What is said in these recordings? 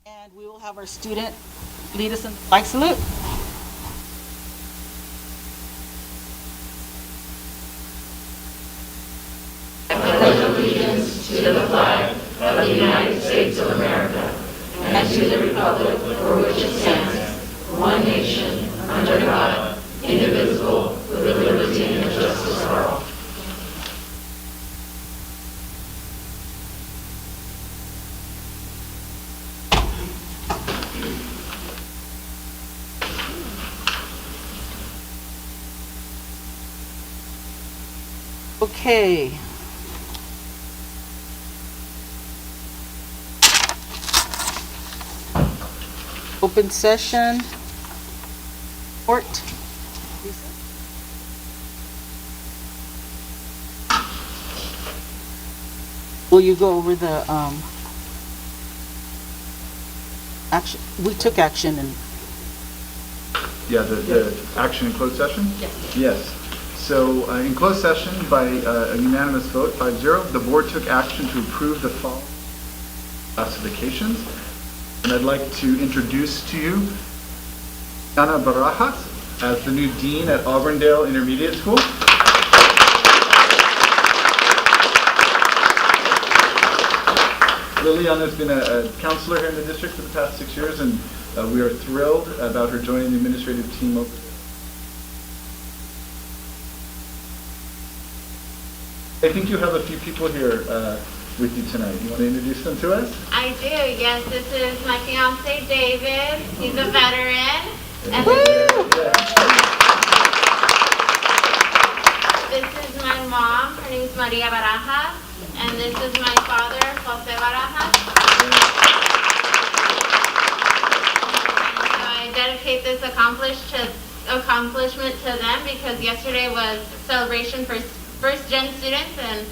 And we will have our student lead us in the flag salute. Allegiance to the flag of the United States of America and to the republic for which it stands, one nation, under God, indivisible, with liberty and justice for all. Okay. Open session. Report. Lisa? Will you go over the action? We took action and Yeah, the action in closed session? Yes. Yes. So in closed session, by a unanimous vote, 5-0, the board took action to approve the following classifications. And I'd like to introduce to you Ana Barajas as the new dean at Auburndale Intermediate School. Liliana's been a counselor here in the district for the past 6 years, and we are thrilled about her joining the administrative team. I think you have a few people here with you tonight. You want to introduce them to us? I do, yes. This is my fiance, David. He's a veteran. And this is my mom. Her name is Maria Barajas. And this is my father, Jose Barajas. So I dedicate this accomplishment to them because yesterday was celebration for first-gen students, and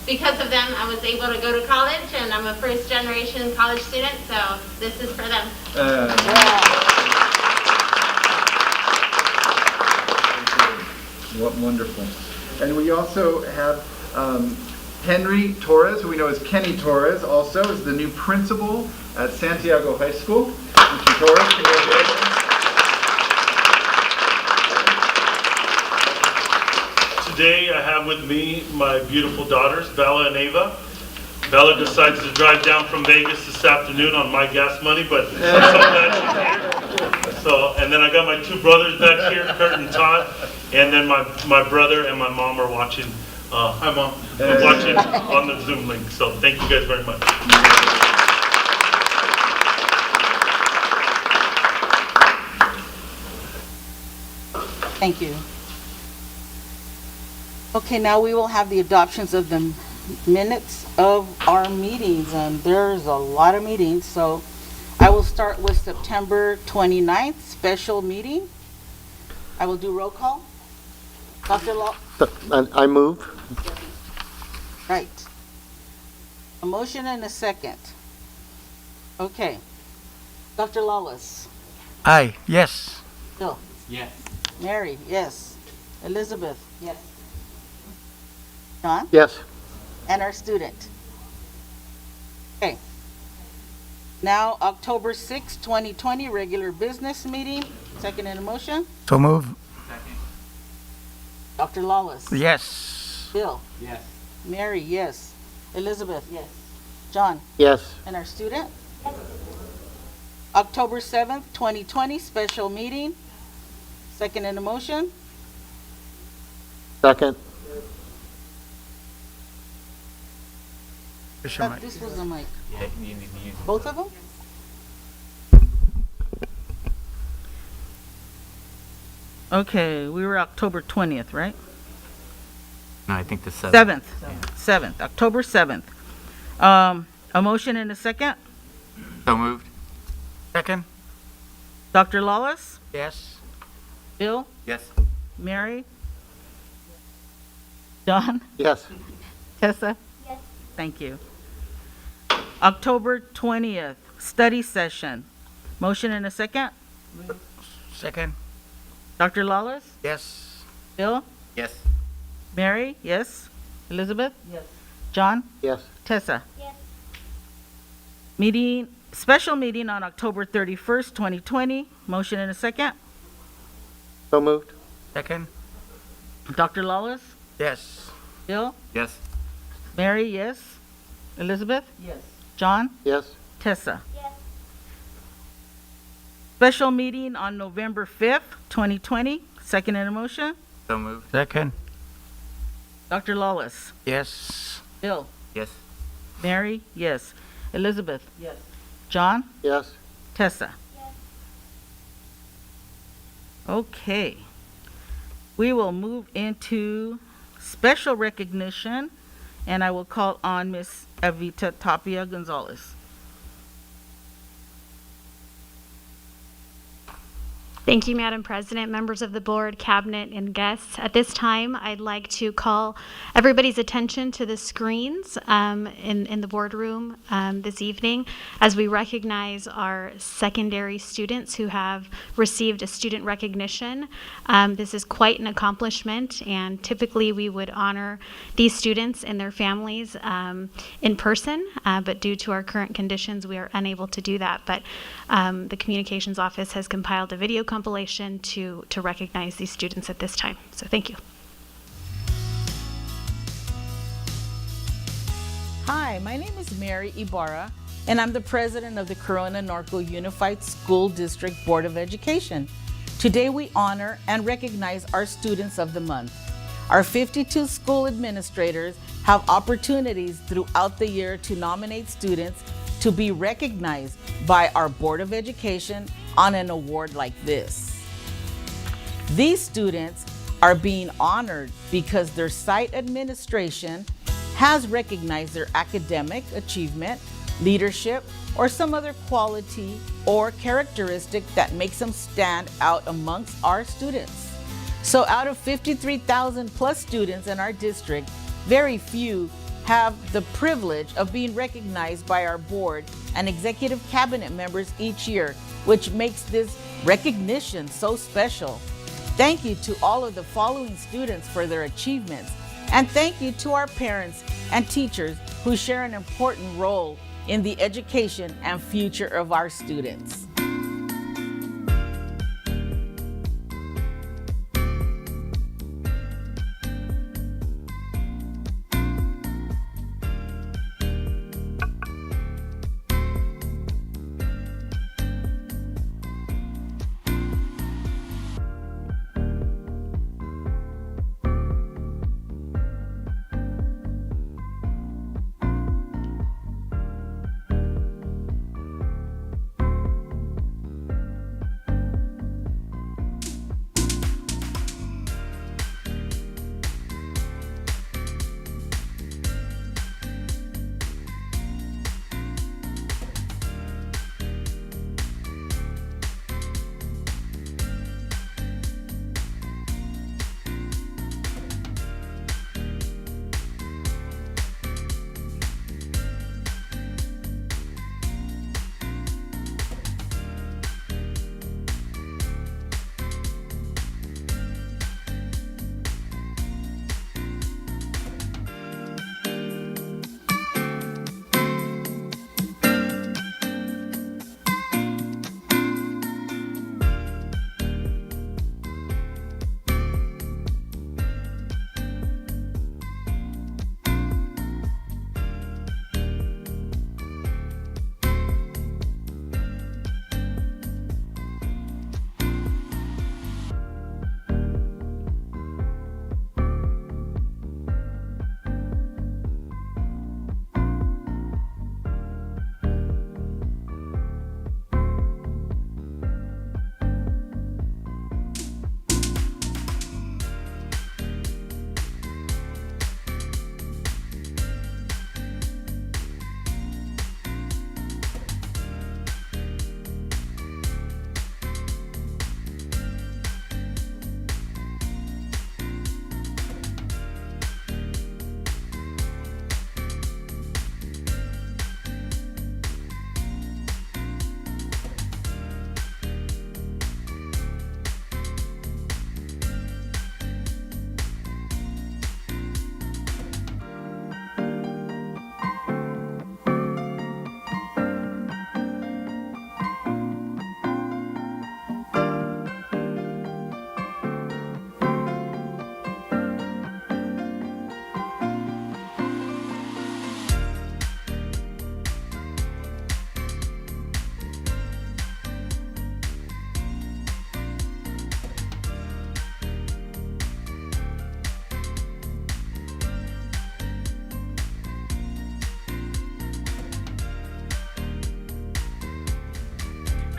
because of them, I was able to go to college, and I'm a first-generation college student, so this is for them. What wonderful. And we also have Henry Torres, who we know as Kenny Torres, also is the new principal at Santiago High School. Mr. Torres, congratulations. Today I have with me my beautiful daughters, Bella and Ava. Bella decides to drive down from Vegas this afternoon on my gas money, but I'm so glad she's here. So, and then I got my two brothers back here, Kurt and Todd, and then my brother and my mom are watching. Hi, Mom. We're watching on the Zoom link. So thank you guys very much. thank you. Okay, now we will have the adoptions of the minutes of our meetings, and there's a lot of meetings, so I will start with September 29th, special meeting. I will do roll call. Dr. Law? I move. Right. A motion and a second. Okay. Dr. Lawless? Aye. Yes. Bill? Yes. Mary? Yes. Elizabeth? Yes. John? Yes. And our student. Okay. Now, October 6, 2020, regular business meeting. Second in a motion. So move. Second. Dr. Lawless. Yes. Bill. Yes. Mary, yes. Elizabeth. Yes. John. Yes. And our student. October 7th, 2020, special meeting. Second in a motion. Second. Fisher Mike. This was the mic. Yeah, you need to use it. Both of them? Okay, we were October 20th, right? No, I think the 7th. 7th, October 7th. A motion and a second. So moved. Second. Dr. Lawless, Yes. Bill, Yes. Mary, John, Yes. Tessa? Yes. Thank you. October 20th, study session. Motion and a second. Second. Dr. Lawless, Yes. Bill, Yes. Mary, yes. Elizabeth? Yes. John? Yes. Tessa? Yes. Meeting Special meeting on October 31st, 2020. Motion and a second. So moved. Second? Dr. Lawless? Yes. Bill? Yes. Mary, yes. Elizabeth? Yes. John? Yes. Tessa? Yes. Special meeting on November 5th, 2020. Second and a motion. So moved. Second? Dr. Lawless? Yes. Bill? Yes. Mary? Yes. Elizabeth? Yes. John? Yes. Tessa? Okay. We will move into special recognition, and I will call on Miss Evita Tapia Gonzalez. Thank you, Madam President, members of the board, cabinet, and guests. At this time, I'd like to call everybody's attention to the screens in the boardroom this evening as we recognize our secondary students who have received a student recognition. This is quite an accomplishment, and typically we would honor these students and their families in person, but due to our current conditions, we are unable to do that. But the communications office has compiled a video compilation to recognize these students at this time. So thank you. Hi, my name is Mary Ibarra, and I'm the president of the Corona Norco Unified School District Board of Education. Today we honor and recognize our students of the month. Our 52 school administrators have opportunities throughout the year to nominate students to be recognized by our Board of Education on an award like this. These students are being honored because their site administration has recognized their academic achievement, leadership, or some other quality or characteristic that makes them stand out amongst our students. So out of 53,000 plus students in our district, very few have the privilege of being recognized by our board and executive cabinet members each year, which makes this recognition so special. Thank you to all of the following students for their achievements, and thank you to our parents and teachers who share an important role in the education and future of our students.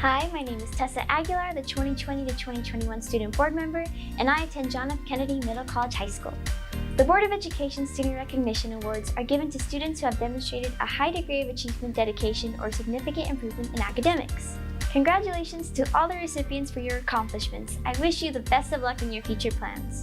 Hi, my name is Tessa Aguilar, the 2020 to 2021 student board member, and I attend John F. Kennedy Middle College High School. The Board of Education Student Recognition Awards are given to students who have demonstrated a high degree of achievement, dedication, or significant improvement in academics. Congratulations to all the recipients for your accomplishments. I wish you the best of luck in your future plans.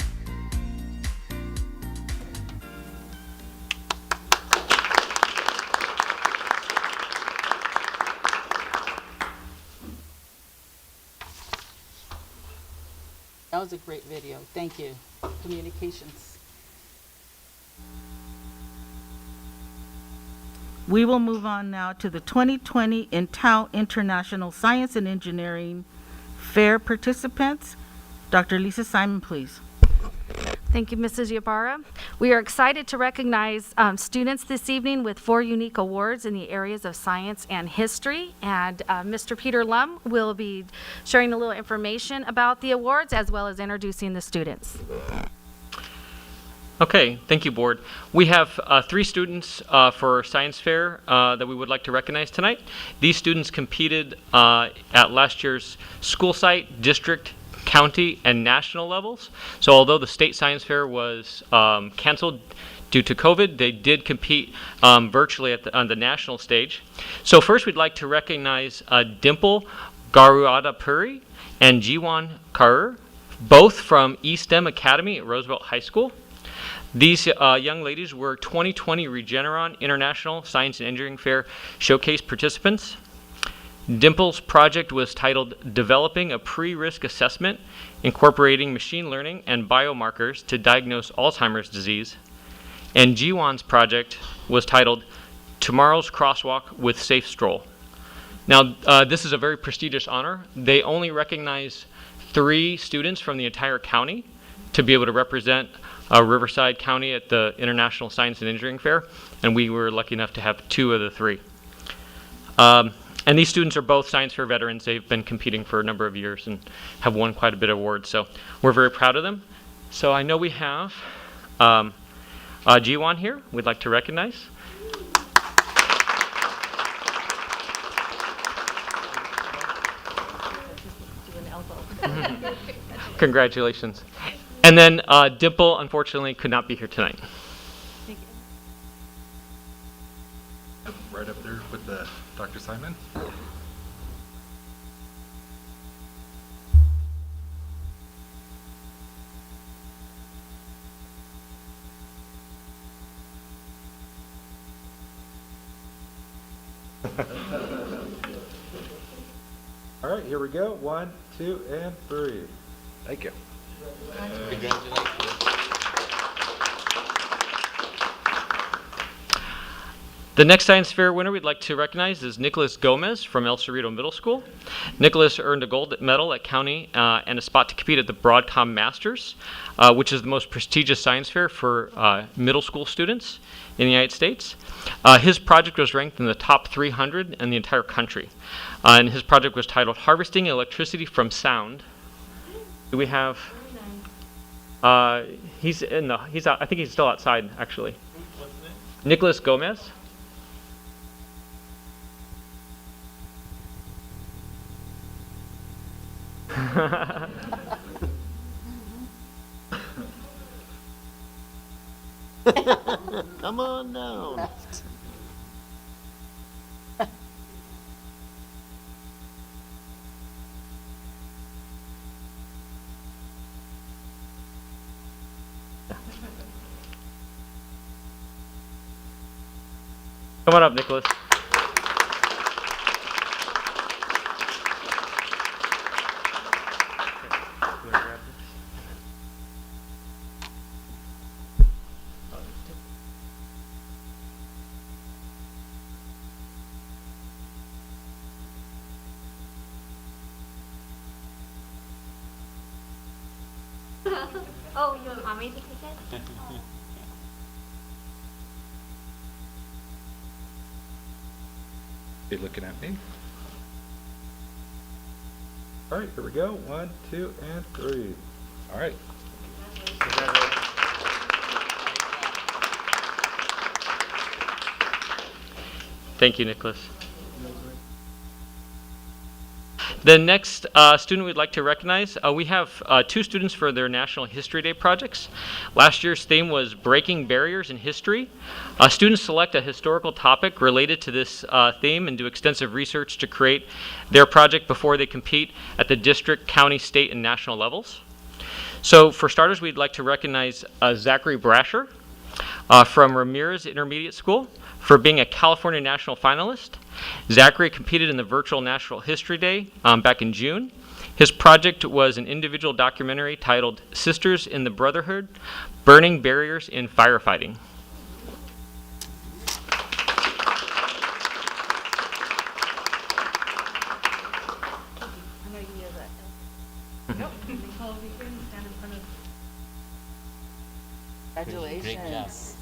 That was a great video. Thank you. Communications. We will move on now to the 2020 Intal International Science and Engineering Fair participants. Dr. Lisa Simon, please. Thank you, Mrs. Ybarra. We are excited to recognize students this evening with 4 unique awards in the areas of science and history. And Mr. Peter Lum will be sharing a little information about the awards as well as introducing the students. Okay, thank you, board. We have 3 students for science fair that we would like to recognize tonight. These students competed at last year's school site, district, county, and national levels. So although the state science fair was canceled due to COVID, they did compete virtually on the national stage. So first we'd like to recognize Dimple Garuada Puri and Jiwan Kaur, both from eSTEM Academy at Roosevelt High School. These young ladies were 2020 Regeneron International Science and Engineering Fair Showcase participants. Dimple's project was titled Developing a Pre-Risk Assessment Incorporating Machine Learning and Biomarkers to Diagnose Alzheimer's Disease. And Jiwan's project was titled Tomorrow's Crosswalk with Safe Stroll. Now, this is a very prestigious honor. They only recognize 3 students from the entire county to be able to represent Riverside County at the International Science and Engineering Fair, and we were lucky enough to have 2 of the 3. And these students are both science fair veterans. They've been competing for a number of years and have won quite a bit of awards, so we're very proud of them. So I know we have Jiwan here we'd like to recognize. Congratulations. And then Dimple, unfortunately, could not be here tonight. Right up there with the Dr. Simon. All right, here we go. 1, 2, and 3. Thank you. Congratulations. The next science fair winner we'd like to recognize is Nicholas Gomez from El Cerrito Middle School. Nicholas earned a gold medal at county and a spot to compete at the Broadcom Masters, which is the most prestigious science fair for middle school students in the United States. His project was ranked in the top 300 in the entire country. And his project was titled Harvesting Electricity from Sound. Do we have, he's out, I think he's still outside actually. What's the name? Nicholas Gomez. Come on down. Come on up, Nicholas. Oh, you want me to take it? Be looking at me. All right, here we go. 1, 2, and 3. All right. Thank you, Nicholas. The next student we'd like to recognize, we have 2 students for their National History Day projects. Last year's theme was Breaking Barriers in History. Students select a historical topic related to this theme and do extensive research to create their project before they compete at the district, county, state, and national levels. So for starters, we'd like to recognize Zachary Brasher from Ramirez Intermediate School for being a California National finalist. Zachary competed in the virtual National History Day back in June. His project was an individual documentary titled Sisters in the Brotherhood, Burning Barriers in Firefighting. Congratulations.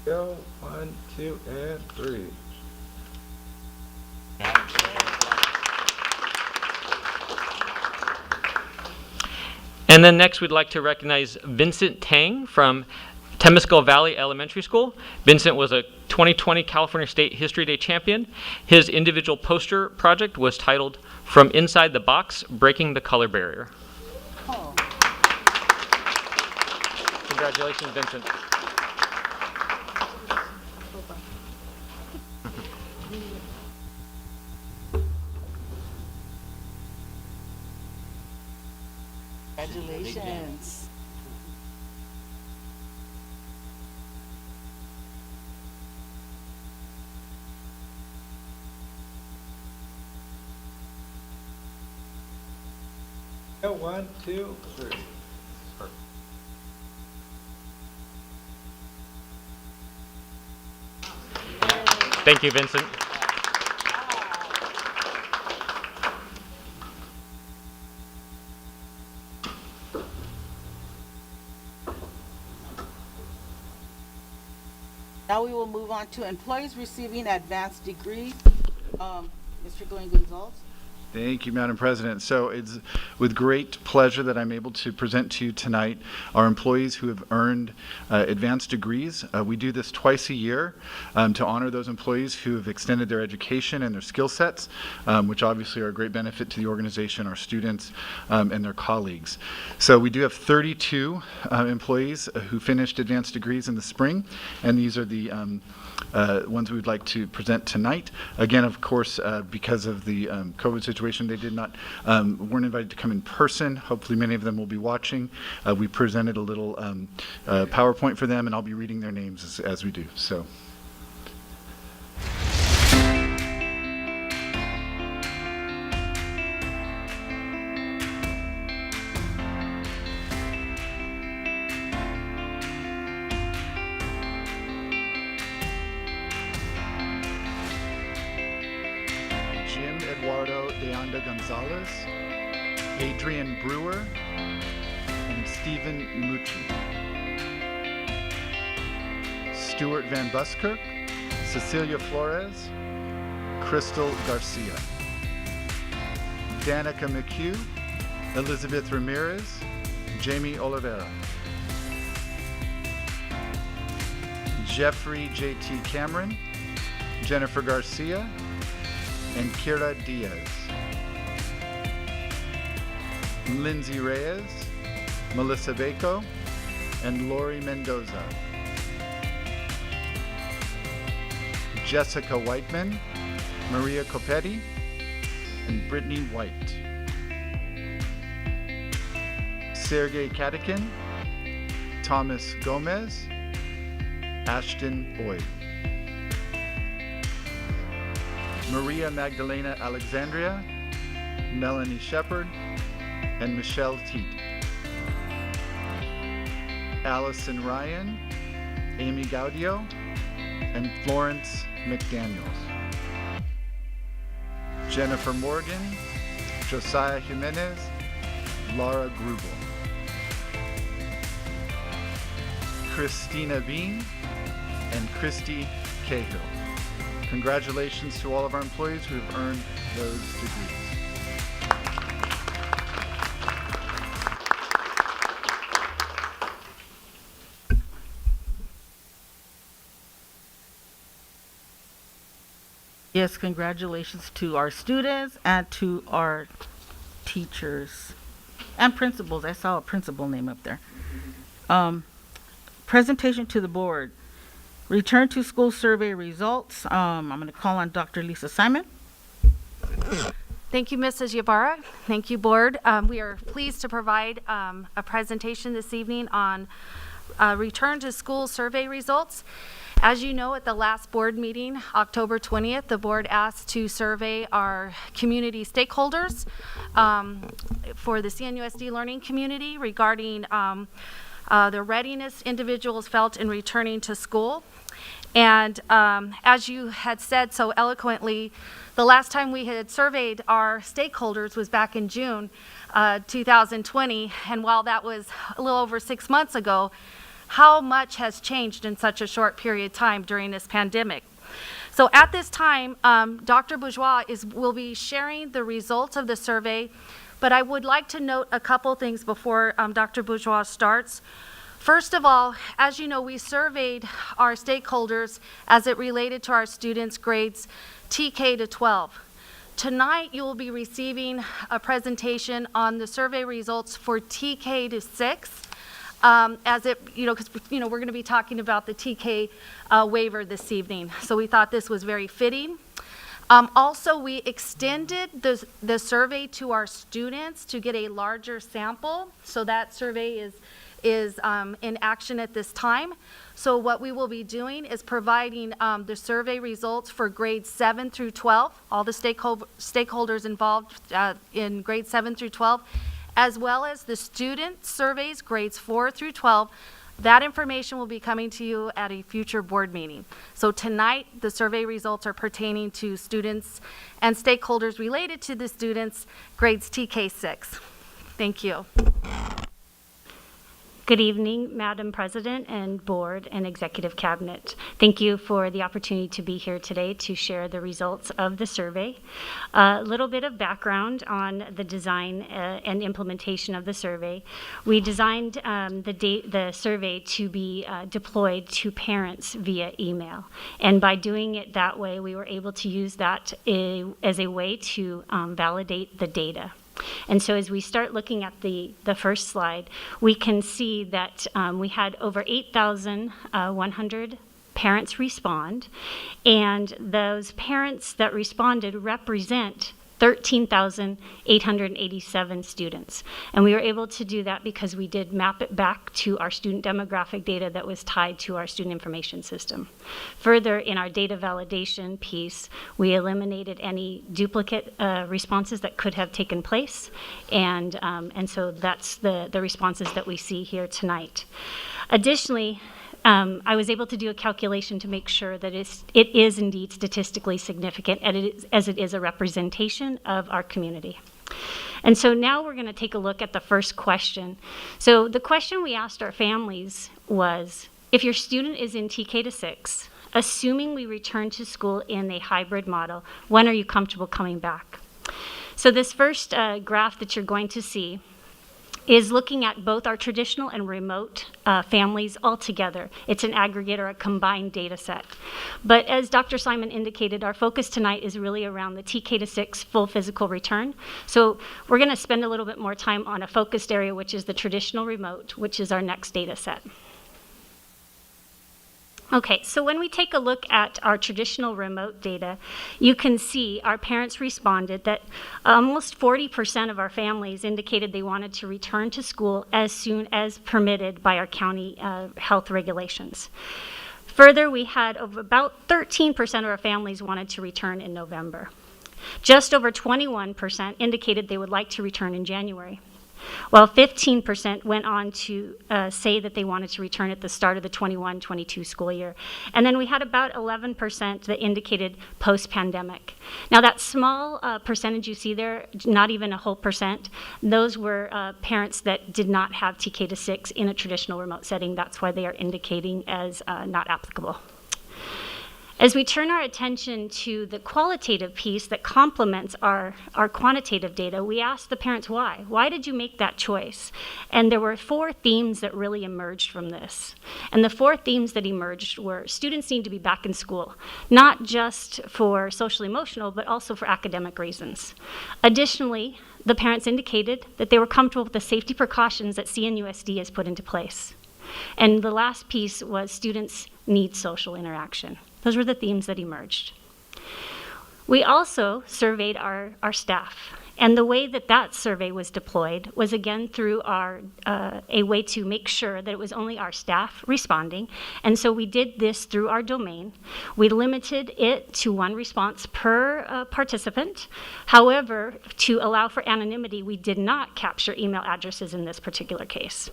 Go, 1, 2, and 3. And then next we'd like to recognize Vincent Tang from Temescal Valley Elementary School. Vincent was a 2020 California State History Day champion. His individual poster project was titled From Inside the Box, Breaking the Color Barrier. Oh. Congratulations, Vincent. Congratulations. Go, 1, 2, 3. Thank you, Vincent. Now we will move on to employees receiving advanced degrees. Mr. Glenn Gonzalez. Thank you, Madam President. So it's with great pleasure that I'm able to present to you tonight our employees who have earned advanced degrees. We do this twice a year to honor those employees who have extended their education and their skill sets, which obviously are a great benefit to the organization, our students, and their colleagues. So we do have 32 employees who finished advanced degrees in the spring, and these are the ones we would like to present tonight. Again, of course, because of the COVID situation, they weren't invited to come in person. Hopefully many of them will be watching. We presented a little PowerPoint for them, and I'll be reading their names as we do. So. Eduardo de Anda Gonzalez, Adrian Brewer, and Stephen Mucci. Stuart Van Buskirk, Cecilia Flores, Crystal Garcia. Danica McHugh, Elizabeth Ramirez, Jamie Oliveira. Jeffrey J.T. Cameron, Jennifer Garcia, and Kira Diaz. Lindsay Reyes, Melissa Bacon, and Lori Mendoza. Jessica Whiteman, Maria Copetti, and Brittany White. Sergey Katikin, Thomas Gomez, Ashton Boyd. Maria Magdalena Alexandria, Melanie Shepard, and Michelle Teat. Allison Ryan, Amy Gaudio, and Florence McDaniels. Jennifer Morgan, Josiah Jimenez, Laura Grubel. Christina Bean, and Christy Cahill. Congratulations to all of our employees who have earned those degrees. Yes, congratulations to our students and to our teachers and principals. I saw a principal name up there. Presentation to the board. Return to school survey results. I'm going to call on Dr. Lisa Simon. Thank you, Mrs. Ybarra. Thank you, Board. We are pleased to provide a presentation this evening on return to school survey results. As you know, at the last board meeting, October 20th, the board asked to survey our community stakeholders for the CNUSD learning community regarding the readiness individuals felt in returning to school. And as you had said so eloquently, the last time we had surveyed our stakeholders was back in June 2020. And while that was a little over 6 months ago, how much has changed in such a short period of time during this pandemic? So at this time, Dr. Bourgeois will be sharing the results of the survey, but I would like to note a couple things before Dr. Bourgeois starts. First of all, as you know, we surveyed our stakeholders as it related to our students' grades TK to 12. Tonight, you will be receiving a presentation on the survey results for TK to 6. As it, because we're going to be talking about the TK waiver this evening. So we thought this was very fitting. Also, we extended the survey to our students to get a larger sample. So that survey is in action at this time. So what we will be doing is providing the survey results for grades 7 through 12, all the stakeholders involved in grades 7 through 12, as well as the student surveys, grades 4 through 12. That information will be coming to you at a future board meeting. So tonight, the survey results are pertaining to students and stakeholders related to the students, grades TK6. Thank you. Good evening, Madam President and Board and Executive Cabinet. Thank you for the opportunity to be here today to share the results of the survey. A little bit of background on the design and implementation of the survey. We designed the survey to be deployed to parents via email. And by doing it that way, we were able to use that as a way to validate the data. And so as we start looking at the first slide, we can see that we had over 8,100 parents respond, and those parents that responded represent 13,887 students. And we were able to do that because we did map it back to our student demographic data that was tied to our student information system. Further, in our data validation piece, we eliminated any duplicate responses that could have taken place. And so that's the responses that we see here tonight. Additionally, I was able to do a calculation to make sure that it is indeed statistically significant as it is a representation of our community. And so now we're going to take a look at the first question. So the question we asked our families was, if your student is in TK to 6, assuming we return to school in a hybrid model, when are you comfortable coming back? So this first graph that you're going to see is looking at both our traditional and remote families all together. It's an aggregate or a combined data set. But as Dr. Simon indicated, our focus tonight is really around the TK to 6 full physical return. So we're going to spend a little bit more time on a focused area, which is the traditional remote, which is our next data set. Okay, so when we take a look at our traditional remote data, you can see our parents responded that almost 40% of our families indicated they wanted to return to school as soon as permitted by our county health regulations. Further, we had about 13% of our families wanted to return in November. Just over 21% indicated they would like to return in January, while 15% went on to say that they wanted to return at the start of the 21-22 school year. And then we had about 11% that indicated post-pandemic. Now that small percentage you see there, not even a whole percent, those were parents that did not have TK to 6 in a traditional remote setting. That's why they are indicating as not applicable. As we turn our attention to the qualitative piece that complements our quantitative data, we asked the parents why. Why did you make that choice? And there were 4 themes that really emerged from this. And the 4 themes that emerged were students need to be back in school, not just for social emotional, but also for academic reasons. Additionally, the parents indicated that they were comfortable with the safety precautions that CNUSD has put into place. And the last piece was students need social interaction. Those were the themes that emerged. We also surveyed our staff. And the way that that survey was deployed was again through a way to make sure that it was only our staff responding. And so we did this through our domain. We limited it to 1 response per participant. However, to allow for anonymity, we did not capture email addresses in this particular case.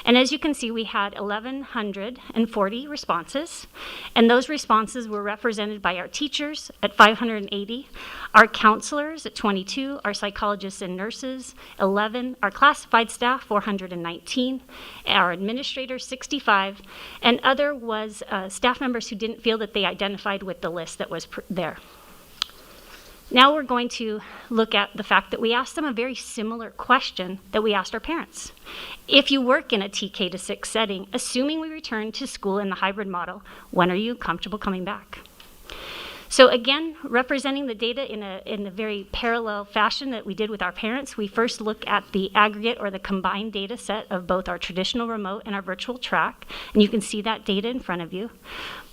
And as you can see, we had 1,140 responses. And those responses were represented by our teachers at 580, our counselors at 22, our psychologists and nurses, 11, our classified staff, 419, our administrators, 65, and other was staff members who didn't feel that they identified with the list that was there. Now we're going to look at the fact that we asked them a very similar question that we asked our parents. If you work in a TK to 6 setting, assuming we return to school in the hybrid model, when are you comfortable coming back? So again, representing the data in a very parallel fashion that we did with our parents, we first look at the aggregate or the combined data set of both our traditional remote and our virtual track, and you can see that data in front of you.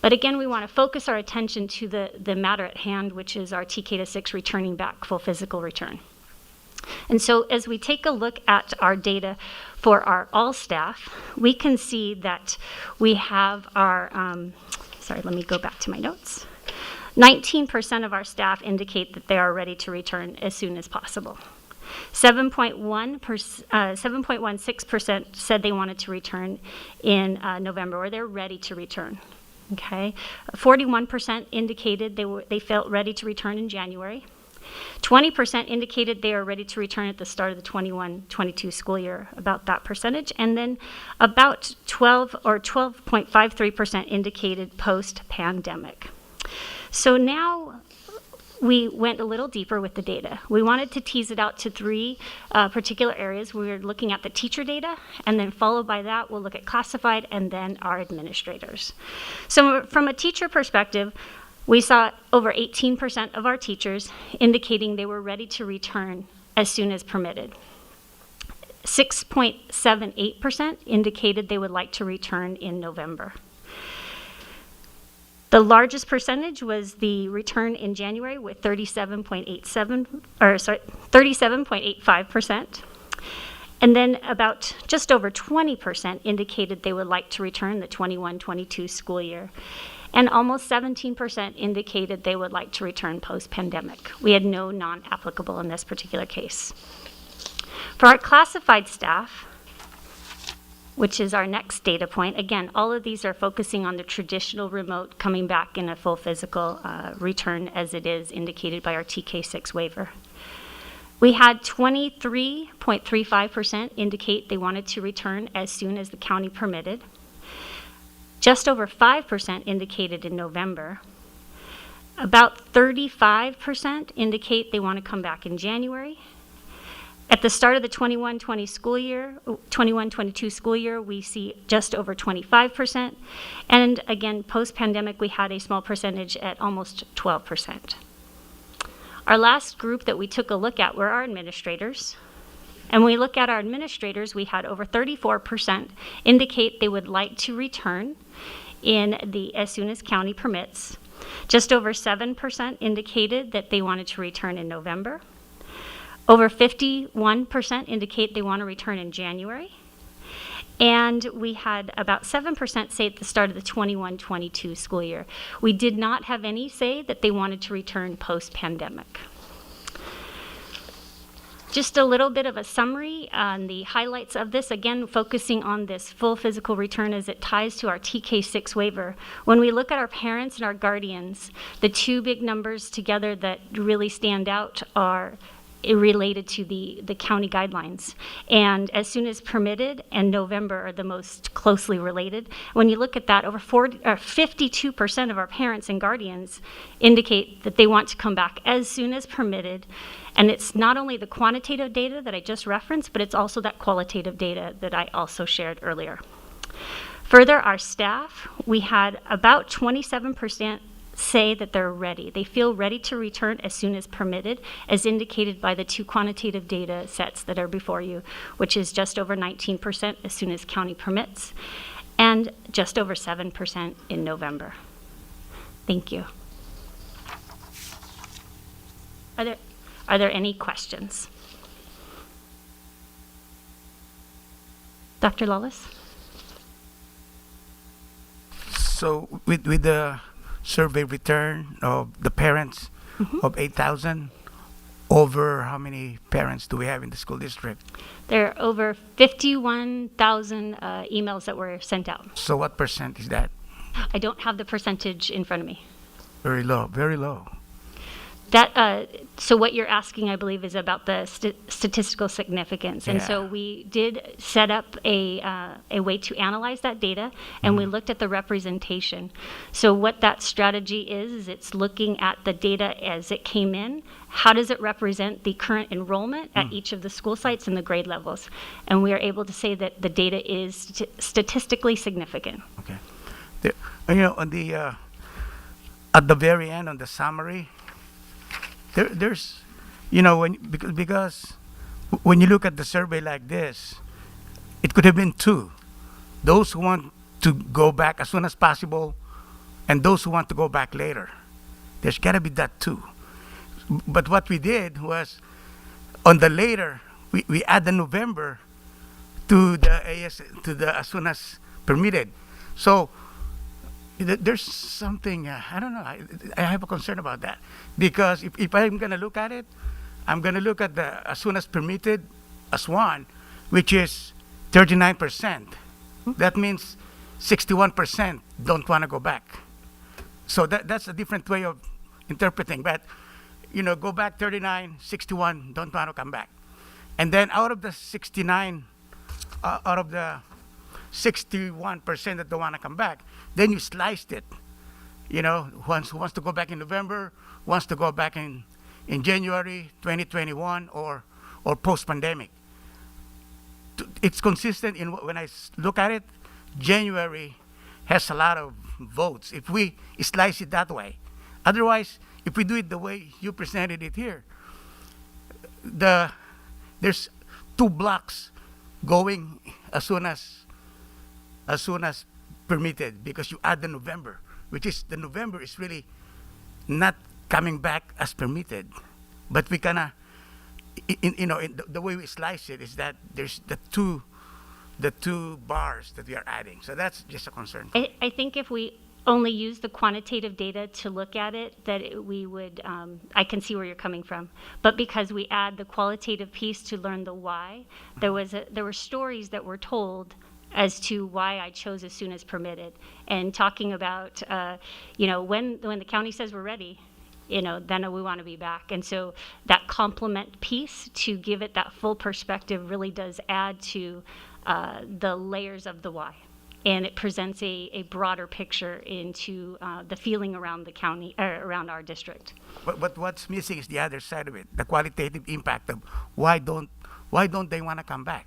But again, we want to focus our attention to the matter at hand, which is our TK to 6 returning back, full physical return. And so as we take a look at our data for our all staff, we can see that we have our, sorry, let me go back to my notes. 19% of our staff indicate that they are ready to return as soon as possible. 7.16% said they wanted to return in November, or they're ready to return. Okay, 41% indicated they felt ready to return in January. 20% indicated they are ready to return at the start of the 21-22 school year, about that percentage, and then about 12.53% indicated post-pandemic. So now we went a little deeper with the data. We wanted to tease it out to 3 particular areas. We were looking at the teacher data, and then followed by that, we'll look at classified, and then our administrators. So from a teacher perspective, we saw over 18% of our teachers indicating they were ready to return as soon as permitted. 6.78% indicated they would like to return in November. The largest percentage was the return in January with 37.85%. And then about just over 20% indicated they would like to return the 21-22 school year. And almost 17% indicated they would like to return post-pandemic. We had no non-applicable in this particular case. For our classified staff, which is our next data point. Again, all of these are focusing on the traditional remote coming back in a full physical return as it is indicated by our TK6 waiver. We had 23.35% indicate they wanted to return as soon as the county permitted. Just over 5% indicated in November. About 35% indicate they want to come back in January. At the start of the 21-22 school year, we see just over 25%. And again, post-pandemic, we had a small percentage at almost 12%. Our last group that we took a look at were our administrators. And when we look at our administrators, we had over 34% indicate they would like to return as soon as county permits. Just over 7% indicated that they wanted to return in November. Over 51% indicate they want to return in January. And we had about 7% say at the start of the 21-22 school year. We did not have any say that they wanted to return post-pandemic. Just a little bit of a summary on the highlights of this, again, focusing on this full physical return as it ties to our TK6 waiver. When we look at our parents and our guardians, the 2 big numbers together that really stand out are related to the county guidelines. And as soon as permitted and November are the most closely related. When you look at that, over 52% of our parents and guardians indicate that they want to come back as soon as permitted. And it's not only the quantitative data that I just referenced, but it's also that qualitative data that I also shared earlier. Further, our staff, we had about 27% say that they're ready. They feel ready to return as soon as permitted, as indicated by the two quantitative data sets that are before you, which is just over 19% as soon as county permits, and just over 7% in November. Thank you. Are there any questions? Dr. Lawless? So with the survey return of the parents of 8,000, over how many parents do we have in the school district? There are over 51,000 emails that were sent out. So what percent is that? I don't have the percentage in front of me. Very low, very low. That so what you're asking, I believe, is about the statistical significance. And so Yeah. we did set up a way to analyze that data, and we looked at the representation. So what that strategy is it's looking at the data as it came in. How does it represent the current enrollment at each of the school sites and the grade levels? And we are able to say that the data is statistically significant. Okay. On the at the very end on the summary, there's because when you look at the survey like this, it could have been two: those who want to go back as soon as possible, and those who want to go back later. There's got to be that too. But what we did was, on the later, we add the November to the to the as soon as permitted. So there's something, I don't know, I have a concern about that. Because if I'm going to look at it, I'm going to look at the as soon as permitted as one, which is 39%. That means 61% don't want to go back. So that's a different way of interpreting. But, go back 39, 61 don't want to come back. And then out of the 69, out of the 61% that don't want to come back, then you sliced it. Who wants to go back in November, wants to go back in January 2021 or post-pandemic. It's consistent in when I look at it. January has a lot of votes if we slice it that way. Otherwise, if we do it the way you presented it here, there's two blocks going as soon as permitted, because you add the November, which is the November is really not coming back as permitted. But we kinda, the way we slice it is that there's the two bars that we are adding. So that's just a concern. I think if we only use the quantitative data to look at it, that we would, I can see where you're coming from. But because we add the qualitative piece to learn the why, there were stories that were told as to why I chose as soon as permitted, and talking about, when the county says we're ready, then we want to be back. And so that complement piece to give it that full perspective really does add to the layers of the why. And it presents a broader picture into the feeling around the county, or around our district. But what's missing is the other side of it, the qualitative impact of why don't they want to come back?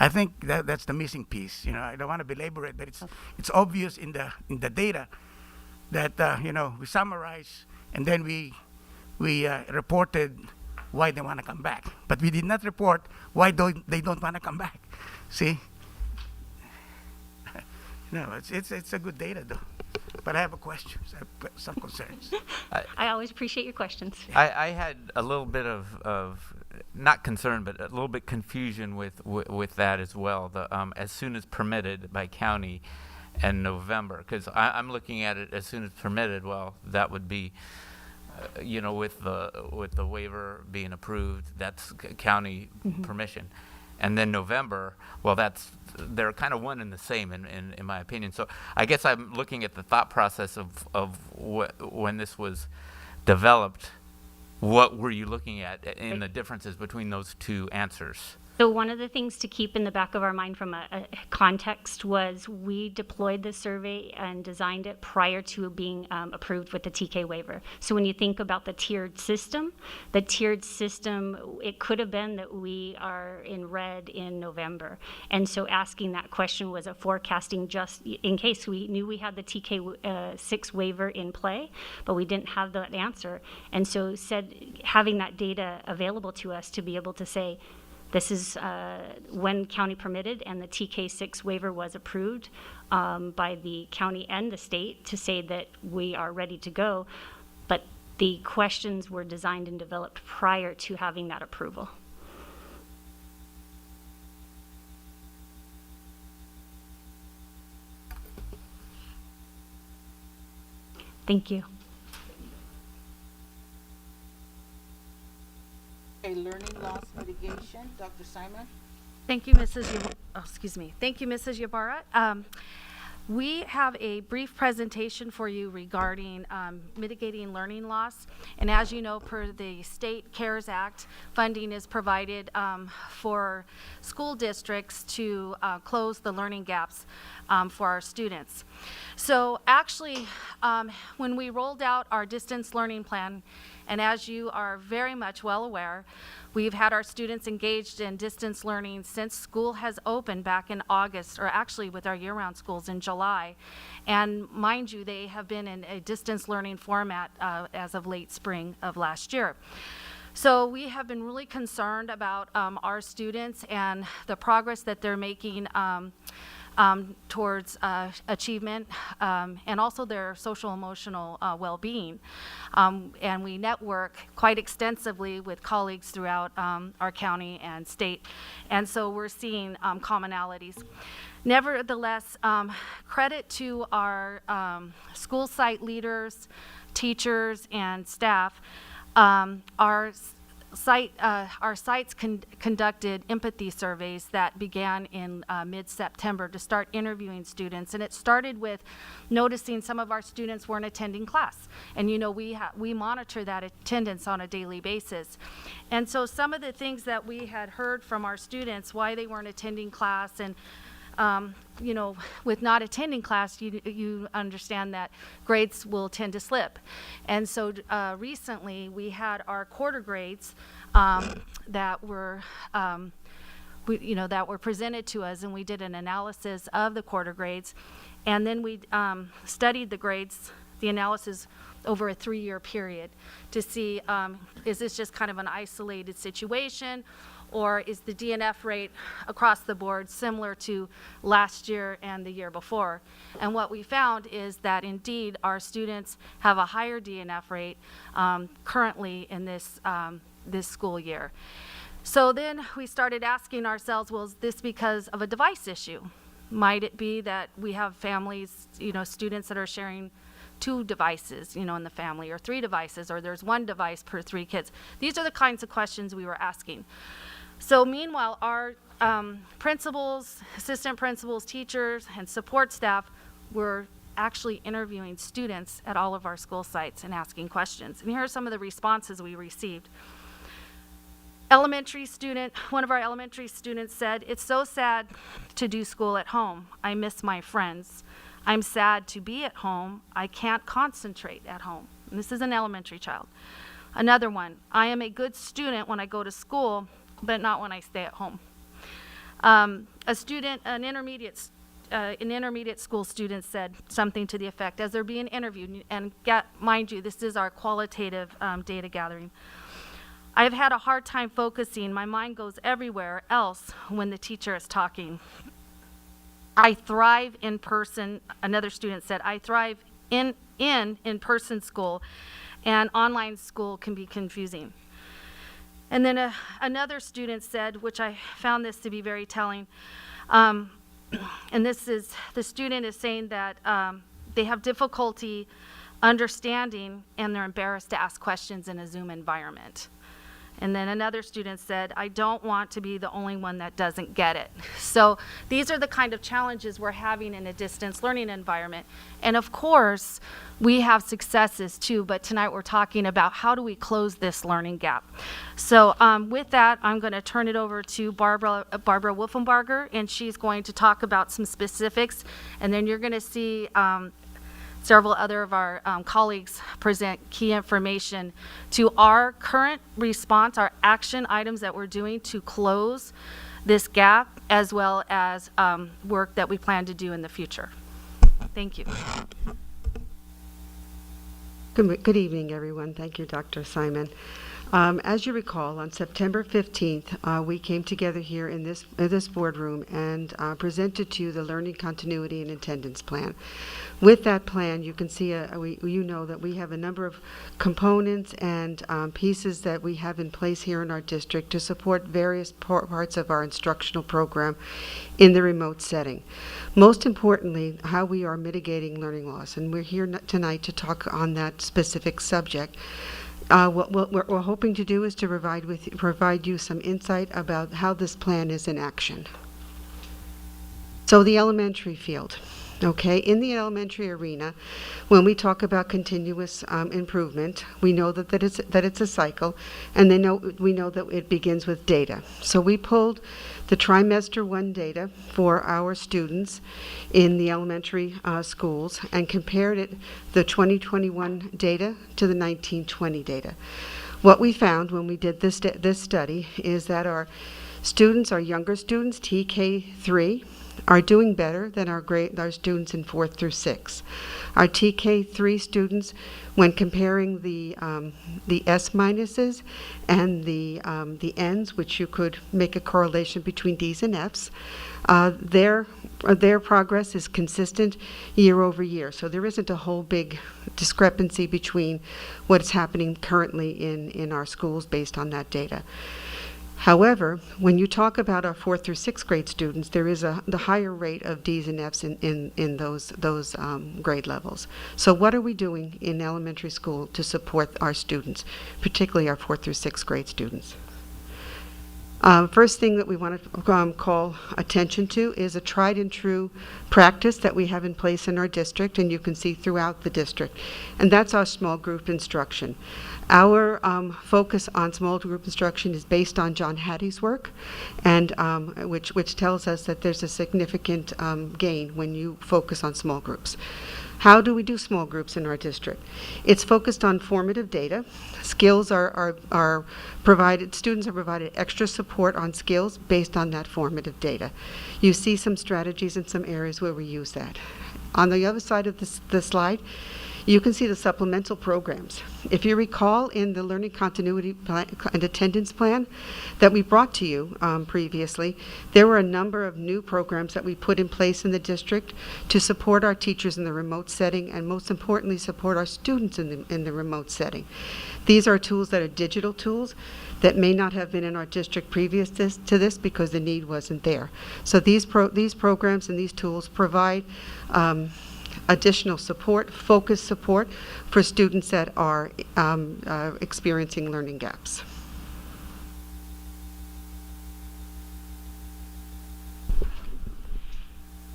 I think that's the missing piece. I don't want to belabor it, but it's obvious in the data that we summarize and then we reported why they want to come back, but we did not report why they don't want to come back. See? No, it's a good data though, but I have a question. I have some concerns. I always appreciate your questions. I had a little bit of not concern, but a little bit confusion with that as well. The as soon as permitted by county and November, because I'm looking at it as soon as permitted. Well, that would be, with the waiver being approved, that's county permission, and then November. Well, they're kind of one and the same in my opinion. So I guess I'm looking at the thought process of when this was developed what were you looking at in the differences between those two answers? So one of the things to keep in the back of our mind from a context was we deployed the survey and designed it prior to being approved with the TK waiver. So when you think about the tiered system, it could have been that we are in red in November. And so asking that question was a forecasting just in case we knew we had the TK6 waiver in play, but we didn't have that answer. And so having that data available to us to be able to say, this is when county permitted, and the TK6 waiver was approved by the county and the state to say that we are ready to go. But the questions were designed and developed prior to having that approval. Thank you. Okay, learning loss mitigation, Dr. Simon? Thank you, Thank you, Mrs. Ybarra. We have a brief presentation for you regarding mitigating learning loss. And as you know, per the State CARES Act, funding is provided for school districts to close the learning gaps for our students. So actually, when we rolled out our distance learning plan, and as you are very much well aware, we've had our students engaged in distance learning since school has opened back in August, or actually with our year-round schools in July. And mind you, they have been in a distance learning format as of late spring of last year. So we have been really concerned about our students and the progress that they're making towards achievement and also their social emotional well-being. And we network quite extensively with colleagues throughout our county and state. And so we're seeing commonalities. Nevertheless, credit to our school site leaders, teachers, and staff. Our sites conducted empathy surveys that began in mid-September to start interviewing students, and it started with noticing some of our students weren't attending class. And you know, we monitor that attendance on a daily basis. And so some of the things that we had heard from our students, why they weren't attending class, and you know, with not attending class, you understand that grades will tend to slip. And so recently we had our quarter grades that were that were presented to us, and we did an analysis of the quarter grades. And then we studied the grades, the analysis over a 3-year period to see, is this just kind of an isolated situation, or is the DNF rate across the board similar to last year and the year before? And what we found is that indeed our students have a higher DNF rate currently in this school year. So then we started asking ourselves, well, is this because of a device issue? Might it be that we have families, students that are sharing 2 devices, in the family, or 3 devices, or there's 1 device per 3 kids? These are the kinds of questions we were asking. So meanwhile, our principals, assistant principals, teachers, and support staff were actually interviewing students at all of our school sites and asking questions. And here are some of the responses we received. One of our elementary students said, "It's so sad to do school at home. I miss my friends. I'm sad to be at home. I can't concentrate at home." And this is an elementary child. Another one, "I am a good student when I go to school, but not when I stay at home." An intermediate school student said something to the effect, as they're being interviewed, and mind you, this is our qualitative data gathering, "I've had a hard time focusing. My mind goes everywhere else when the teacher is talking. I thrive in person." Another student said, "I thrive in in-person school, and online school can be confusing." And then another student said, which I found this to be very telling, and the student is saying that they have difficulty understanding and they're embarrassed to ask questions in a Zoom environment. And then another student said, I don't want to be the only one that doesn't get it. So these are the kind of challenges we're having in a distance learning environment. And of course, we have successes too, but tonight we're talking about how do we close this learning gap. So with that, I'm going to turn it over to Barbara Wolfenbarger, and she's going to talk about some specifics. And then you're going to see several other of our colleagues present key information to our current response, our action items that we're doing to close this gap, as well as work that we plan to do in the future. Thank you. Good evening, everyone. Thank you, Dr. Simon. As you recall, on September 15th, we came together here in this boardroom and presented to you the Learning Continuity and Attendance Plan. With that plan, you can see, you know that we have a number of components and pieces that we have in place here in our district to support various parts of our instructional program in the remote setting. Most importantly, how we are mitigating learning loss, and we're here tonight to talk on that specific subject. What we're hoping to do is to provide you some insight about how this plan is in action. So the elementary field. Okay, in the elementary arena, when we talk about continuous improvement, we know that it's a cycle, and we know that it begins with data. So we pulled the trimester 1 data for our students in the elementary schools and compared the 2021 data to the 1920 data. What we found when we did this study is that our younger students, TK3, are doing better than our students in 4th through 6th. Our TK3 students, when comparing the S minuses and the Ns, which you could make a correlation between Ds and Fs, their progress is consistent year over year. So there isn't a whole big discrepancy between what's happening currently in our schools based on that data. However, when you talk about our 4th through 6th grade students, there is the higher rate of Ds and Fs in those grade levels. So what are we doing in elementary school to support our students, particularly our 4th through 6th grade students? First thing that we want to call attention to is a tried and true practice that we have in place in our district, and you can see throughout the district, and that's our small group instruction. Our focus on small group instruction is based on John Hattie's work, and which tells us that there's a significant gain when you focus on small groups. How do we do small groups in our district? It's focused on formative data. Skills are provided, students are provided extra support on skills based on that formative data. You see some strategies in some areas where we use that. On the other side of the slide, you can see the supplemental programs. If you recall, in the Learning Continuity and Attendance Plan that we brought to you previously, there were a number of new programs that we put in place in the district to support our teachers in the remote setting, and most importantly, support our students in the remote setting. These are tools that are digital tools that may not have been in our district previous to this because the need wasn't there. So these programs and these tools provide additional support, focused support for students that are experiencing learning gaps.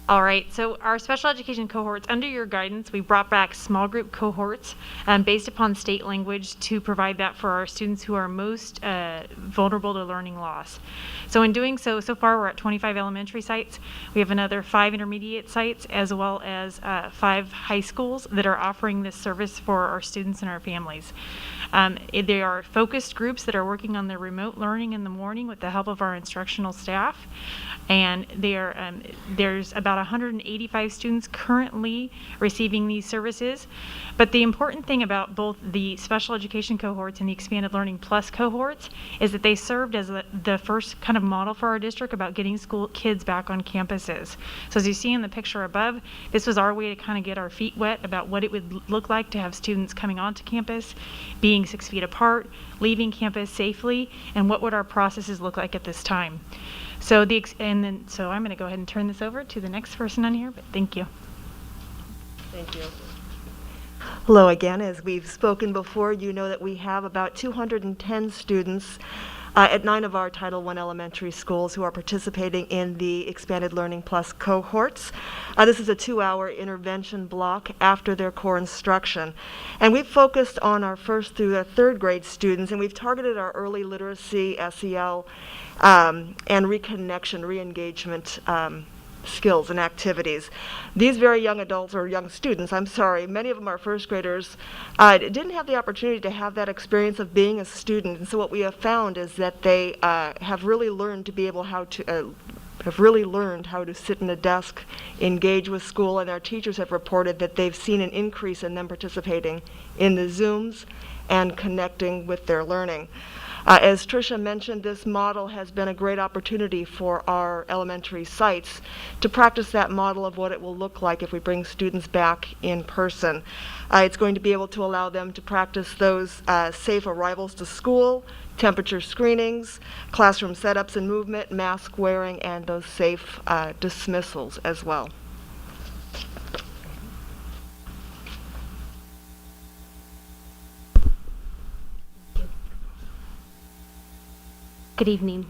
All right, so our special education cohorts, under your guidance, we brought back small group cohorts based upon state language to provide that for our students who are most vulnerable to learning loss. So in doing so, so far we're at 25 elementary sites. We have another 5 intermediate sites as well as 5 high schools that are offering this service for our students and our families. They are focused groups that are working on their remote learning in the morning with the help of our instructional staff. And there's about 185 students currently receiving these services. But the important thing about both the special education cohorts and the expanded learning plus cohorts is that they served as the first kind of model for our district about getting school kids back on campuses. So as you see in the picture above, this was our way to kind of get our feet wet about what it would look like to have students coming onto campus, being 6 feet apart, leaving campus safely, and what would our processes look like at this time. So I'm going to go ahead and turn this over to the next person on here, but thank you. Thank you. Hello again. As we've spoken before, you know that we have about 210 students at 9 of our Title I elementary schools who are participating in the Expanded Learning Plus cohorts. This is a 2-hour intervention block after their core instruction. And we've focused on our first through the third grade students, and we've targeted our early literacy, SEL, and reconnection, re-engagement skills and activities. These very young adults, or young students, I'm sorry, many of them are first graders, didn't have the opportunity to have that experience of being a student. And so what we have found is that they have really learned to be able have really learned how to sit in a desk, engage with school, and our teachers have reported that they've seen an increase in them participating in the Zooms and connecting with their learning. As Tricia mentioned, this model has been a great opportunity for our elementary sites to practice that model of what it will look like if we bring students back in person. It's going to be able to allow them to practice those safe arrivals to school, temperature screenings, classroom setups and movement, mask wearing, and those safe dismissals as well. Good evening.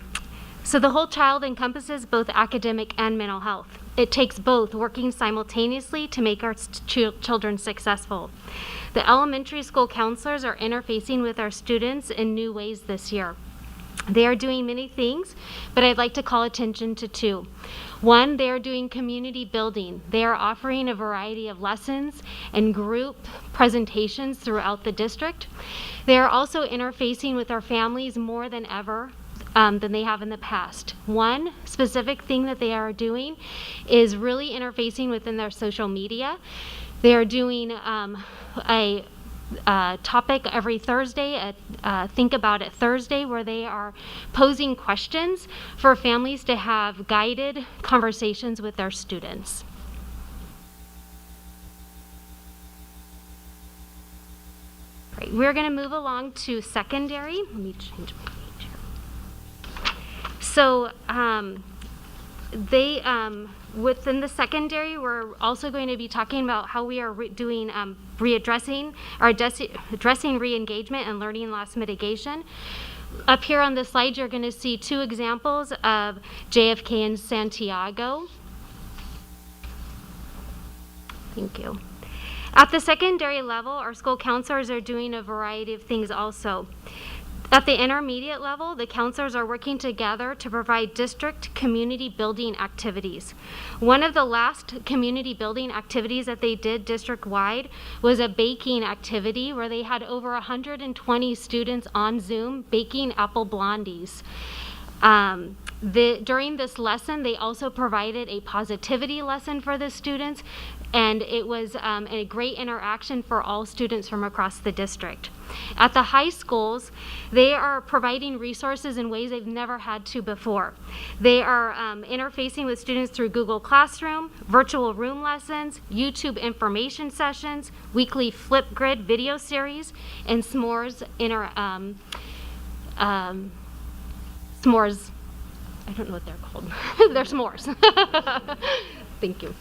So the whole child encompasses both academic and mental health. It takes both working simultaneously to make our children successful. The elementary school counselors are interfacing with our students in new ways this year. They are doing many things, but I'd like to call attention to two. One, they are doing community building. They are offering a variety of lessons and group presentations throughout the district. They are also interfacing with our families more than ever than they have in the past. One specific thing that they are doing is really interfacing within their social media. They are doing a topic every Thursday at Think About It Thursday, where they are posing questions for families to have guided conversations with their students. Right, we're going to move along to secondary. Let me change my page here. So within the secondary, we're also going to be talking about how we are addressing re-engagement and learning loss mitigation. Up here on the slide, you're going to see two examples of JFK and Santiago. Thank you. At the secondary level, our school counselors are doing a variety of things also. At the intermediate level, the counselors are working together to provide district community building activities. One of the last community building activities that they did district-wide was a baking activity where they had over 120 students on Zoom baking apple blondies. During this lesson, they also provided a positivity lesson for the students, and it was a great interaction for all students from across the district. At the high schools, they are providing resources in ways they've never had to before. They are interfacing with students through Google Classroom, virtual room lessons, YouTube information sessions, weekly Flipgrid video series, and s'mores s'mores, I don't know what they're called. They're s'mores. Thank you.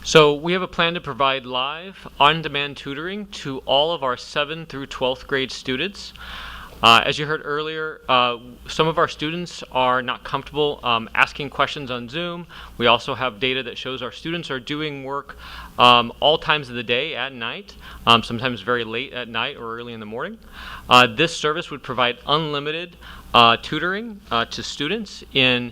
So we have a plan to provide live, on-demand tutoring to all of our 7th through 12th grade students. As you heard earlier, some of our students are not comfortable asking questions on Zoom. We also have data that shows our students are doing work all times of the day at night, sometimes very late at night or early in the morning. This service would provide unlimited tutoring to students in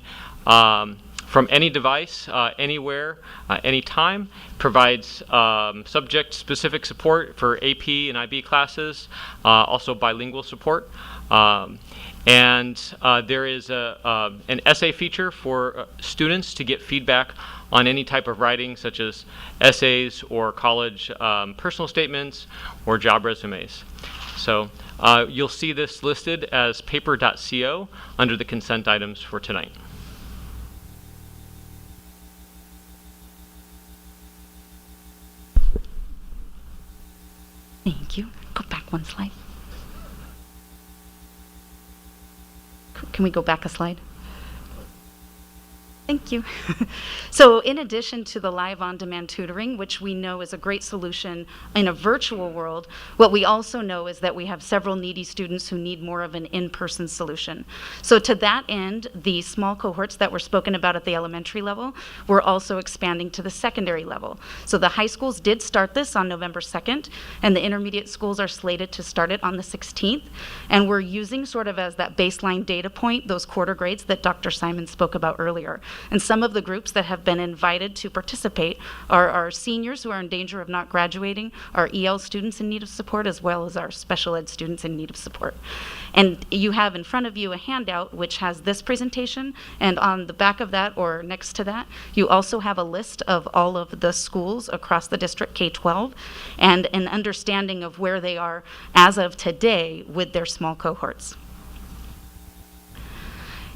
from any device, anywhere, anytime. Provides subject-specific support for AP and IB classes, also bilingual support. And there is an essay feature for students to get feedback on any type of writing, such as essays or college personal statements or job resumes. So you'll see this listed as paper.co under the consent items for tonight. Thank you. Go back one slide. Can we go back a slide? Thank you. So in addition to the live on-demand tutoring, which we know is a great solution in a virtual world, what we also know is that we have several needy students who need more of an in-person solution. So to that end, the small cohorts that were spoken about at the elementary level, we're also expanding to the secondary level. So the high schools did start this on November 2nd, and the intermediate schools are slated to start it on the 16th. And we're using sort of as that baseline data point, those quarter grades that Dr. Simon spoke about earlier. And some of the groups that have been invited to participate are our seniors who are in danger of not graduating, our EL students in need of support, as well as our special ed students in need of support. And you have in front of you a handout which has this presentation, and on the back of that or next to that, you also have a list of all of the schools across the district K-12 and an understanding of where they are as of today with their small cohorts.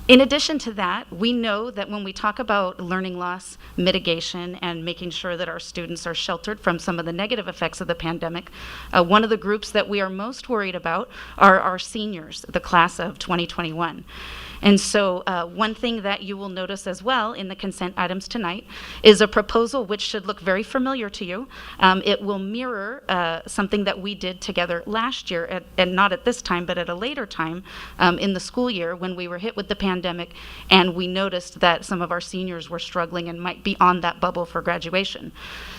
In addition to that, we know that when we talk about learning loss mitigation and making sure that our students are sheltered from some of the negative effects of the pandemic, one of the groups that we are most worried about are our seniors, the class of 2021. And so one thing that you will notice as well in the consent items tonight is a proposal which should look very familiar to you. It will mirror something that we did together last year, and not at this time, but at a later time in the school year when we were hit with the pandemic and we noticed that some of our seniors were struggling and might be on that bubble for graduation.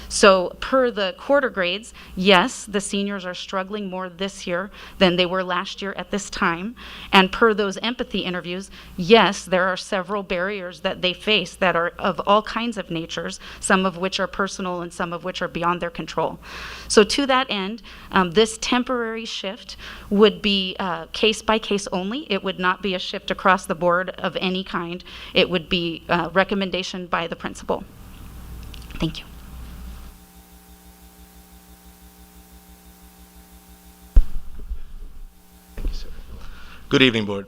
So per the quarter grades, yes, the seniors are struggling more this year than they were last year at this time. And per those empathy interviews, yes, there are several barriers that they face that are of all kinds of natures, some of which are personal and some of which are beyond their control. So to that end, this temporary shift would be case by case only. It would not be a shift across the board of any kind. It would be recommendation by the principal. Thank you. Good evening, Board.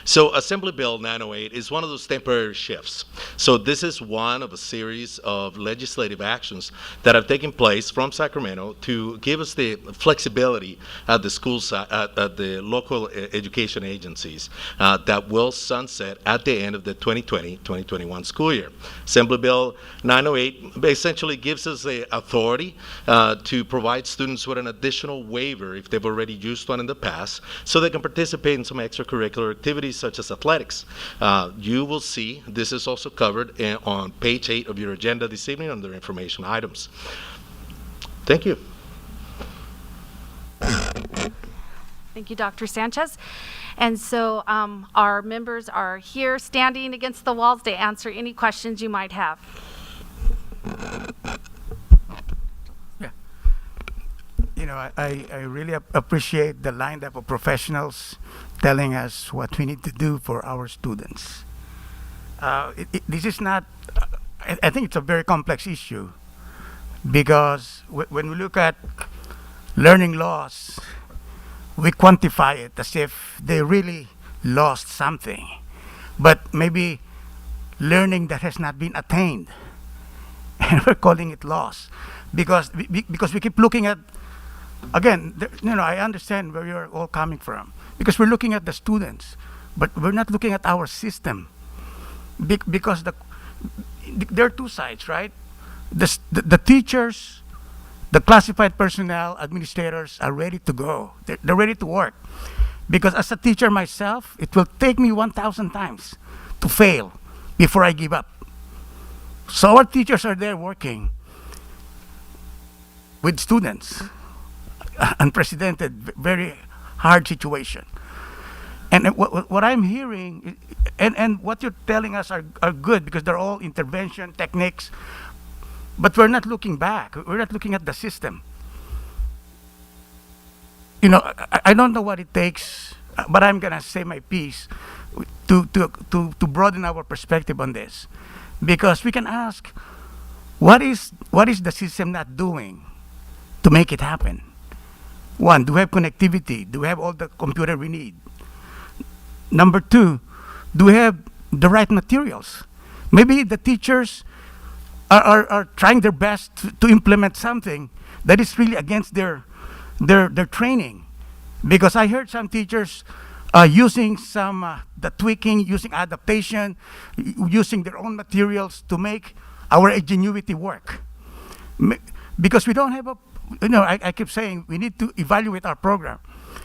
So Assembly Bill 908 is one of those temporary shifts. So this is one of a series of legislative actions that have taken place from Sacramento to give us the flexibility at the schools, at the local education agencies that will sunset at the end of the 2020-2021 school year. Assembly Bill 908 essentially gives us the authority to provide students with an additional waiver if they've already used one in the past, so they can participate in some extracurricular activities such as athletics. You will see this is also covered on page 8 of your agenda this evening under information items. Thank you. Thank you, Dr. Sanchez. And so our members are here standing against the walls to answer any questions you might have. You know, I really appreciate the lineup of professionals telling us what we need to do for our students. This is not, I think it's a very complex issue because when we look at learning loss, we quantify it as if they really lost something, but maybe learning that has not been attained, and we're calling it loss because we keep looking at, again, you know, I understand where you're all coming from because we're looking at the students, but we're not looking at our system because there are two sides, right? The teachers, the classified personnel, administrators are ready to go. They're ready to work because as a teacher myself, it will take me 1,000 times to fail before I give up. So our teachers are there working with students. Unprecedented, very hard situation. And what I'm hearing, and what you're telling us are good because they're all intervention techniques, but we're not looking back. We're not looking at the system. You know, I don't know what it takes, but I'm gonna say my piece to broaden our perspective on this, because we can ask, what is the system not doing to make it happen? One, do we have connectivity? Do we have all the computer we need? Number two, do we have the right materials? Maybe the teachers are trying their best to implement something that is really against their training. Because I heard some teachers using the tweaking, using adaptation, using their own materials to make our ingenuity work. Because we don't have I keep saying we need to evaluate our program.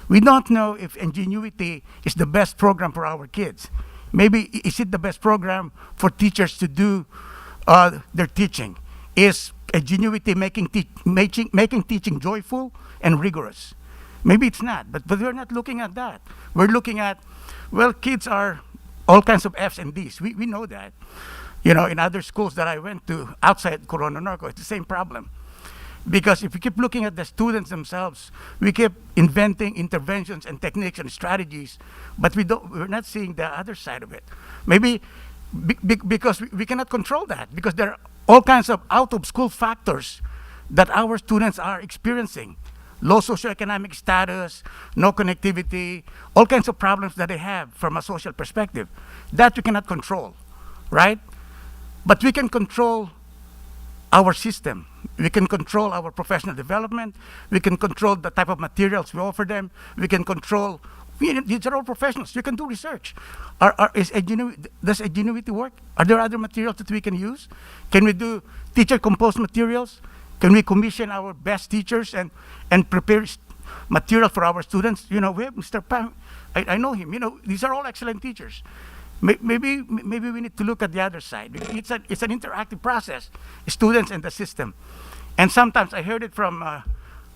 We don't know if ingenuity is the best program for our kids. Maybe is it the best program for teachers to do their teaching? Is ingenuity making teaching joyful and rigorous? Maybe it's not, but we're not looking at that. We're looking at, well, kids are all kinds of F's and D's. We know that. In other schools that I went to outside Corona Norco, it's the same problem. Because if we keep looking at the students themselves, we keep inventing interventions and techniques and strategies, but we're not seeing the other side of it. Maybe because we cannot control that, because there are all kinds of out-of-school factors that our students are experiencing. Low socioeconomic status, no connectivity, all kinds of problems that they have from a social perspective. That we cannot control, right? But we can control our system. We can control our professional development. We can control the type of materials we offer them. We can control, these are all professionals. You can do research. Does ingenuity work? Are there other materials that we can use? Can we do teacher-composed materials? Can we commission our best teachers and prepare material for our students? We have Mr. Pam. I know him. These are all excellent teachers. Maybe we need to look at the other side. It's an interactive process, students and the system. And sometimes I heard it from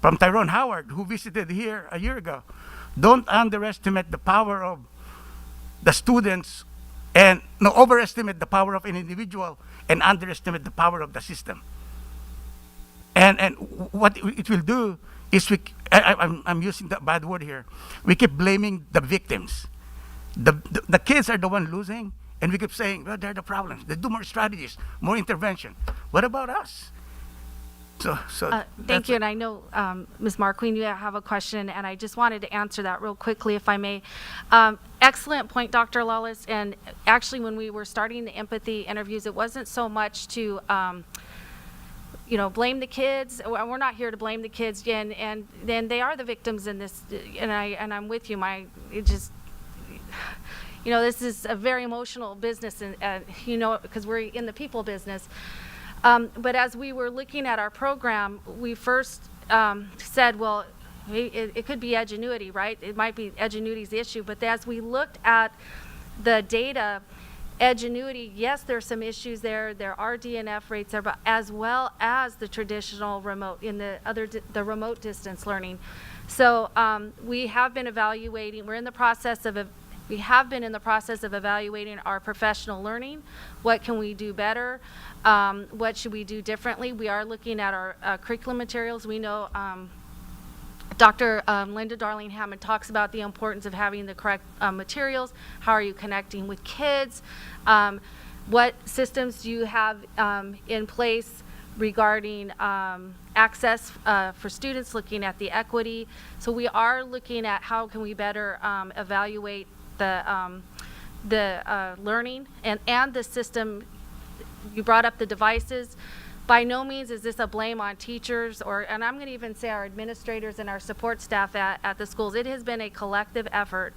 Tyrone Howard, who visited here a year ago. Don't underestimate the power of the students and overestimate the power of an individual and underestimate the power of the system. And what it will do is I'm using the bad word here. We keep blaming the victims. The kids are the one losing, and we keep saying, well, they're the problems. They do more strategies, more intervention. What about us? Thank you, and I know, Ms. Marqueen, you have a question, and I just wanted to answer that real quickly, if I may. Excellent point, Dr. Lawless, and actually when we were starting the empathy interviews, it wasn't so much to blame the kids. We're not here to blame the kids, and then they are the victims in this, and I'm with you. This is a very emotional business, and because we're in the people business. But as we were looking at our program, we first said, well, it could be edgenuity, right? It might be edgenuity's issue. But as we looked at the data, edgenuity, yes, there's some issues there. There are DNF rates there, but as well as the traditional remote, the remote distance learning. So we have been evaluating. We have been in the process of evaluating our professional learning. What can we do better? What should we do differently? We are looking at our curriculum materials. We know Dr. Linda Darling-Hammond talks about the importance of having the correct materials. How are you connecting with kids? What systems do you have in place regarding access for students, looking at the equity? So we are looking at how can we better evaluate the learning and the system. You brought up the devices. By no means is this a blame on teachers and I'm going to even say our administrators and our support staff at the schools. It has been a collective effort,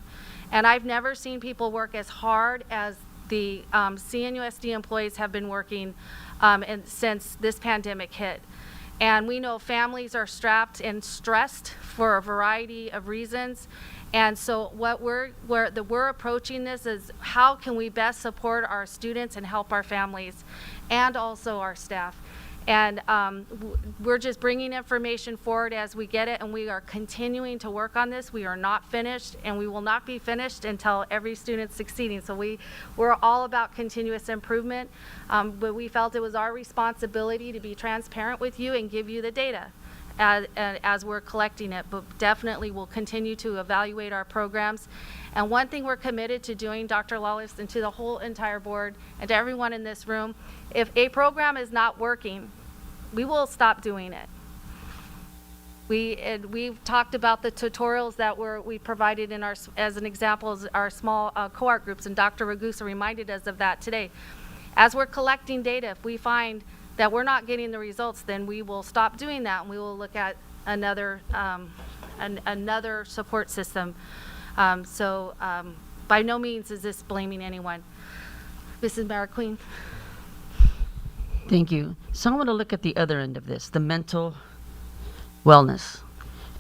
and I've never seen people work as hard as the CNUSD employees have been working since this pandemic hit. And we know families are strapped and stressed for a variety of reasons. And so what we're approaching this is how can we best support our students and help our families and also our staff. And we're just bringing information forward as we get it, and we are continuing to work on this. We are not finished, and we will not be finished until every student's succeeding. So we're all about continuous improvement, but we felt it was our responsibility to be transparent with you and give you the data as we're collecting it. But definitely we'll continue to evaluate our programs. And one thing we're committed to doing, Dr. Lawless, and to the whole entire board and to everyone in this room, if a program is not working, we will stop doing it. We've talked about the tutorials that we provided in as an example, our small co-art groups, and Dr. Ragusa reminded us of that today. As we're collecting data, if we find that we're not getting the results, then we will stop doing that, and we will look at another support system. By no means is this blaming anyone. Mrs. Mariqueen? Thank you. So I want to look at the other end of this, the mental wellness.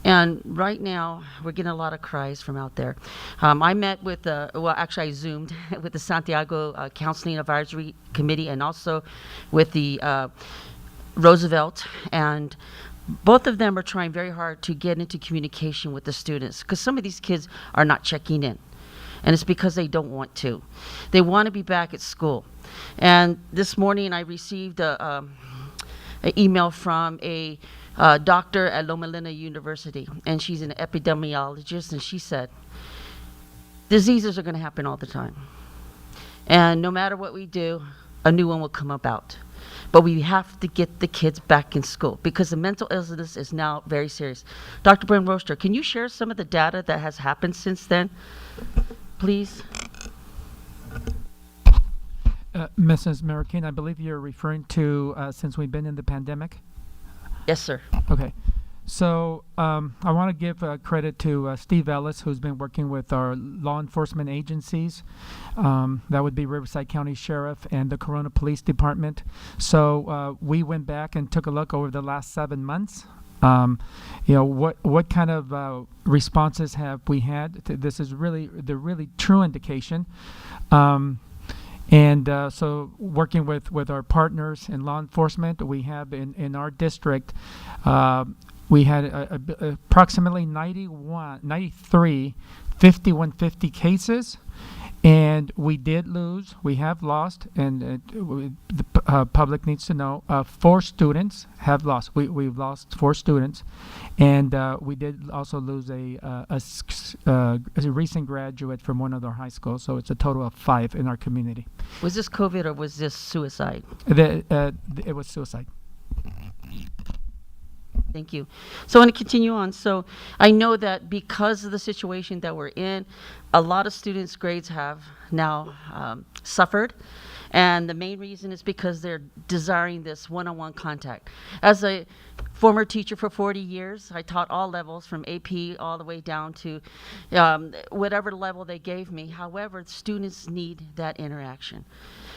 And right now, we're getting a lot of cries from out there. I met with, I Zoomed with the Santiago Counseling Advisory Committee and also with the Roosevelt. And both of them are trying very hard to get into communication with the students because some of these kids are not checking in. And it's because they don't want to. They want to be back at school. And this morning I received an email from a doctor at Loma Linda University, and she's an epidemiologist, and she said, diseases are going to happen all the time. And no matter what we do, a new one will come about. But we have to get the kids back in school because the mental illness is now very serious. Dr. Brent Roaster, can you share some of the data that has happened since then, please? Mrs. Mariqueen, I believe you're referring to since we've been in the pandemic? Yes, sir. Okay. So I want to give credit to Steve Ellis, who's been working with our law enforcement agencies. That would be Riverside County Sheriff and the Corona Police Department. So we went back and took a look over the last 7 months. What kind of responses have we had? This is really the really true indication. So working with our partners in law enforcement, we have in our district, we had approximately 93 5150 cases, and we have lost, and the public needs to know, 4 students have lost. We've lost 4 students, and we did also lose a recent graduate from one of our high schools, so it's a total of 5 in our community. Was this COVID or was this suicide? It was suicide. Thank you. So I want to continue on. So I know that because of the situation that we're in, a lot of students' grades have now suffered. And the main reason is because they're desiring this one-on-one contact. As a former teacher for 40 years, I taught all levels from AP all the way down to whatever level they gave me. However, students need that interaction.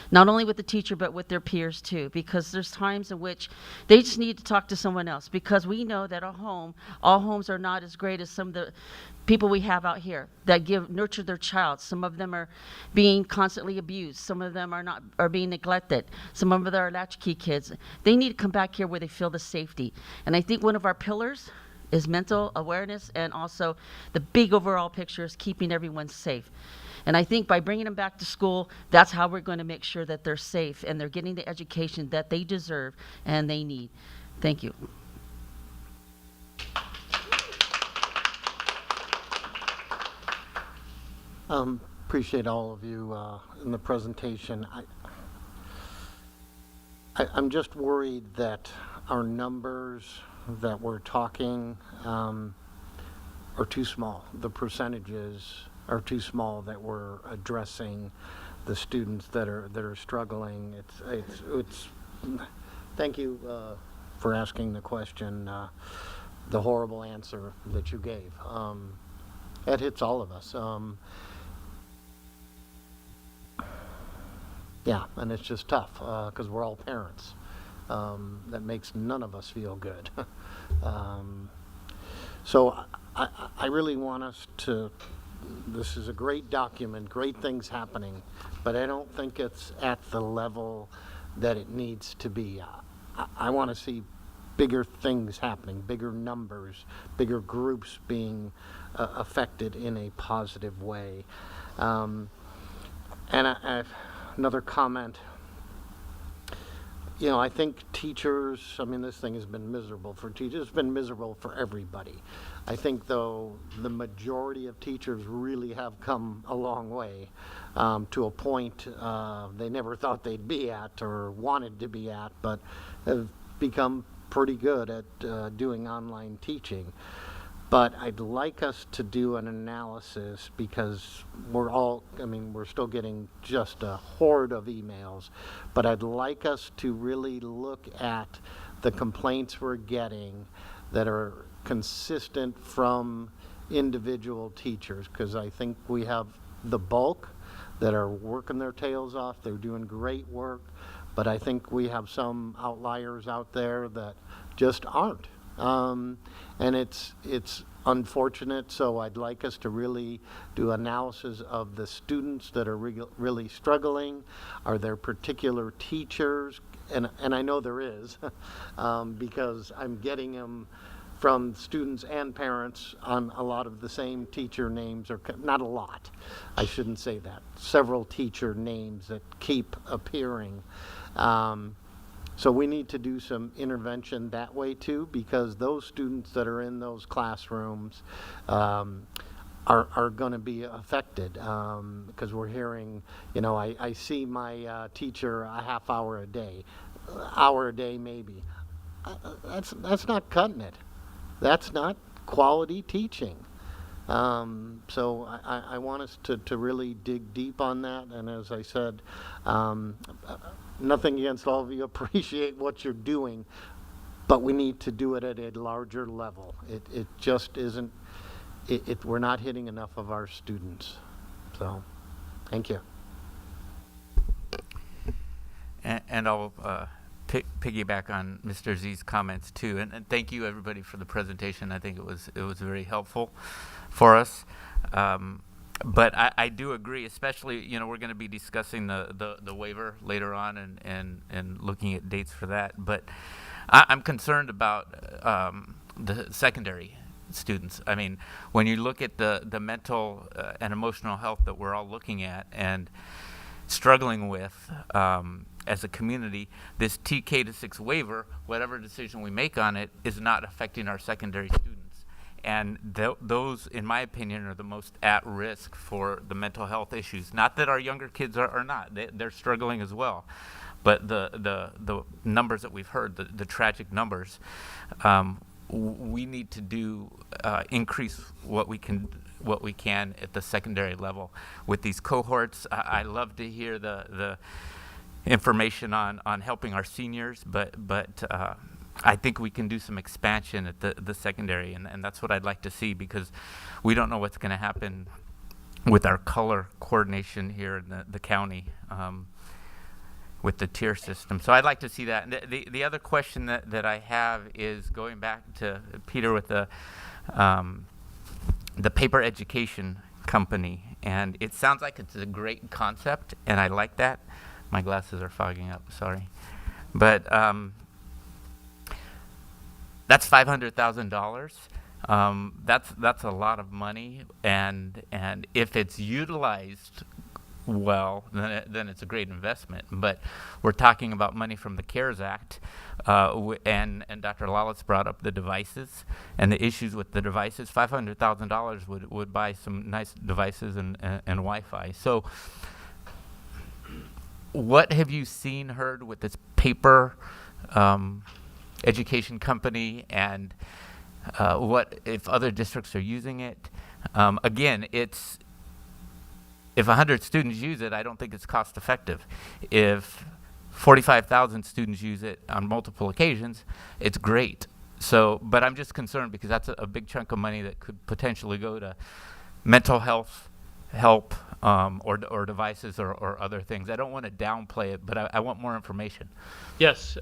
Not only with the teacher, but with their peers too, because there's times in which they just need to talk to someone else, because we know that all homes are not as great as some of the people we have out here that nurture their child. Some of them are being constantly abused. Some of them are being neglected. Some of them are latchkey kids. They need to come back here where they feel the safety. And I think one of our pillars is mental awareness, and also the big overall picture is keeping everyone safe. And I think by bringing them back to school, that's how we're going to make sure that they're safe and they're getting the education that they deserve and they need. Thank you. Appreciate all of you in the presentation. I'm just worried that our numbers that we're talking are too small. The percentages are too small that we're addressing the students that are struggling. It's thank you for asking the question, the horrible answer that you gave. It hits all of us. Yeah, and it's just tough because we're all parents. That makes none of us feel good. So I really want us to, this is a great document, great things happening, but I don't think it's at the level that it needs to be. I want to see bigger things happening, bigger numbers, bigger groups being affected in a positive way. And another comment. You know, I think teachers, I mean, this thing has been miserable for teachers. It's been miserable for everybody. I think, though, the majority of teachers really have come a long way to a point they never thought they'd be at or wanted to be at, but have become pretty good at doing online teaching. But I'd like us to do an analysis because we're still getting just a horde of emails, but I'd like us to really look at the complaints we're getting that are consistent from individual teachers, because I think we have the bulk that are working their tails off. They're doing great work, but I think we have some outliers out there that just aren't. And it's unfortunate, so I'd like us to really do analysis of the students that are really struggling. Are there particular teachers? And I know there is, because I'm getting them from students and parents on a lot of the same teacher names, or not a lot, I shouldn't say that, several teacher names that keep appearing. So we need to do some intervention that way too, because those students that are in those classrooms are going to be affected, because we're hearing, I see my teacher a half hour a day, maybe. That's not cutting it. That's not quality teaching. So I want us to really dig deep on that. And as I said, nothing against all of you, appreciate what you're doing, but we need to do it at a larger level. It just isn't, we're not hitting enough of our students. So, thank you. And I'll piggyback on Mr. Z's comments too, and thank you everybody for the presentation. I think it was very helpful for us. But I do agree, especially we're going to be discussing the waiver later on and looking at dates for that. But I'm concerned about the secondary students. I mean, when you look at the mental and emotional health that we're all looking at and struggling with as a community, this TK to 6 waiver, whatever decision we make on it, is not affecting our secondary students. And those, in my opinion, are the most at risk for the mental health issues. Not that our younger kids are not. They're struggling as well. But the numbers that we've heard, the tragic numbers, we need to increase what we can at the secondary level with these cohorts. I love to hear the information on helping our seniors, but I think we can do some expansion at the secondary, and that's what I'd like to see, because we don't know what's going to happen with our color coordination here in the county with the tier system. So I'd like to see that. And the other question that I have is going back to Peter with the paper education company, and it sounds like it's a great concept, and I like that. My glasses are fogging up, sorry. But that's $500,000. That's a lot of money, and if it's utilized well, then it's a great investment. But we're talking about money from the CARES Act, and Dr. Lawless brought up the devices and the issues with the devices. $500,000 would buy some nice devices and Wi-Fi. So what have you seen, heard with this paper education company, and what if other districts are using it? Again, if 100 students use it, I don't think it's cost effective. If 45,000 students use it on multiple occasions, it's great. So, but I'm just concerned because that's a big chunk of money that could potentially go to mental health help, or devices or other things. I don't want to downplay it, but I want more information. Yes,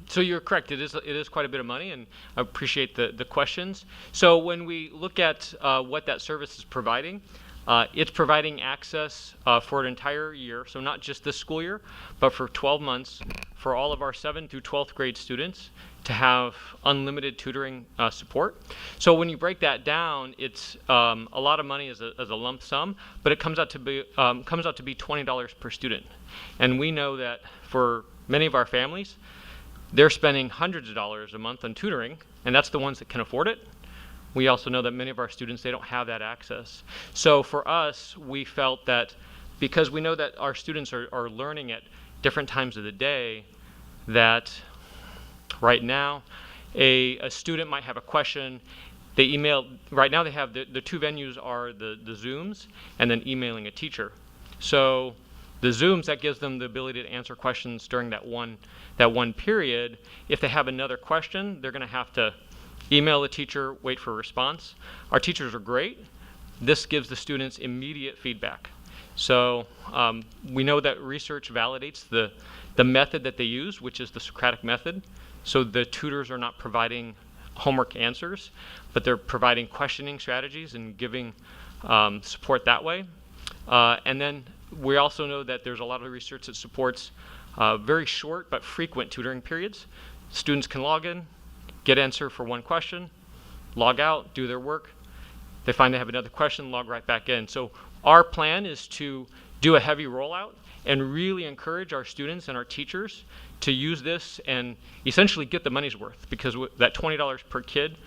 so you're correct. It is quite a bit of money, and I appreciate the questions. So when we look at what that service is providing, it's providing access for an entire year, so not just this school year, but for 12 months for all of our 7th through 12th grade students to have unlimited tutoring support. So when you break that down, it's a lot of money as a lump sum, but it comes out to be $20 per student. And we know that for many of our families, they're spending hundreds of dollars a month on tutoring, and that's the ones that can afford it. We also know that many of our students, they don't have that access. So for us, we felt that because we know that our students are learning at different times of the day, that right now a student might have a question, they email, right now they have the two venues are the Zooms and then emailing a teacher. So the Zooms, that gives them the ability to answer questions during that one period. If they have another question, they're going to have to email the teacher, wait for a response. Our teachers are great. This gives the students immediate feedback. So we know that research validates the method that they use, which is the Socratic method. So the tutors are not providing homework answers, but they're providing questioning strategies and giving support that way. And then we also know that there's a lot of research that supports very short but frequent tutoring periods. Students can log in, get answer for one question, log out, do their work. They find they have another question, log right back in. So our plan is to do a heavy rollout and really encourage our students and our teachers to use this and essentially get the money's worth, because that $20 per kid,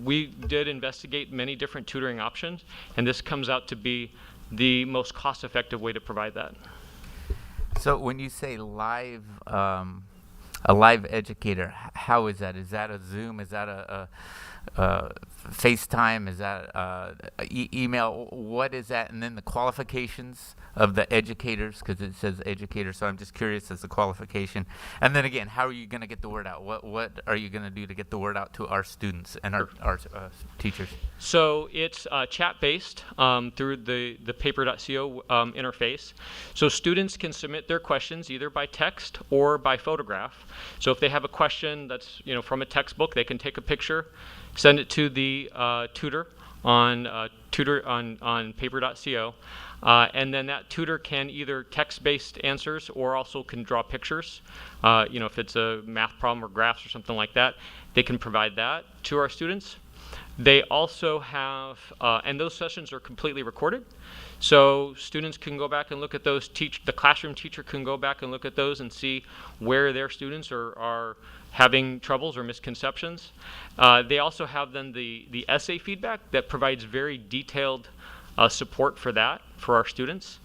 we did investigate many different tutoring options, and this comes out to be the most cost-effective way to provide that. So when you say live, a live educator, how is that? Is that a Zoom? Is that a FaceTime? Is that email? What is that? And then the qualifications of the educators, because it says educator, so I'm just curious as the qualification. And then again, how are you going to get the word out? What are you going to do to get the word out to our students and our teachers? So it's chat-based through the paper.co interface. So students can submit their questions either by text or by photograph. So if they have a question that's from a textbook, they can take a picture, send it to the tutor on paper.co, and then that tutor can either text-based answers or also can draw pictures. If it's a math problem or graphs or something like that, they can provide that to our students. They also have, and those sessions are completely recorded, so students can go back and look at those. The classroom teacher can go back and look at those and see where their students are having troubles or misconceptions. They also have then the essay feedback that provides very detailed support for that for our students.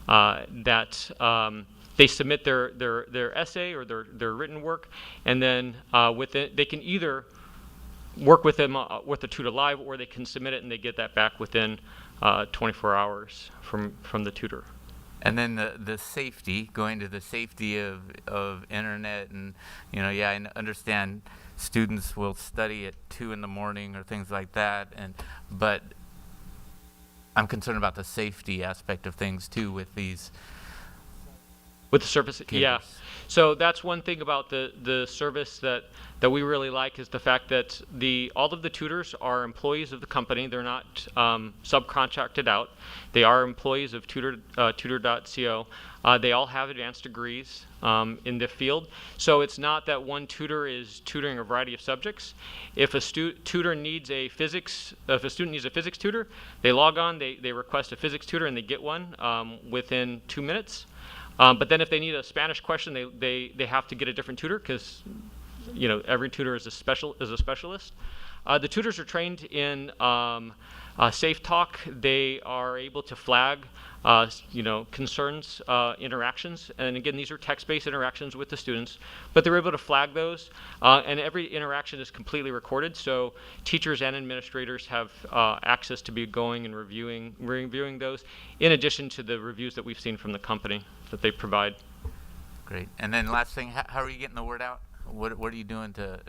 They submit their essay or their written work, and then with it, they can either work with them with the tutor live, or they can submit it and they get that back within 24 hours from the tutor. And then the safety, going to the safety of internet, and I understand students will study at 2 in the morning or things like that, but I'm concerned about the safety aspect of things too with these. With the service, cables. yeah. So that's one thing about the service that we really like, is the fact that all of the tutors are employees of the company. They're not subcontracted out. They are employees of tutor.co. They all have advanced degrees in the field. So it's not that one tutor is tutoring a variety of subjects. If a student needs a physics tutor, they log on, they request a physics tutor, and they get one within 2 minutes. But then if they need a Spanish question, they have to get a different tutor, because every tutor is a specialist. The tutors are trained in safe talk. They are able to flag concerns, interactions, and again, these are text-based interactions with the students, but they're able to flag those, and every interaction is completely recorded, so teachers and administrators have access to be going and reviewing those, in addition to the reviews that we've seen from the company that they provide. Great. And then last thing, how are you getting the word out? What are you doing to?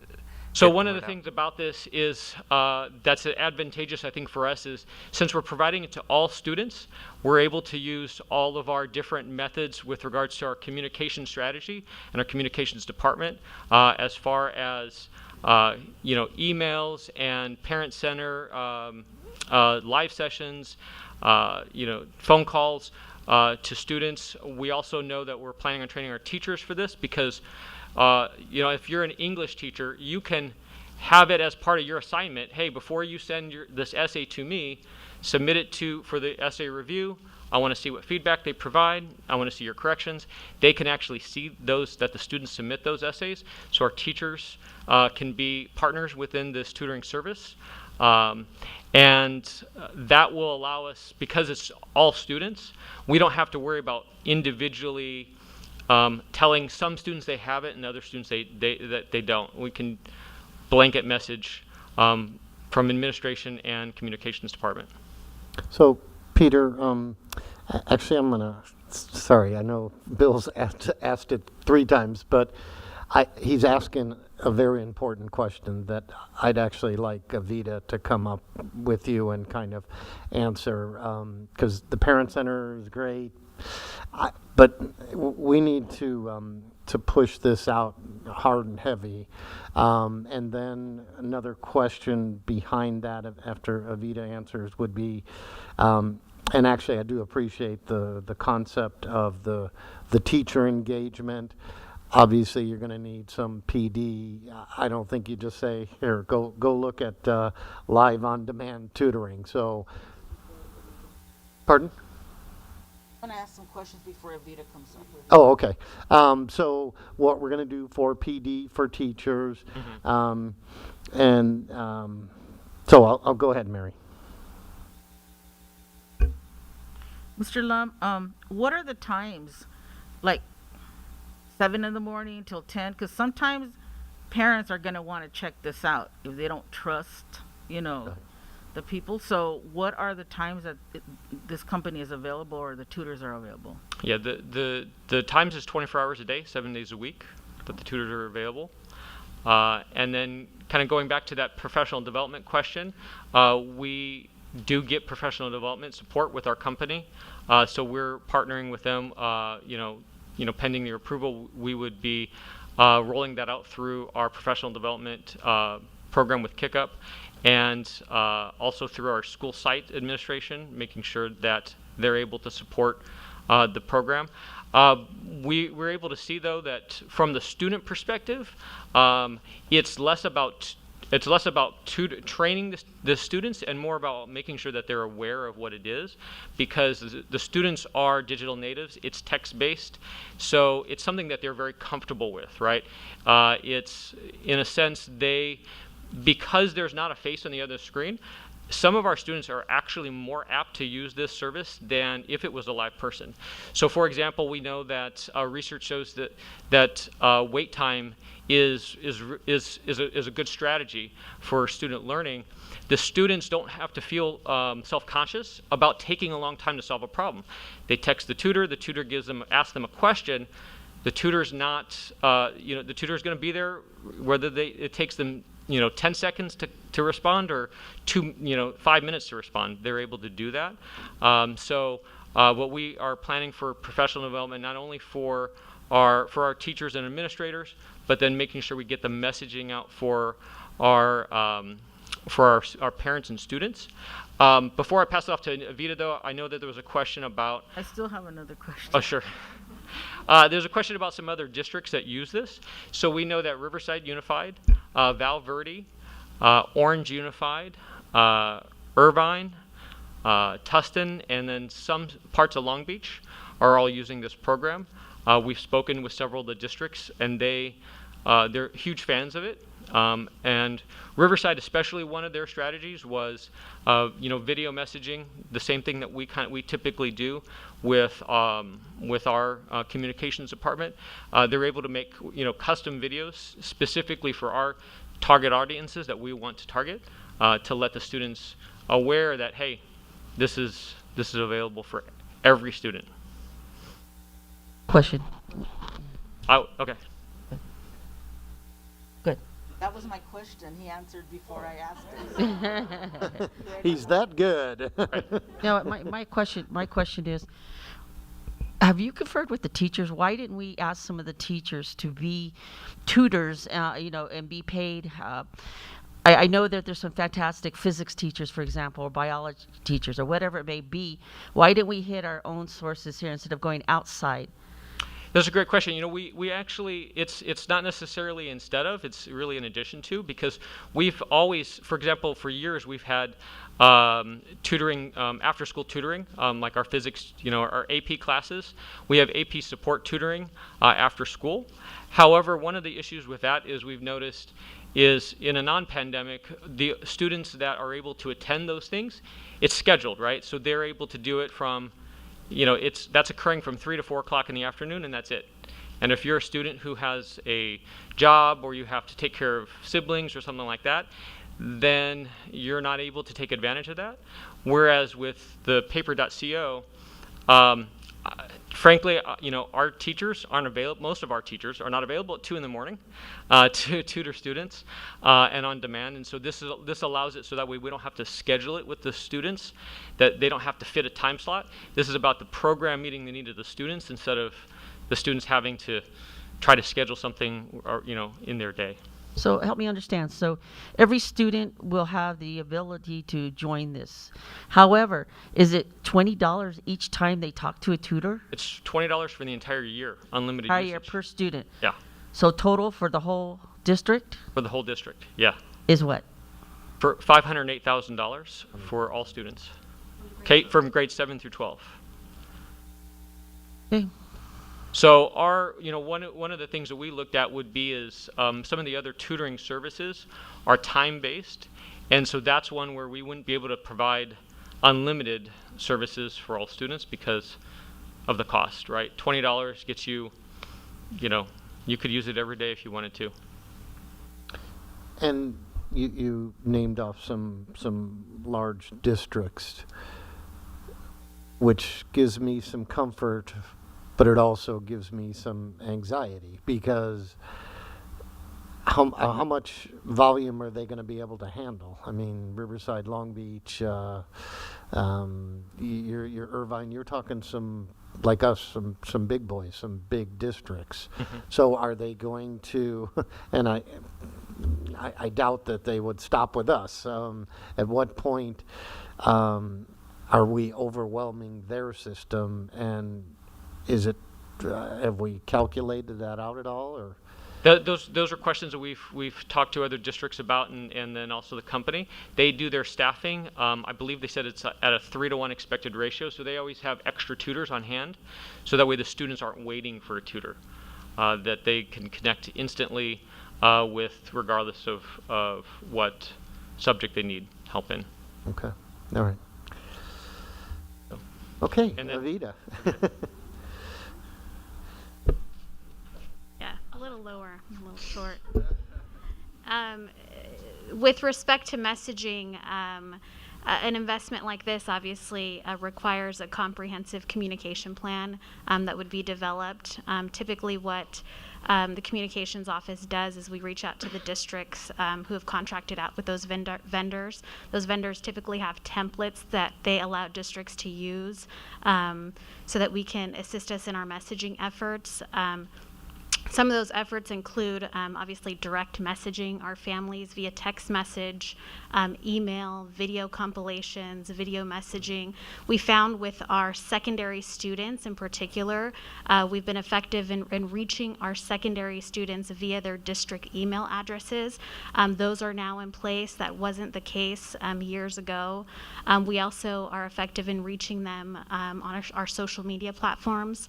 So one of the things about this is that's advantageous, I think, for us, is since we're providing it to all students, we're able to use all of our different methods with regards to our communication strategy and our communications department, as far as emails and parent center, live sessions, phone calls to students. We also know that we're planning on training our teachers for this, because if you're an English teacher, you can have it as part of your assignment. Hey, before you send this essay to me, submit it for the essay review. I want to see what feedback they provide. I want to see your corrections. They can actually see that the students submit those essays, so our teachers can be partners within this tutoring service. And that will allow us, because it's all students, we don't have to worry about individually telling some students they have it and other students that they don't. We can blanket message from administration and communications department. So, Peter, actually, sorry, I know Bill's asked it 3 times, but He's asking a very important question that I'd actually like Avita to come up with you and kind of answer, because the Parent Center is great, but we need to push this out hard and heavy. And then another question behind that after Avita answers would be, and actually I do appreciate the concept of the teacher engagement. Obviously, you're going to need some PD. I don't think you just say, here, go look at live on-demand tutoring. So, pardon? I'm going to ask some questions before Avita comes up with. Oh, okay. So what we're going to do for PD for teachers, so I'll go ahead, Mary. Mr. Lum, what are the times, like 7 in the morning till 10? Because sometimes parents are going to want to check this out if they don't trust, the people. So what are the times that this company is available or the tutors are available? Yeah, the times is 24 hours a day, 7 days a week that the tutors are available. And then kind of going back to that professional development question, we do get professional development support with our company. So we're partnering with them, pending their approval, we would be rolling that out through our professional development program with KickUp, and also through our school site administration, making sure that they're able to support the program. We were able to see, though, that from the student perspective, it's less about training the students and more about making sure that they're aware of what it is, because the students are digital natives. It's text-based, so it's something that they're very comfortable with, right? It's, in a sense, because there's not a face on the other screen, some of our students are actually more apt to use this service than if it was a live person. So, for example, we know that research shows that wait time is a good strategy for student learning. The students don't have to feel self-conscious about taking a long time to solve a problem. They text the tutor asks them a question. The tutor's not, the tutor's going to be there whether it takes them 10 seconds to respond or 5 minutes to respond. They're able to do that. So what we are planning for professional development, not only for our teachers and administrators, but then making sure we get the messaging out for our parents and students. Before I pass it off to Avita, though, I know that there was a question about. I still have another question. Oh, sure. There's a question about some other districts that use this. So we know that Riverside Unified, Val Verde, Orange Unified, Irvine, Tustin, and then some parts of Long Beach are all using this program. We've spoken with several of the districts, and they're huge fans of it. And Riverside, especially, one of their strategies was, video messaging, the same thing that we typically do with our communications department. They're able to make custom videos specifically for our target audiences that we want to target, to let the students aware that, hey, this is available for every student. Question. Oh, okay. Good. That was my question. He answered before I asked him. He's that good. Now, my question is, have you conferred with the teachers? Why didn't we ask some of the teachers to be tutors, and be paid? I know that there's some fantastic physics teachers, for example, or biology teachers, or whatever it may be. Why didn't we hit our own sources here instead of going outside? That's a great question. We actually, it's not necessarily instead of, it's really in addition to, because we've always, for example, for years we've had tutoring, after school tutoring, like our physics, our AP classes. We have AP support tutoring after school. However, one of the issues with that is we've noticed is in a non-pandemic, the students that are able to attend those things, it's scheduled, right? So they're able to do it from, that's occurring from 3 to 4 o'clock in the afternoon, and that's it. And if you're a student who has a job or you have to take care of siblings or something like that, then you're not able to take advantage of that. Whereas with the paper.co, frankly, our teachers aren't available. Most of our teachers are not available at 2 in the morning to tutor students and on demand. And so this allows it so that way we don't have to schedule it with the students, that they don't have to fit a time slot. This is about the program meeting the need of the students instead of the students having to try to schedule something or, in their day. So help me understand. So every student will have the ability to join this. However, is it $20 each time they talk to a tutor? It's $20 for the entire year, unlimited Entire usage. year per student. Yeah, So total for the whole district for the whole district, yeah. is what? For $508,000 for all students, from grades 7 through 12. Okay. So one of the things that we looked at would be is some of the other tutoring services are time-based, and so that's one where we wouldn't be able to provide unlimited services for all students because of the cost, right? $20 gets you, you could use it every day if you wanted to. And you named off some large districts, which gives me some comfort, but it also gives me some anxiety because how much volume are they going to be able to handle? I mean, Riverside, Long Beach, you're Irvine, you're talking some, like us, some big boys, some big districts. Mm-hmm. So are they going to, and I doubt that they would stop with us. At what point are we overwhelming their system, and is it, have we calculated that out at all, or? Those are questions that we've talked to other districts about, and then also the company. They do their staffing. I believe they said it's at a 3-to-1 expected ratio, so they always have extra tutors on hand, so that way the students aren't waiting for a tutor, that they can connect instantly with, regardless of what subject they need help in. Okay, all right. Okay, And then- Avita. Yeah, a little lower, a little short. With respect to messaging, an investment like this obviously requires a comprehensive communication plan that would be developed. Typically what the communications office does is we reach out to the districts who have contracted out with those vendors. Those vendors typically have templates that they allow districts to use so that we can assist us in our messaging efforts. Some of those efforts include obviously direct messaging our families via text message, email, video compilations, video messaging. We found with our secondary students in particular, we've been effective in reaching our secondary students via their district email addresses. Those are now in place. That wasn't the case years ago. We also are effective in reaching them on our social media platforms.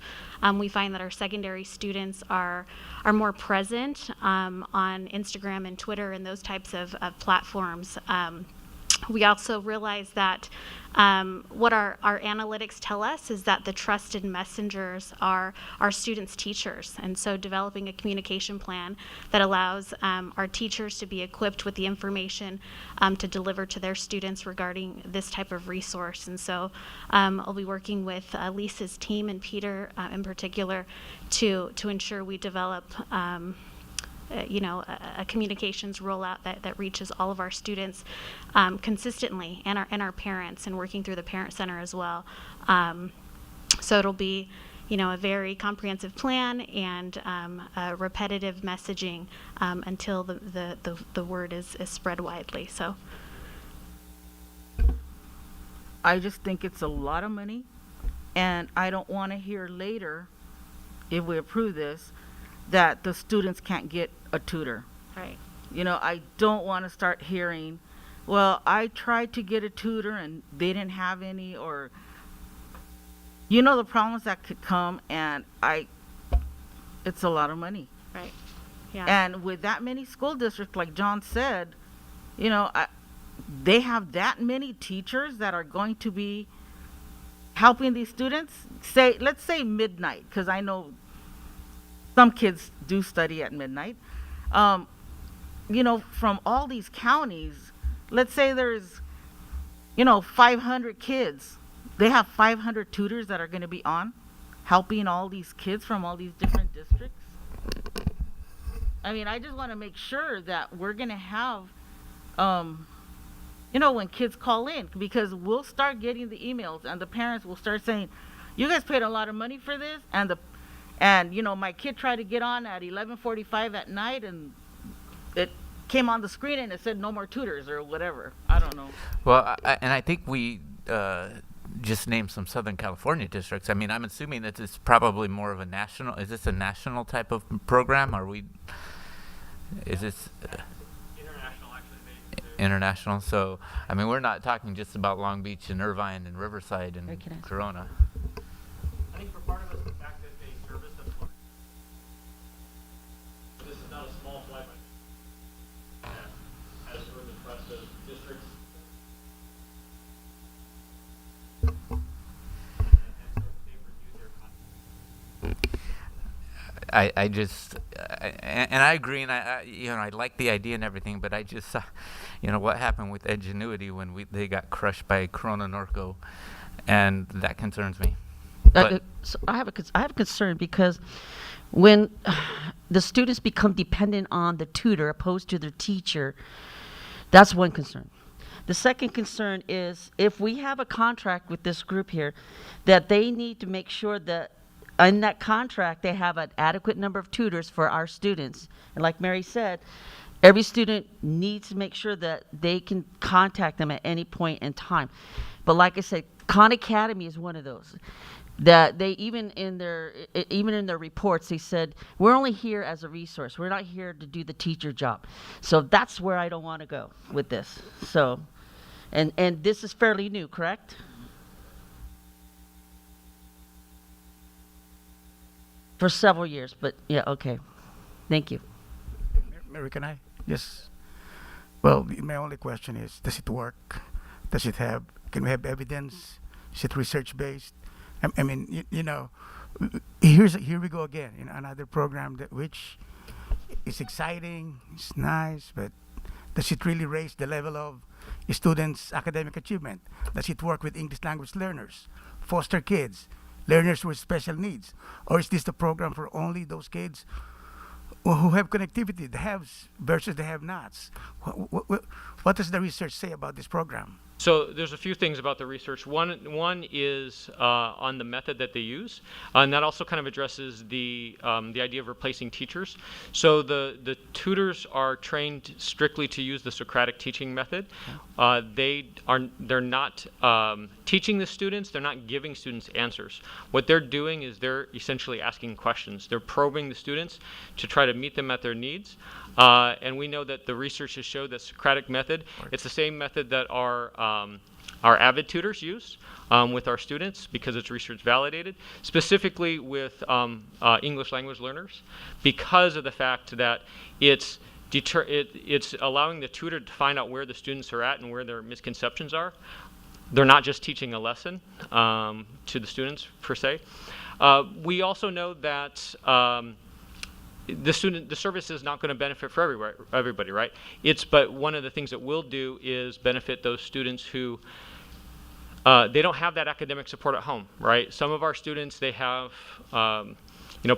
We find that our secondary students are more present on Instagram and Twitter and those types of platforms. We also realize that what our analytics tell us is that the trusted messengers are our students' teachers. And so developing a communication plan that allows our teachers to be equipped with the information to deliver to their students regarding this type of resource. And so I'll be working with Lisa's team and Peter in particular to ensure we develop a communications rollout that reaches all of our students consistently, and our parents, and working through the parent center as well. So it'll be, a very comprehensive plan and repetitive messaging until the word is spread widely. So I just think it's a lot of money, and I don't want to hear later, if we approve this, that the students can't get a tutor. right. I don't want to start hearing, well, I tried to get a tutor and they didn't have any, or, the problems that could come, and it's a lot of money. Right. Yeah. And with that many school districts, like John said, they have that many teachers that are going to be helping these students. Let's say midnight, because I know some kids do study at midnight. From all these counties, let's say there's, 500 kids. They have 500 tutors that are going to be on. helping all these kids from all these different districts? I mean, I just want to make sure that we're going to have, when kids call in, because we'll start getting the emails and the parents will start saying, you guys paid a lot of money for this, and my kid tried to get on at 11:45 at night, and it came on the screen and it said no more tutors or whatever. I don't know. Well, and I think we just named some Southern California districts. I mean, I'm assuming that it's probably more of a national. Is this a national type of program? Is this International, actually. international? So, I mean, we're not talking just about Long Beach and Irvine and Riverside and Corona. I think for part of it, the fact that they service the Florida. This is not a small fly by as sort of the trust of districts. I just, and I agree, and I like the idea and everything, but I just saw, what happened with Edgenuity when they got crushed by Corona Norco, and that concerns me. But So I have a concern because when the students become dependent on the tutor opposed to their teacher, that's one concern. The second concern is if we have a contract with this group here, that they need to make sure that in that contract they have an adequate number of tutors for our students. And like Mary said, every student needs to make sure that they can contact them at any point in time. But like I said, Khan Academy is one of those that they even in their reports they said we're only here as a resource. We're not here to do the teacher job. So that's where I don't want to go with this. So, and this is fairly new, correct? For several years, but yeah, okay. Thank you. Mary, can I? Yes. Well, my only question is, does it work? Can we have evidence? Is it research-based? I mean, here we go again, another program which is exciting, it's nice, but does it really raise the level of students' academic achievement? Does it work with English language learners, foster kids, learners with special needs? Or is this the program for only those kids who have connectivity, the haves versus the have-nots? What does the research say about this program? So there's a few things about the research. One is on the method that they use, and that also kind of addresses the idea of replacing teachers. So the tutors are trained strictly to use the Socratic teaching method. They're not teaching the students. They're not giving students answers. What they're doing is they're essentially asking questions. They're probing the students to try to meet them at their needs. And we know that the research has showed that Socratic method, it's the same method that our AVID tutors use with our students because it's research validated, specifically with English language learners, because of the fact that it's allowing the tutor to find out where the students are at and where their misconceptions are. They're not just teaching a lesson to the students per se. We also know that the service is not going to benefit for everybody, right? But one of the things that we'll do is benefit those students who they don't have that academic support at home, right? Some of our students, they have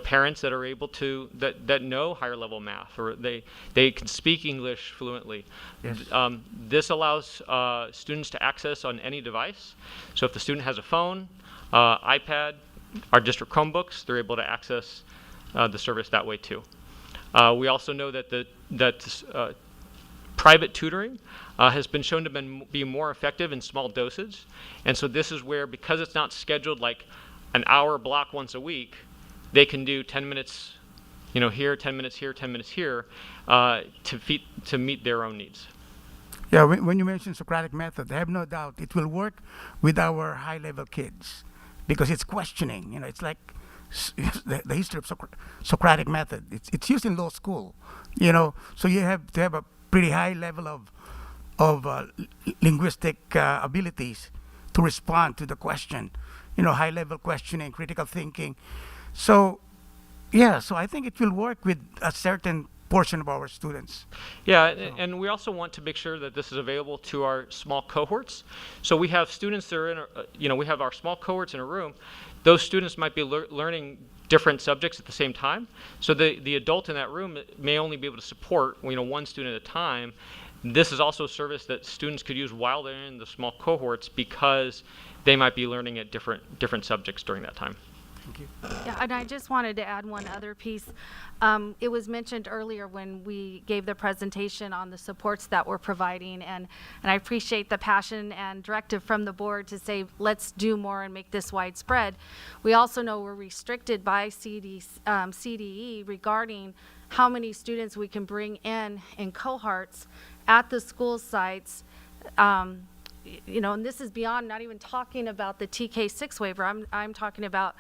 parents that are able to that know higher level math, or they can speak English fluently. Yes. This allows students to access on any device. So if the student has a phone, iPad, our district Chromebooks, they're able to access the service that way too. We also know that private tutoring has been shown to be more effective in small doses, and so this is where, because it's not scheduled like an hour block once a week, they can do 10 minutes, here, 10 minutes here, 10 minutes here, to meet their own needs. Yeah, when you mention Socratic method, I have no doubt it will work with our high-level kids because it's questioning. It's like the history of Socratic method. It's used in law school, so you have to have a pretty high level of linguistic abilities to respond to the question, high level questioning, critical thinking. So I think it will work with a certain portion of our students. Yeah, and we also want to make sure that this is available to our small cohorts. So we have students that are in, we have our small cohorts in a room. Those students might be learning different subjects at the same time. So the adult in that room may only be able to support, one student at a time. This is also a service that students could use while they're in the small cohorts because they might be learning at different subjects during that time. Thank you. Yeah, and I just wanted to add one other piece. It was mentioned earlier when we gave the presentation on the supports that we're providing, and I appreciate the passion and directive from the board to say, let's do more and make this widespread. We also know we're restricted by CDE regarding how many students we can bring in cohorts at the school sites. And this is beyond not even talking about the TK6 waiver. I'm talking about,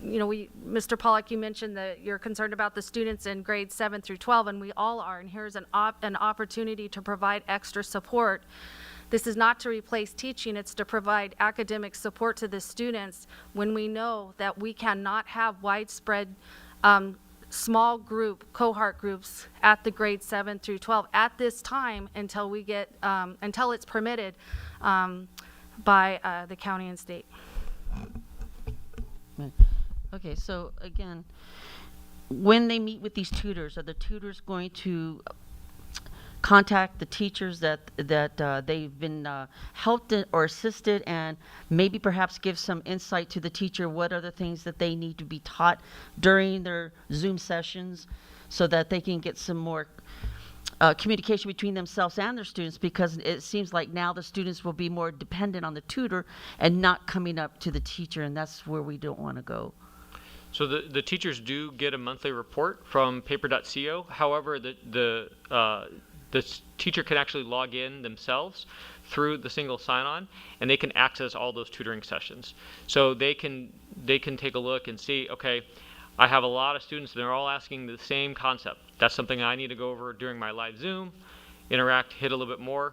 Mr. Pollack, you mentioned that you're concerned about the students in grades 7 through 12, and we all are. And here's an opportunity to provide extra support. This is not to replace teaching, it's to provide academic support to the students when we know that we cannot have widespread small group, cohort groups at the grade 7 through 12 at this time until we get, until it's permitted by the county and state. Okay, so again, when they meet with these tutors, are the tutors going to contact the teachers that they've been helped or assisted, and maybe perhaps give some insight to the teacher what are the things that they need to be taught during their Zoom sessions so that they can get some more communication between themselves and their students, because it seems like now the students will be more dependent on the tutor and not coming up to the teacher, and that's where we don't want to go. So the teachers do get a monthly report from paper.co. However, the teacher can actually log in themselves through the single sign-on, and they can access all those tutoring sessions. So they can take a look and see, okay, I have a lot of students and they're all asking the same concept. That's something I need to go over during my live Zoom, interact, hit a little bit more.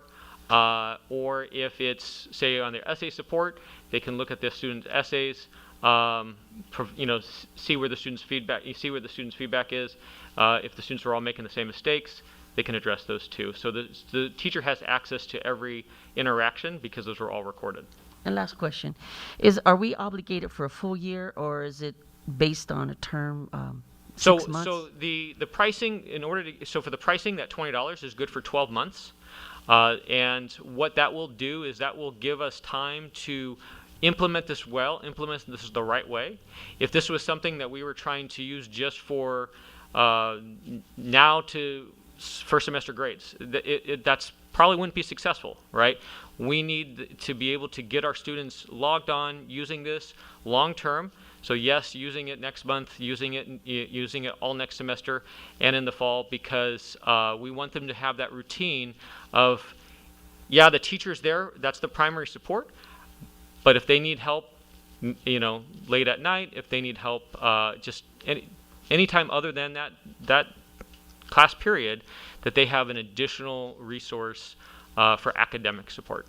Or if it's, say, on their essay support, they can look at the students' essays, see where the students' feedback. You see where the students' feedback is. If the students are all making the same mistakes, they can address those too. So the teacher has access to every interaction because those are all recorded. And last question, are we obligated for a full year, or is it based on a term, 6 months? So the pricing, for the pricing, that $20 is good for 12 months. And what that will do is that will give us time to implement this the right way. If this was something that we were trying to use just for now to first semester grades, that's probably wouldn't be successful, right? We need to be able to get our students logged on using this long term. So yes, using it next month, using it all next semester and in the fall, because we want them to have that routine of, yeah, the teacher's there, that's the primary support, but if they need help, late at night, if they need help just any time other than that class period, that they have an additional resource for academic support.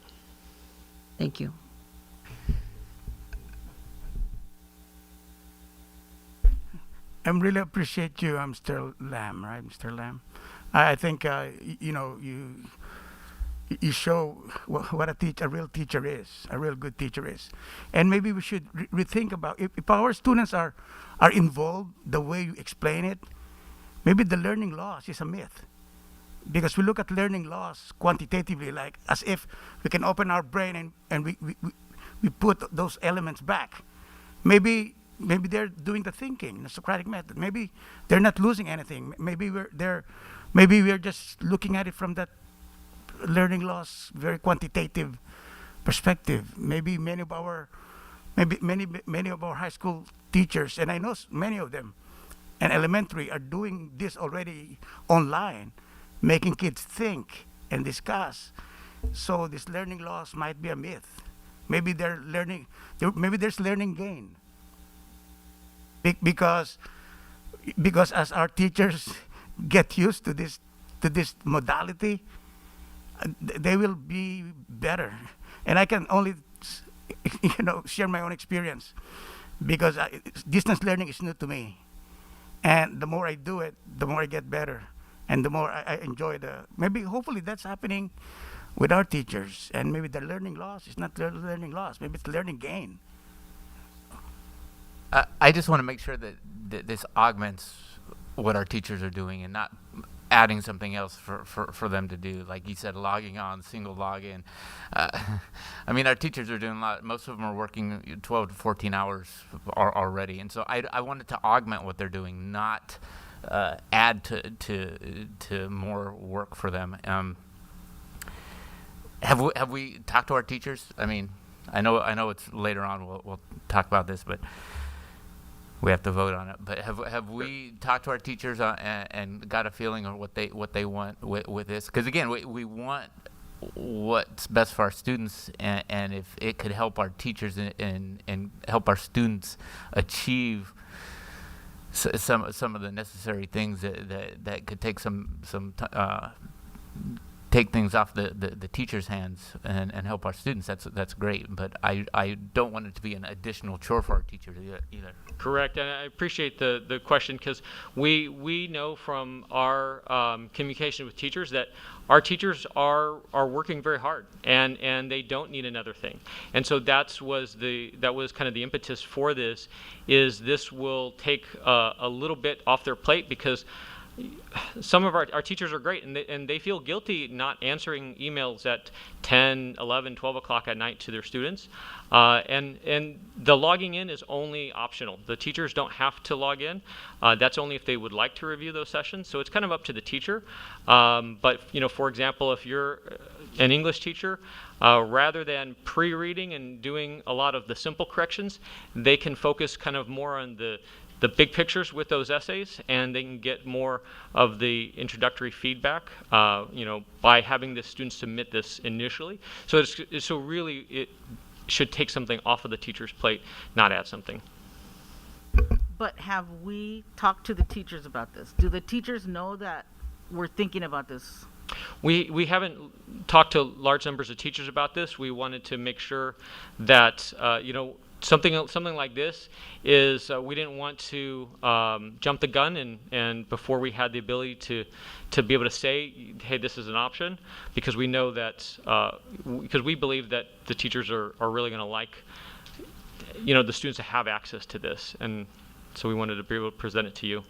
Thank you. I really appreciate you, Mr. Lam, right, Mr. Lam? I think you show what a real teacher is, a real good teacher is, and maybe we should rethink about if our students are involved the way you explain it. Maybe the learning loss is a myth, because we look at learning loss quantitatively, like as if we can open our brain and we put those elements back. Maybe they're doing the thinking, the Socratic method. Maybe they're not losing anything. Maybe we're just looking at it from that learning loss, very quantitative perspective. Maybe many of our high school teachers, and I know many of them, and elementary, are doing this already online, making kids think and discuss. So this learning loss might be a myth. Maybe maybe there's learning gain. Because as our teachers get used to this modality, they will be better. And I can only share my own experience, because distance learning is new to me, and the more I do it, the more I get better. and the more I enjoy maybe hopefully that's happening with our teachers, and maybe the learning loss is not learning loss, maybe it's learning gain. I just want to make sure that this augments what our teachers are doing and not adding something else for them to do. Like you said, logging on, single login. I mean, our teachers are doing a lot. Most of them are working 12 to 14 hours already. And so I wanted to augment what they're doing, not add to more work for them. Have we talked to our teachers? I mean, I know it's later on. We'll talk about this, but we have to vote on it. But have we talked to our teachers and got a feeling of what they want with this? Because again, we want what's best for our students, and if it could help our teachers and help our students achieve some of the necessary things that could take take things off the teachers' hands and help our students, that's great. But I don't want it to be an additional chore for our teachers either. Correct, and I appreciate the question, because we know from our communication with teachers that our teachers are working very hard, and they don't need another thing. And so that was kind of the impetus for this, is this will take a little bit off their plate, because some of our teachers are great, and they feel guilty not answering emails at 10, 11, 12 o'clock at night to their students. And the logging in is only optional. The teachers don't have to log in. That's only if they would like to review those sessions. So it's kind of up to the teacher. But for example, if you're an English teacher, rather than pre-reading and doing a lot of the simple corrections, they can focus kind of more on the big pictures with those essays, and they can get more of the introductory feedback, by having the students submit this initially. So really it should take something off of the teacher's plate, not add something. But have we talked to the teachers about this? Do the teachers know that we're thinking about this? We haven't talked to large numbers of teachers about this. We wanted to make sure that, something like this is we didn't want to jump the gun and before we had the ability to be able to say, hey, this is an option, because we know that because we believe that the teachers are really going to like the students to have access to this, and so we wanted to be able to present it to you.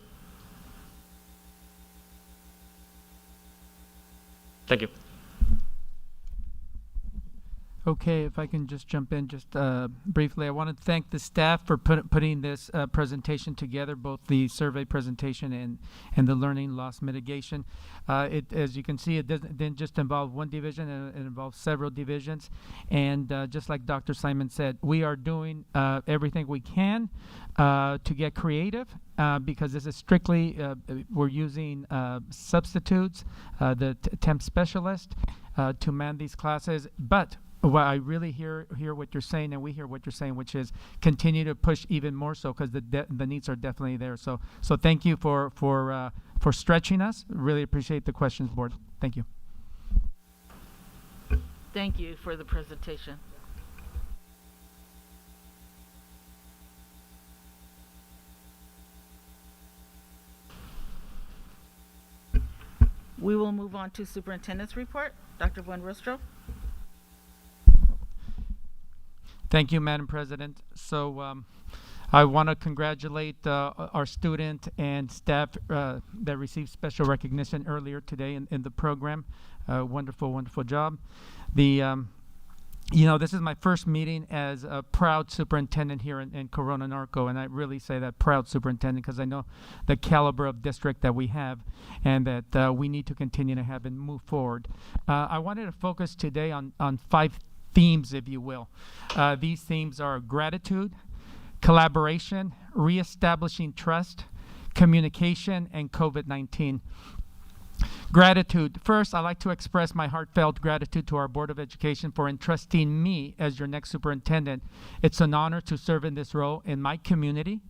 Thank you. Okay, if I can just jump in just briefly, I want to thank the staff for putting this presentation together, both the survey presentation and the learning loss mitigation. As you can see, it didn't just involve one division, it involves several divisions. And just like Dr. Simon said, we are doing everything we can to get creative, because this is strictly, we're using substitutes, the temp specialist to man these classes. But well, I really hear what you're saying, and we hear what you're saying, which is continue to push even more so, because the needs are definitely there. So thank you for stretching us. Really appreciate the questions, board. Thank you. Thank you for the presentation. We will move on to superintendent's report. Dr. Buenrostro. Thank you, Madam President. So I want to congratulate our student and staff that received special recognition earlier today in the program. Wonderful, wonderful job. This is my first meeting as a proud superintendent here in Corona Norco, and I really say that proud superintendent because I know the caliber of district that we have and that we need to continue to have and move forward. I wanted to focus today on 5 themes, if you will. These themes are gratitude, collaboration, reestablishing trust, communication, and COVID-19. Gratitude. First, I'd like to express my heartfelt gratitude to our Board of Education for entrusting me as your next superintendent. It's an honor to serve in this role in my community,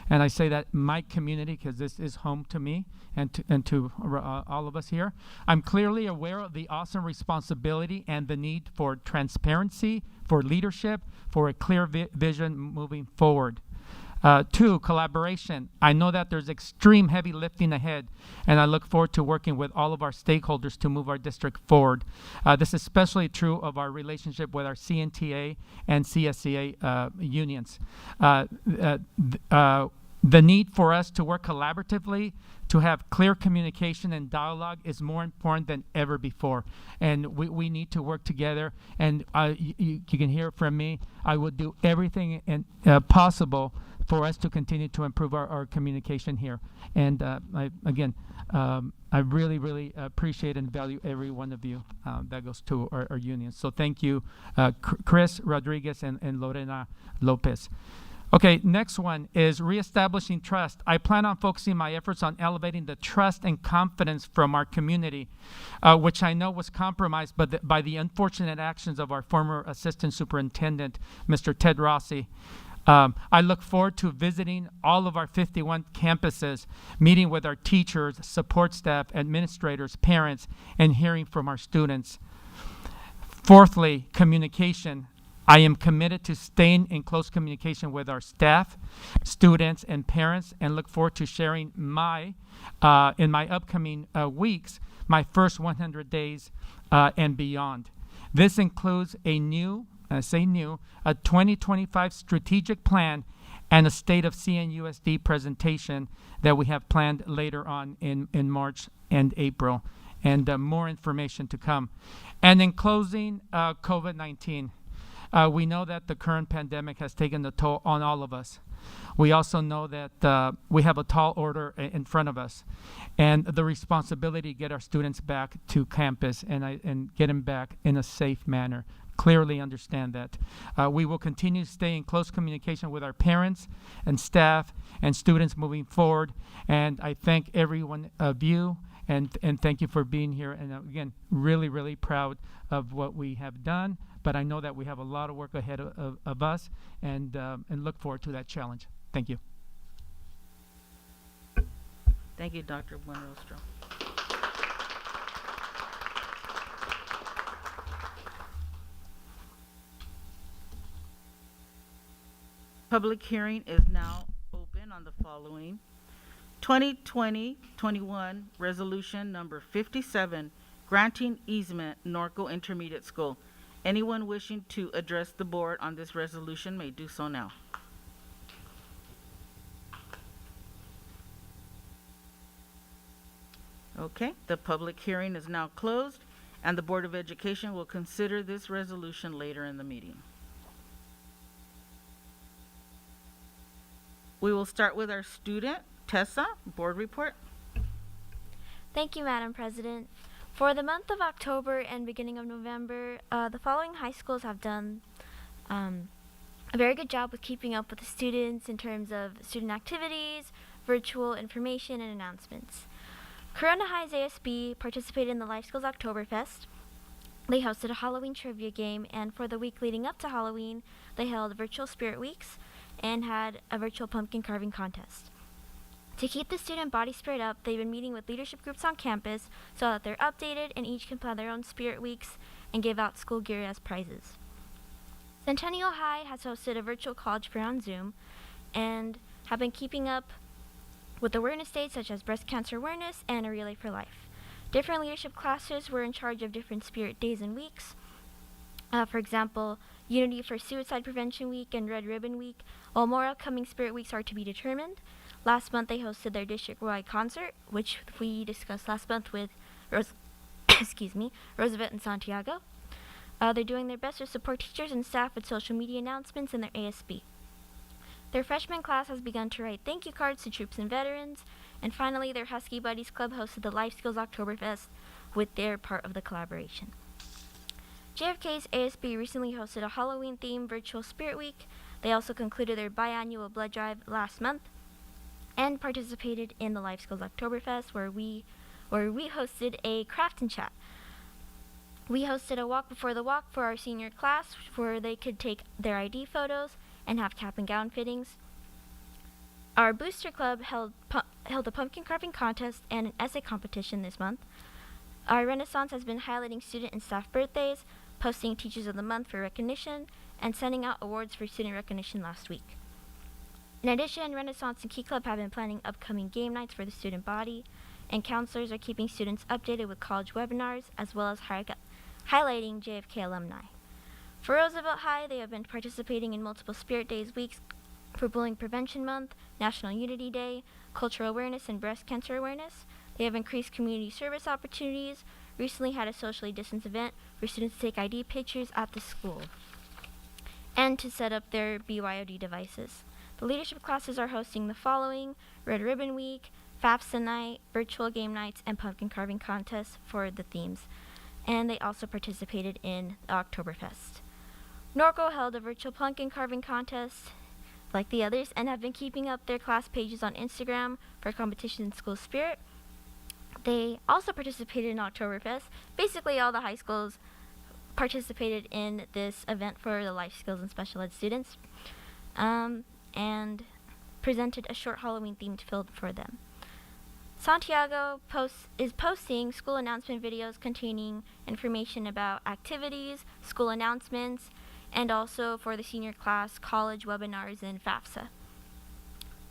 and I say that my community because this is home to me and to all of us here. I'm clearly aware of the awesome responsibility and the need for transparency, for leadership, for a clear vision moving forward. Two, collaboration. I know that there's extreme heavy lifting ahead, and I look forward to working with all of our stakeholders to move our district forward. This is especially true of our relationship with our CNTA and CSCA unions. The need for us to work collaboratively, to have clear communication and dialogue is more important than ever before. And we need to work together. And you can hear from me, I will do everything possible for us to continue to improve our communication here. And I really, really appreciate and value every one of you. That goes to our unions. So thank you, Chris Rodriguez and Lorena Lopez. Okay, next one is reestablishing trust. I plan on focusing my efforts on elevating the trust and confidence from our community, which I know was compromised by the unfortunate actions of our former assistant superintendent, Mr. Ted Rossi. I look forward to visiting all of our 51 campuses, meeting with our teachers, support staff, administrators, parents, and hearing from our students. Fourthly, communication. I am committed to staying in close communication with our staff, students, and parents, and look forward to sharing in my upcoming weeks, my first 100 days and beyond. This includes a new, a 2025 strategic plan and a state of CNUSD presentation that we have planned later on in March and April, and more information to come. And in closing, COVID-19. We know that the current pandemic has taken a toll on all of us. We also know that we have a tall order in front of us, and the responsibility to get our students back to campus and get them back in a safe manner. Clearly understand that. We will continue to stay in close communication with our parents and staff and students moving forward. And I thank every one of you, and thank you for being here. And again, really, really proud of what we have done. But I know that we have a lot of work ahead of us, and look forward to that challenge. Thank you. Thank you, Dr. Buenrostro. Public hearing is now open on the following 2020-21 resolution number 57, granting easement Norco Intermediate School. Anyone wishing to address the board on this resolution may do so now. Okay, the public hearing is now closed, and the Board of Education will consider this resolution later in the meeting. We will start with our student, Tessa, board report. Thank you, Madam President. For the month of October and beginning of November, the following high schools have done a very good job with keeping up with the students in terms of student activities, virtual information, and announcements. Corona High's ASB participated in the Life Skills Oktoberfest. They hosted a Halloween trivia game, and for the week leading up to Halloween, they held virtual spirit weeks and had a virtual pumpkin carving contest. To keep the student body spirit up, they've been meeting with leadership groups on campus so that they're updated and each can plan their own spirit weeks and give out school gear as prizes. Centennial High has hosted a virtual college fair on Zoom and have been keeping up with awareness days such as breast cancer awareness and a relay for life. Different leadership classes were in charge of different spirit days and weeks. For example, Unity for Suicide Prevention Week and Red Ribbon Week, while more upcoming spirit weeks are to be determined. Last month, they hosted their district-wide concert, which we discussed last month with Roosevelt and Santiago. They're doing their best to support teachers and staff with social media announcements in their ASB. Their freshman class has begun to write thank you cards to troops and veterans. And finally, their Husky Buddies Club hosted the Life Skills Oktoberfest with their part of the collaboration. JFK's ASB recently hosted a Halloween-themed virtual Spirit Week. They also concluded their biannual blood drive last month and participated in the Life Skills Oktoberfest, where we hosted a craft and chat. We hosted a walk before the walk for our senior class, where they could take their ID photos and have cap and gown fittings. Our booster club held a pumpkin carving contest and an essay competition this month. Our Renaissance has been highlighting student and staff birthdays, posting Teachers of the Month for recognition, and sending out awards for student recognition last week. In addition, Renaissance and Key Club have been planning upcoming game nights for the student body, and counselors are keeping students updated with college webinars as well as highlighting JFK alumni. For Roosevelt High, they have been participating in multiple Spirit Days weeks for Bullying Prevention Month, National Unity Day, Cultural Awareness, and Breast Cancer Awareness. They have increased community service opportunities, recently had a socially distanced event for students to take ID pictures at the school, and to set up their BYOD devices. The leadership classes are hosting the following: Red Ribbon Week, FAFSA Night, virtual game nights, and pumpkin carving contests for the themes. And they also participated in the Oktoberfest. Norco held a virtual pumpkin carving contest like the others and have been keeping up their class pages on Instagram for competition in school spirit. They also participated in Oktoberfest. Basically, all the high schools participated in this event for the life skills and special ed students, and presented a short Halloween themed film for them. Santiago is posting school announcement videos containing information about activities, school announcements, and also for the senior class, college webinars, and FAFSA.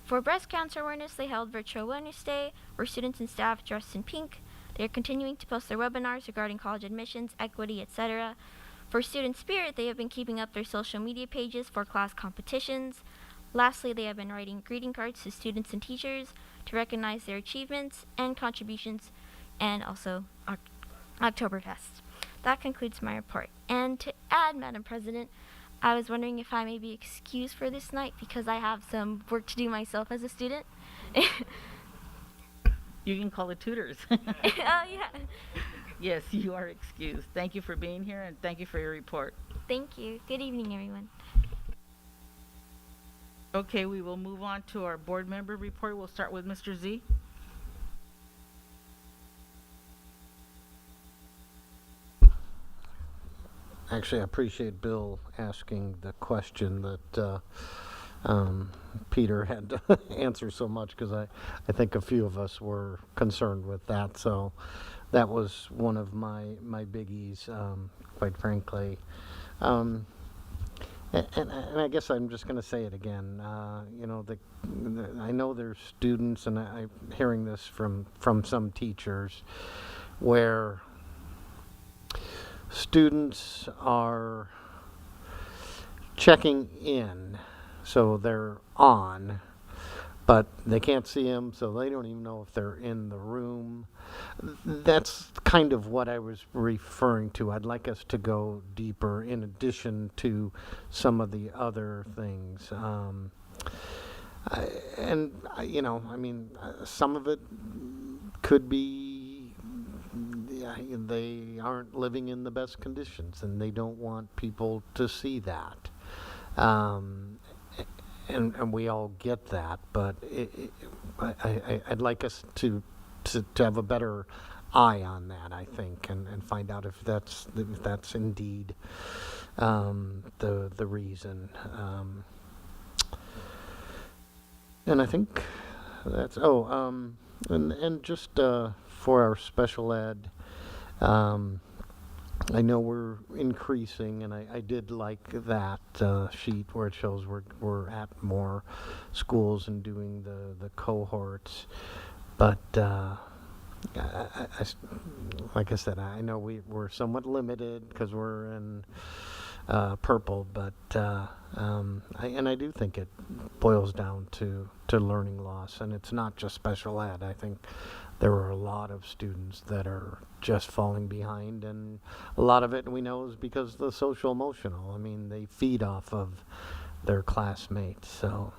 For breast cancer awareness, they held Virtual Awareness Day, where students and staff dressed in pink. They are continuing to post their webinars regarding college admissions, equity, etc. For Student Spirit, they have been keeping up their social media pages for class competitions. Lastly, they have been writing greeting cards to students and teachers to recognize their achievements and contributions, and also Oktoberfest. That concludes my report. And to add, Madam President, I was wondering if I may be excused for this night because I have some work to do myself as a student. You can call it tutors. Oh, yeah. Yes, you are excused. Thank you for being here, and thank you for your report. Thank you. Good evening, everyone. Okay, we will move on to our board member report. We'll start with Mr. Z. Actually, I appreciate Bill asking the question that Peter had to answer so much, because I think a few of us were concerned with that. So that was one of my biggies, quite frankly. And I guess I'm just going to say it again. You know, I know there's students, and I'm hearing this from some teachers, where students are checking in, so they're on, but they can't see them, so they don't even know if they're in the room. That's kind of what I was referring to. I'd like us to go deeper in addition to some of the other things. You know, I mean, some of it could be they aren't living in the best conditions, and they don't want people to see that. And we all get that, but I'd like us to have a better eye on that, I think, and find out if that's indeed the reason. And I think that's and just for our special ed, I know we're increasing, and I did like that sheet where it shows we're at more schools and doing the cohorts. But like I said, I know we're somewhat limited because we're in purple, but I do think it boils down to learning loss, and it's not just special ed. I think there are a lot of students that are just falling behind, and a lot of it we know is because of the social emotional. I mean, they feed off of their classmates. So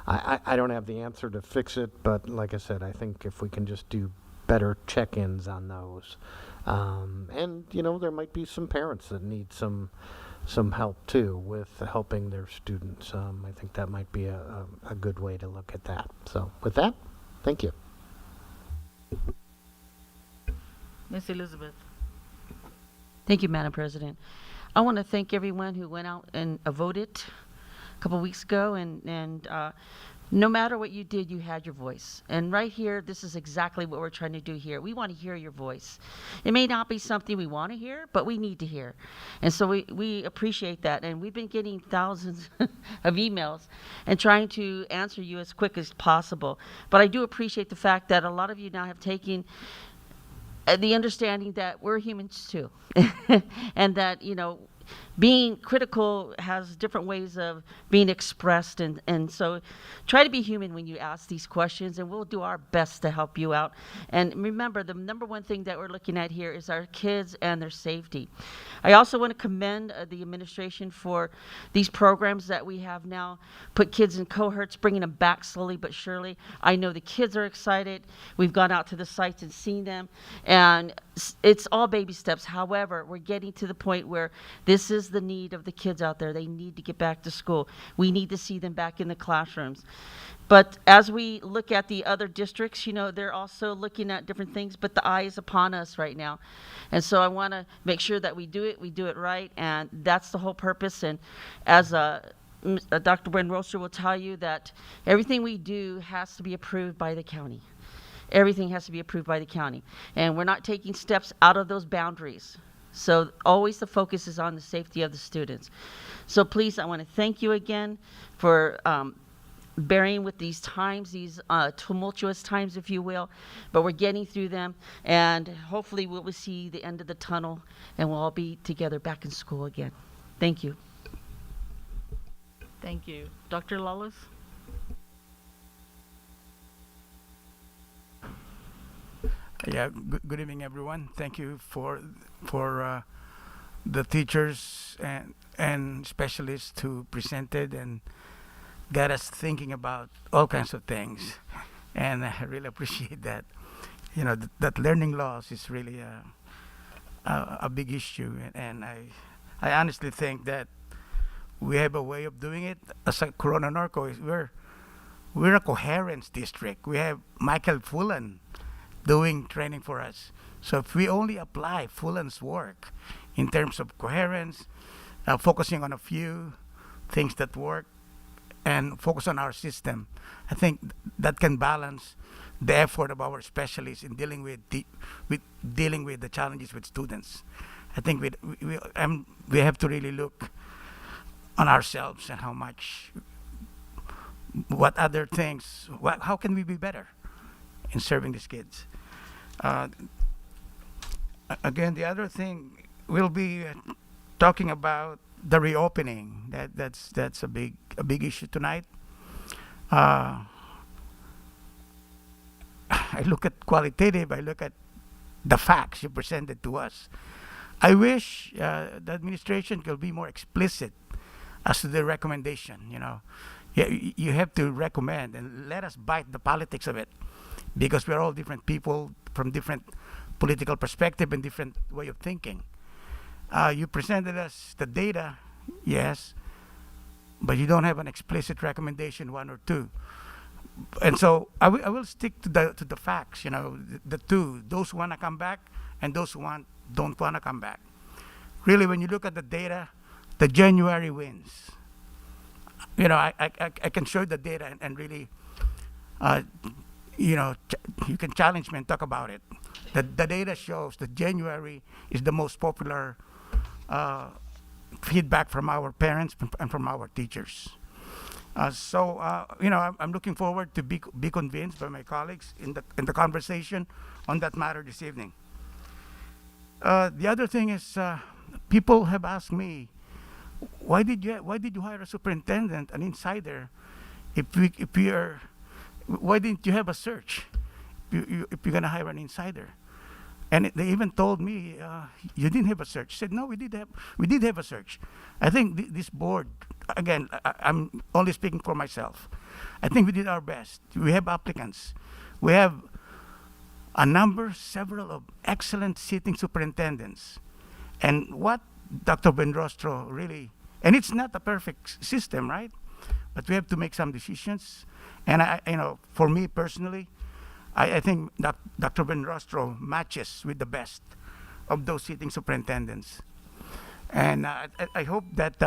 I don't have the answer to fix it, but like I said, I think if we can just do better check-ins on those. And, you know, there might be some parents that need some help too with helping their students. I think that might be a good way to look at that. So with that, thank you. Ms. Elizabeth. Thank you, Madam President. I want to thank everyone who went out and voted a couple weeks ago, and No matter what you did, you had your voice. And right here, this is exactly what we're trying to do here. We want to hear your voice. It may not be something we want to hear, but we need to hear. And so we appreciate that. And we've been getting thousands of emails and trying to answer you as quick as possible. But I do appreciate the fact that a lot of you now have taken the understanding that we're humans too. And that, being critical has different ways of being expressed, and so try to be human when you ask these questions, and we'll do our best to help you out. And remember, the number one thing that we're looking at here is our kids and their safety. I also want to commend the administration for these programs that we have now, put kids in cohorts, bringing them back slowly but surely. I know the kids are excited. We've gone out to the sites and seen them, and it's all baby steps. However, we're getting to the point where this is the need of the kids out there. They need to get back to school. We need to see them back in the classrooms. But as we look at the other districts, they're also looking at different things, but the eye is upon us right now. And so I want to make sure that we do it right, and that's the whole purpose. And as Dr. Buenrostro will tell you, that everything we do has to be approved by the county. Everything has to be approved by the county. And we're not taking steps out of those boundaries. So always the focus is on the safety of the students. So please, I want to thank you again for bearing with these times, these tumultuous times, if you will. But we're getting through them, and hopefully we'll see the end of the tunnel, and we'll all be together back in school again. Thank you. Thank you. Dr. Lawless? Yeah, good evening, everyone. Thank you for the teachers and specialists who presented and got us thinking about all kinds of things. And I really appreciate that. That learning loss is really a big issue. And I honestly think that we have a way of doing it. As a Corona Norco, we're a coherence district. We have Michael Fullan doing training for us. So if we only apply Fullan's work in terms of coherence, focusing on a few things that work, and focus on our system, I think that can balance the effort of our specialists in dealing with the challenges with students. I think we have to really look on ourselves and what other things, how can we be better in serving these kids. Again, the other thing, we'll be talking about the reopening. That's a big issue tonight. I look at qualitative, I look at the facts you presented to us. I wish the administration could be more explicit as to the recommendation. You have to recommend and let us bite the politics of it, because we're all different people from different political perspective and different way of thinking. You presented us the data, yes, but you don't have an explicit recommendation, one or two. And so I will stick to the facts. The two, those who want to come back and those who don't want to come back. Really, when you look at the data, the January wins. I can show the data and really, you can challenge me and talk about it. The data shows that January is the most popular feedback from our parents and from our teachers. I'm looking forward to be convinced by my colleagues in the conversation on that matter this evening. The other thing is, people have asked me, why did you hire a superintendent, an insider, why didn't you have a search if you're gonna hire an insider? And they even told me, you didn't have a search. I said, no, we did have a search. I think this board, again, I'm only speaking for myself. I think we did our best. We have applicants. We have several of excellent sitting superintendents. And what Dr. Buenrostro really, and it's not a perfect system, right? But we have to make some decisions. And for me personally, I think that Dr. Buenrostro matches with the best of those sitting superintendents. And I hope that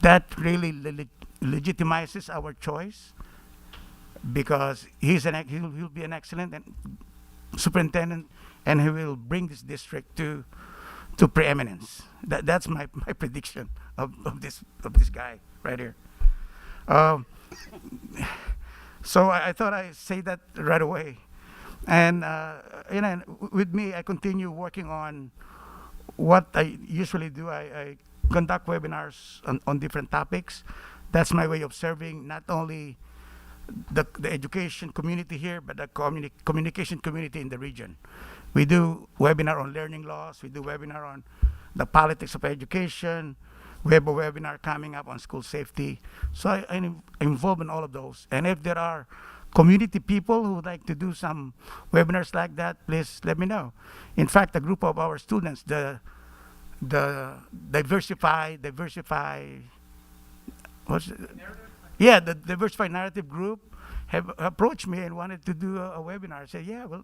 that really legitimizes our choice because he'll be an excellent superintendent, and he will bring this district to preeminence. That's my prediction of this guy right here. So I thought I'd say that right away. And with me, I continue working on what I usually do. I conduct webinars on different topics. That's my way of serving not only the education community here, but the communication community in the region. We do webinar on learning loss. We do webinar on the politics of education. We have a webinar coming up on school safety. So I'm involved in all of those. And if there are community people who would like to do some webinars like that, please let me know. In fact, a group of our students, the diversify, what's it? Yeah, the diversified narrative group have approached me and wanted to do a webinar. I said, yeah, well,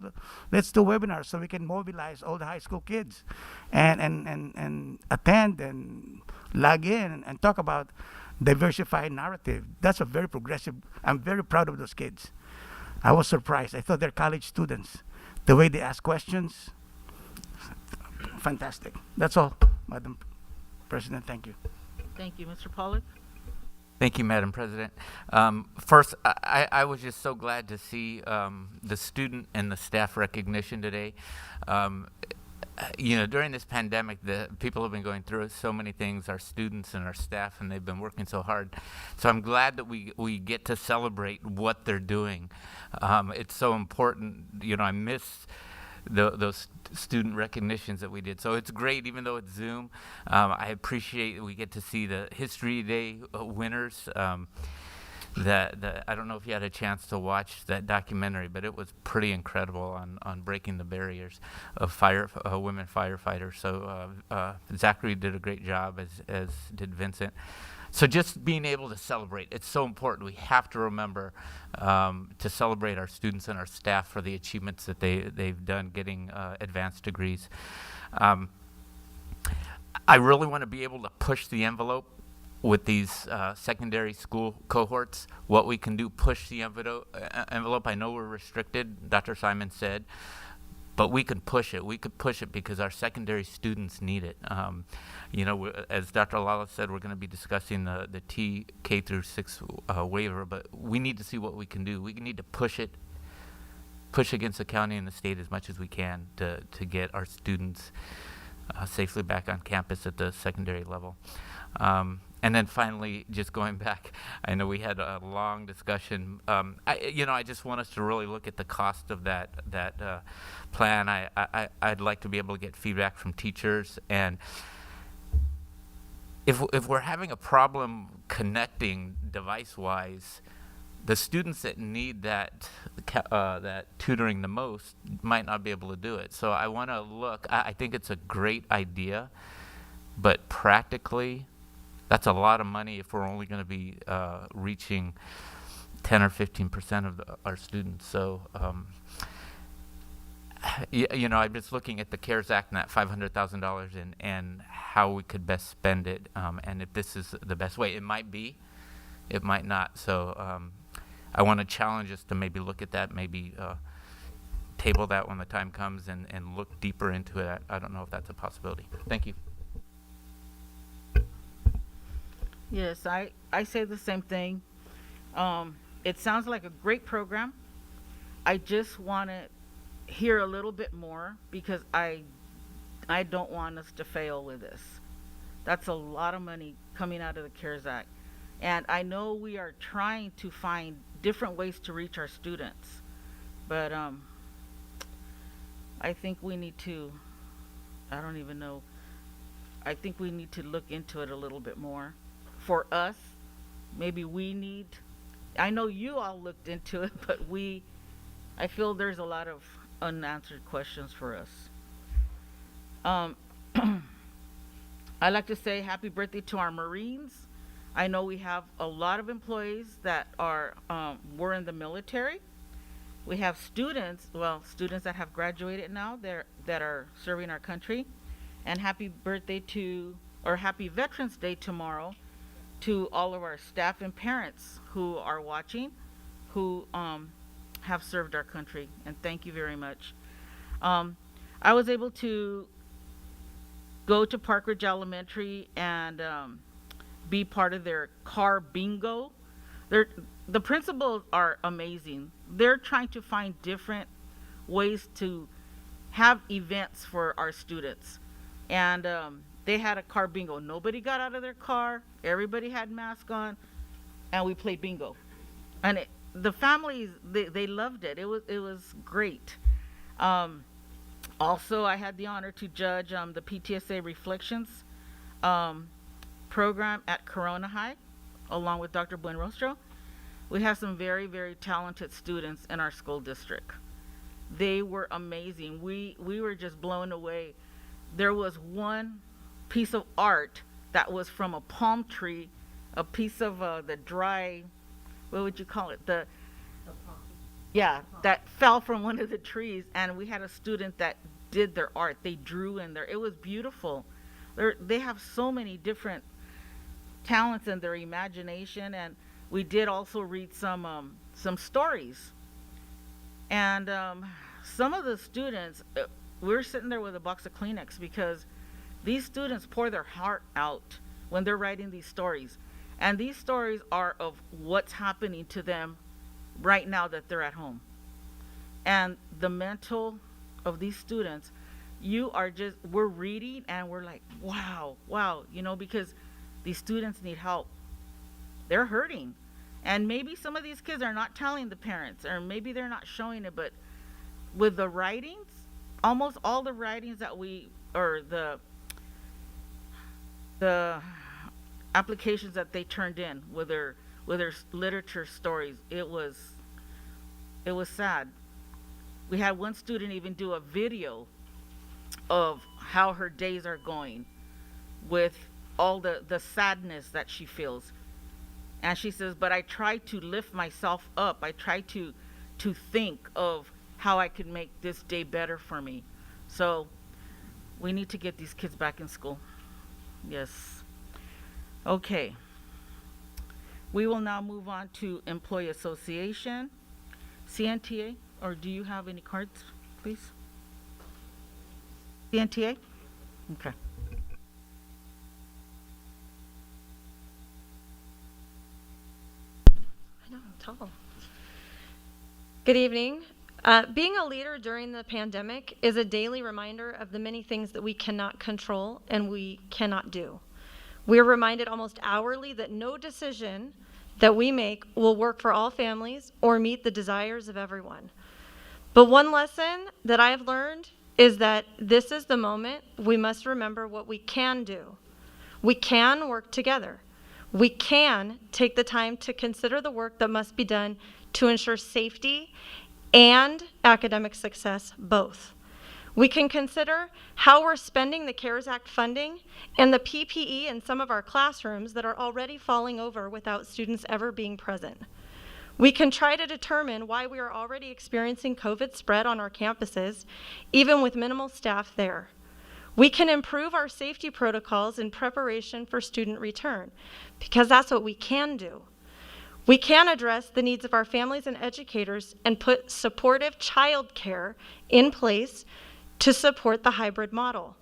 let's do a webinar so we can mobilize all the high school kids and attend and log in and talk about diversified narrative. That's a very progressive. I'm very proud of those kids. I was surprised. I thought they're college students. The way they ask questions, fantastic. That's all, Madam President. Thank you. Thank you, Mr. Pollack. Thank you, Madam President. First, I was just so glad to see the student and the staff recognition today. During this pandemic, the people have been going through so many things, our students and our staff, and they've been working so hard. So I'm glad that we get to celebrate what they're doing. It's so important. I miss those student recognitions that we did. So it's great, even though it's Zoom. I appreciate that we get to see the History Day winners. That I don't know if you had a chance to watch that documentary, but it was pretty incredible on breaking the barriers of women firefighters. So Zachary did a great job, as did Vincent. So just being able to celebrate, it's so important. We have to remember to celebrate our students and our staff for the achievements that they've done getting advanced degrees. I really want to be able to push the envelope with these secondary school cohorts, what we can do, push the envelope. I know we're restricted, Dr. Simon said, but we can push it. We could push it because our secondary students need it. As Dr. Lala said, we're going to be discussing the K through 6 waiver, but we need to see what we can do. We need to push against the county and the state as much as we can to get our students safely back on campus at the secondary level. And then finally, just going back, I know we had a long discussion. I just want us to really look at the cost of that plan. I'd like to be able to get feedback from teachers, and if we're having a problem connecting device-wise, the students that need that tutoring the most might not be able to do it. So I want to look. I think it's a great idea, but practically, that's a lot of money if we're only going to be reaching 10 or 15% of our students. So, I'm just looking at the CARES Act and that $500,000 and how we could best spend it, and if this is the best way. It might be, it might not. So I want to challenge us to maybe look at that, maybe table that when the time comes and look deeper into it. I don't know if that's a possibility. Thank you. Yes, I say the same thing. It sounds like a great program. I just want to hear a little bit more because I don't want us to fail with this. That's a lot of money coming out of the CARES Act. And I know we are trying to find different ways to reach our students. But I think we need to, I don't even know, I think we need to look into it a little bit more. For us, maybe we need, I know you all looked into it, but I feel there's a lot of unanswered questions for us. I'd like to say happy birthday to our Marines. I know we have a lot of employees that were in the military. We have students that have graduated now that are serving our country. And happy birthday happy Veterans Day tomorrow to all of our staff and parents who are watching, who have served our country, and thank you very much. I was able to go to Park Ridge Elementary and be part of their car bingo. The principals are amazing. They're trying to find different ways to have events for our students. And they had a car bingo. Nobody got out of their car. Everybody had masks on, and we played bingo. And the families, they loved it. It was great. Also, I had the honor to judge the PTSA Reflections program at Corona High, along with Dr. Buenrostro. We have some very, very talented students in our school district. They were amazing. We were just blown away. There was one piece of art that was from a palm tree, a piece of the dry, what would you call it? Yeah, that fell from one of the trees, and we had a student that did their art. They drew in there. It was beautiful. They have so many different talents in their imagination, and we did also read some stories. And some of the students, we were sitting there with a box of Kleenex because these students pour their heart out when they're writing these stories. And these stories are of what's happening to them right now that they're at home. And the mental of these students, we're reading and we're like, wow, because these students need help. They're hurting. And maybe some of these kids are not telling the parents, or maybe they're not showing it, but with the writings, almost all the writings that the applications that they turned in with their literature stories, it was sad. We had one student even do a video of how her days are going with all the sadness that she feels. And she says, but I try to lift myself up. I try to think of how I could make this day better for me. So we need to get these kids back in school. Yes. Okay. We will now move on to Employee Association. CNTA, or do you have any cards, please? CNTA? Okay. I know, I'm tall. Good evening. Being a leader during the pandemic is a daily reminder of the many things that we cannot control and we cannot do. We are reminded almost hourly that no decision that we make will work for all families or meet the desires of everyone. But one lesson that I have learned is that this is the moment we must remember what we can do. We can work together. We can take the time to consider the work that must be done to ensure safety and academic success both. We can consider how we're spending the CARES Act funding and the PPE in some of our classrooms that are already falling over without students ever being present. We can try to determine why we are already experiencing COVID spread on our campuses, even with minimal staff there. We can improve our safety protocols in preparation for student return, because that's what we can do. We can address the needs of our families and educators and put supportive childcare in place to support the hybrid model.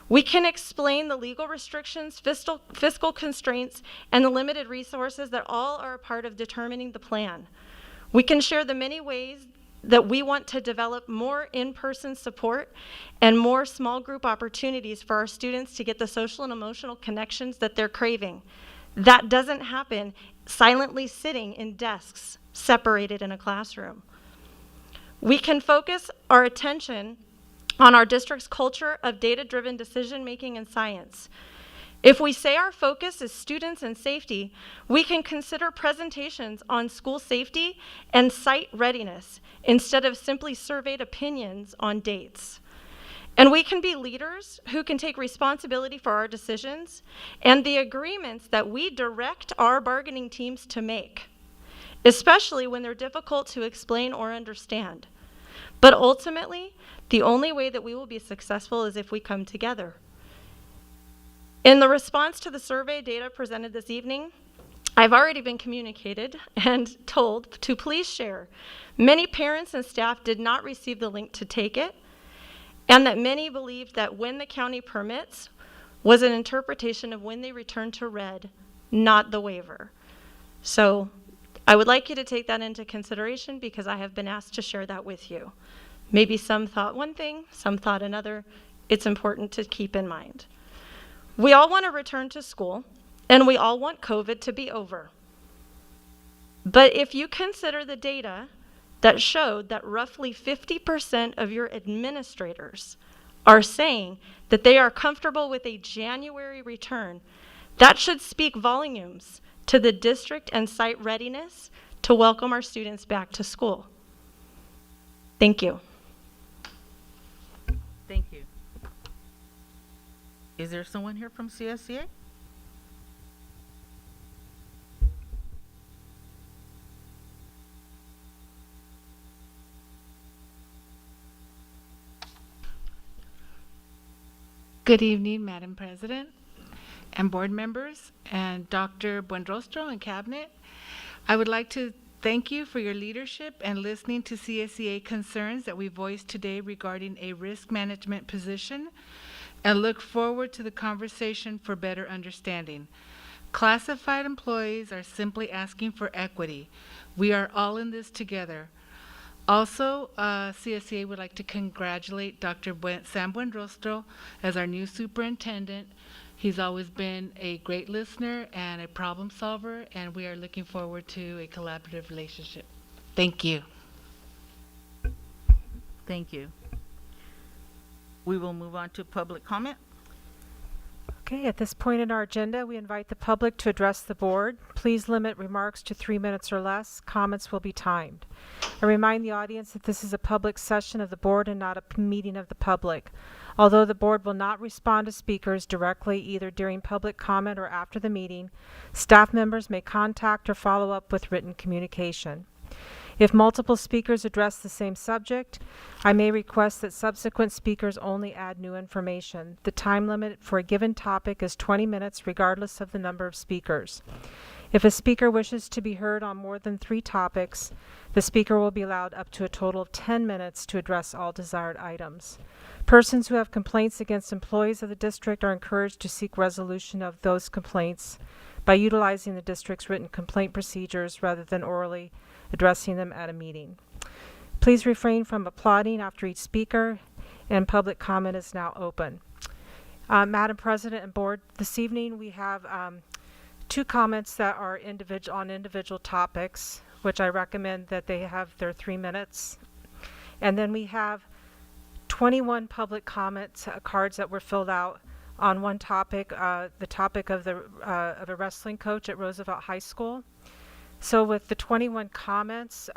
We can explain the legal restrictions, fiscal constraints, and the limited resources that all are a part of determining the plan. We can share the many ways that we want to develop more in-person support and more small group opportunities for our students to get the social and emotional connections that they're craving. That doesn't happen silently sitting in desks separated in a classroom. We can focus our attention on our district's culture of data-driven decision-making and science. If we say our focus is students and safety, we can consider presentations on school safety and site readiness instead of simply surveyed opinions on dates. And we can be leaders who can take responsibility for our decisions and the agreements that we direct our bargaining teams to make, especially when they're difficult to explain or understand. But ultimately, the only way that we will be successful is if we come together. In the response to the survey data presented this evening, I've already been communicated and told to please share. Many parents and staff did not receive the link to take it, and that many believed that when the county permits was an interpretation of when they return to red, not the waiver. So I would like you to take that into consideration because I have been asked to share that with you. Maybe some thought one thing, some thought another. It's important to keep in mind. We all want to return to school, and we all want COVID to be over. But if you consider the data that showed that roughly 50% of your administrators are saying that they are comfortable with a January return, that should speak volumes to the district and site readiness to welcome our students back to school. Thank you. Thank you. Is there someone here from CSEA? Good evening, Madam President and board members and Dr. Buenrostro and Cabinet. I would like to thank you for your leadership and listening to CSEA concerns that we voiced today regarding a risk management position, and look forward to the conversation for better understanding. Classified employees are simply asking for equity. We are all in this together. Also, CSEA would like to congratulate Dr. Sam Buenrostro as our new superintendent. He's always been a great listener and a problem solver, and we are looking forward to a collaborative relationship. Thank you. Thank you. We will move on to public comment. Okay, at this point in our agenda, we invite the public to address the board. Please limit remarks to 3 minutes or less. Comments will be timed. I remind the audience that this is a public session of the board and not a meeting of the public. Although the board will not respond to speakers directly either during public comment or after the meeting, staff members may contact or follow up with written communication. If multiple speakers address the same subject, I may request that subsequent speakers only add new information. The time limit for a given topic is 20 minutes regardless of the number of speakers. If a speaker wishes to be heard on more than 3 topics, the speaker will be allowed up to a total of 10 minutes to address all desired items. Persons who have complaints against employees of the district are encouraged to seek resolution of those complaints by utilizing the district's written complaint procedures rather than orally addressing them at a meeting. Please refrain from applauding after each speaker, and public comment is now open. Madam President and Board, this evening we have 2 comments that are on individual topics, which I recommend that they have their 3 minutes. And then we have 21 public comments cards that were filled out on one topic, the topic of a wrestling coach at Roosevelt High School. So with the 21 comments,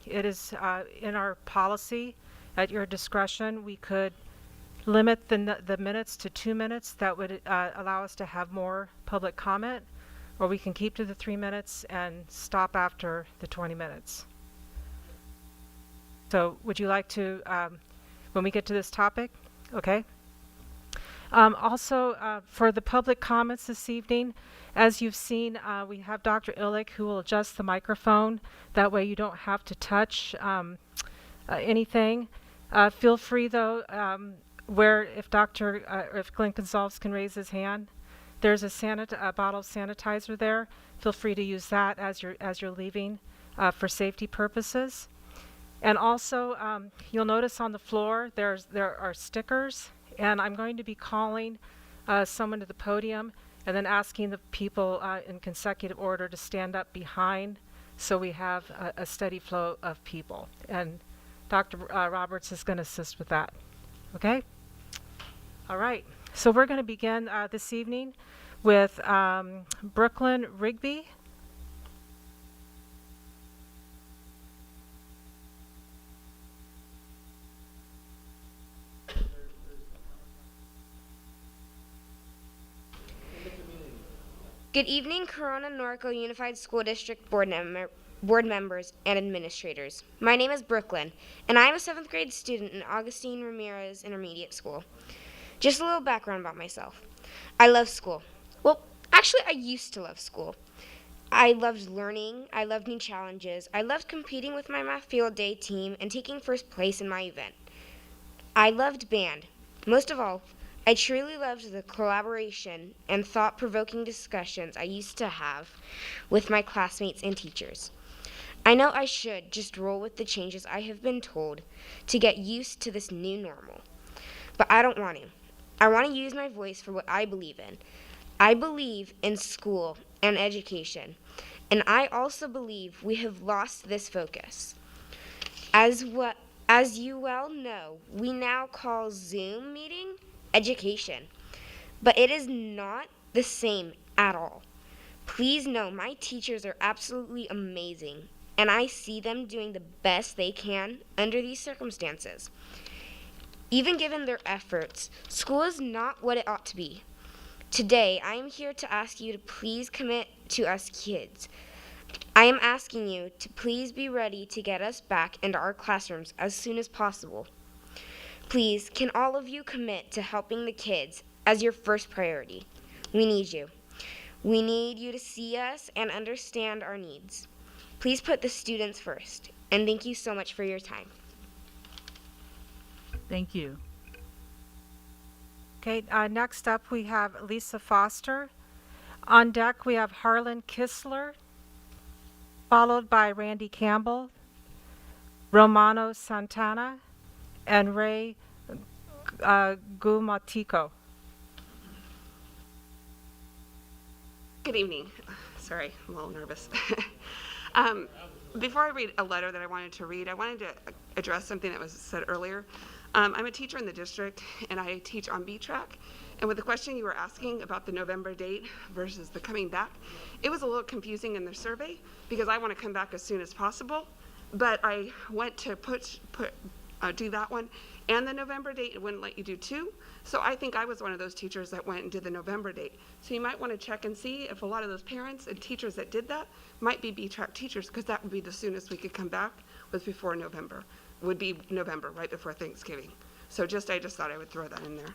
it is in our policy at your discretion. We could limit the minutes to 2 minutes. That would allow us to have more public comment, or we can keep to the 3 minutes and stop after the 20 minutes. So would you like to, when we get to this topic? Okay. Also, for the public comments this evening, as you've seen, we have Dr. Illick who will adjust the microphone. That way you don't have to touch anything. Feel free though, if Glenn Gonzalez can raise his hand, there's a bottle of sanitizer there. Feel free to use that as you're leaving for safety purposes. And also, you'll notice on the floor there are stickers, and I'm going to be calling someone to the podium and then asking the people in consecutive order to stand up behind so we have a steady flow of people. And Dr. Roberts is going to assist with that. Okay? All right. So we're going to begin this evening with Brooklyn Rigby. Good evening, Corona Norco Unified School District board members and administrators. My name is Brooklyn, and I am a 7th grade student in Augustine Ramirez Intermediate School. Just a little background about myself. I love school. Well, actually, I used to love school. I loved learning. I loved new challenges. I loved competing with my math field day team and taking first place in my event. I loved band. Most of all, I truly loved the collaboration and thought provoking discussions I used to have with my classmates and teachers. I know I should just roll with the changes I have been told to get used to this new normal. But I don't want to. I want to use my voice for what I believe in. I believe in school and education, and I also believe we have lost this focus. As you well know, we now call Zoom meeting education, but it is not the same at all. Please know my teachers are absolutely amazing, and I see them doing the best they can under these circumstances. Even given their efforts, school is not what it ought to be. Today, I am here to ask you to please commit to us kids. I am asking you to please be ready to get us back into our classrooms as soon as possible. Please, can all of you commit to helping the kids as your first priority? We need you. We need you to see us and understand our needs. Please put the students first, and thank you so much for your time. Thank you. Okay, next up we have Lisa Foster. On deck we have Harlan Kistler, followed by Randy Campbell, Romano Santana, and Ray Gumatico. Good evening. Sorry, I'm a little nervous. Before I read a letter that I wanted to read, I wanted to address something that was said earlier. I'm a teacher in the district, and I teach on B-Track. And with the question you were asking about the November date versus the coming back, it was a little confusing in the survey because I want to come back as soon as possible. But I went to do that one and the November date. It wouldn't let you do two. So I think I was one of those teachers that went and did the November date. So you might want to check and see if a lot of those parents and teachers that did that might be B-Track teachers, because that would be the soonest we could come back was before November. Would be November, right before Thanksgiving. So I just thought I would throw that in there.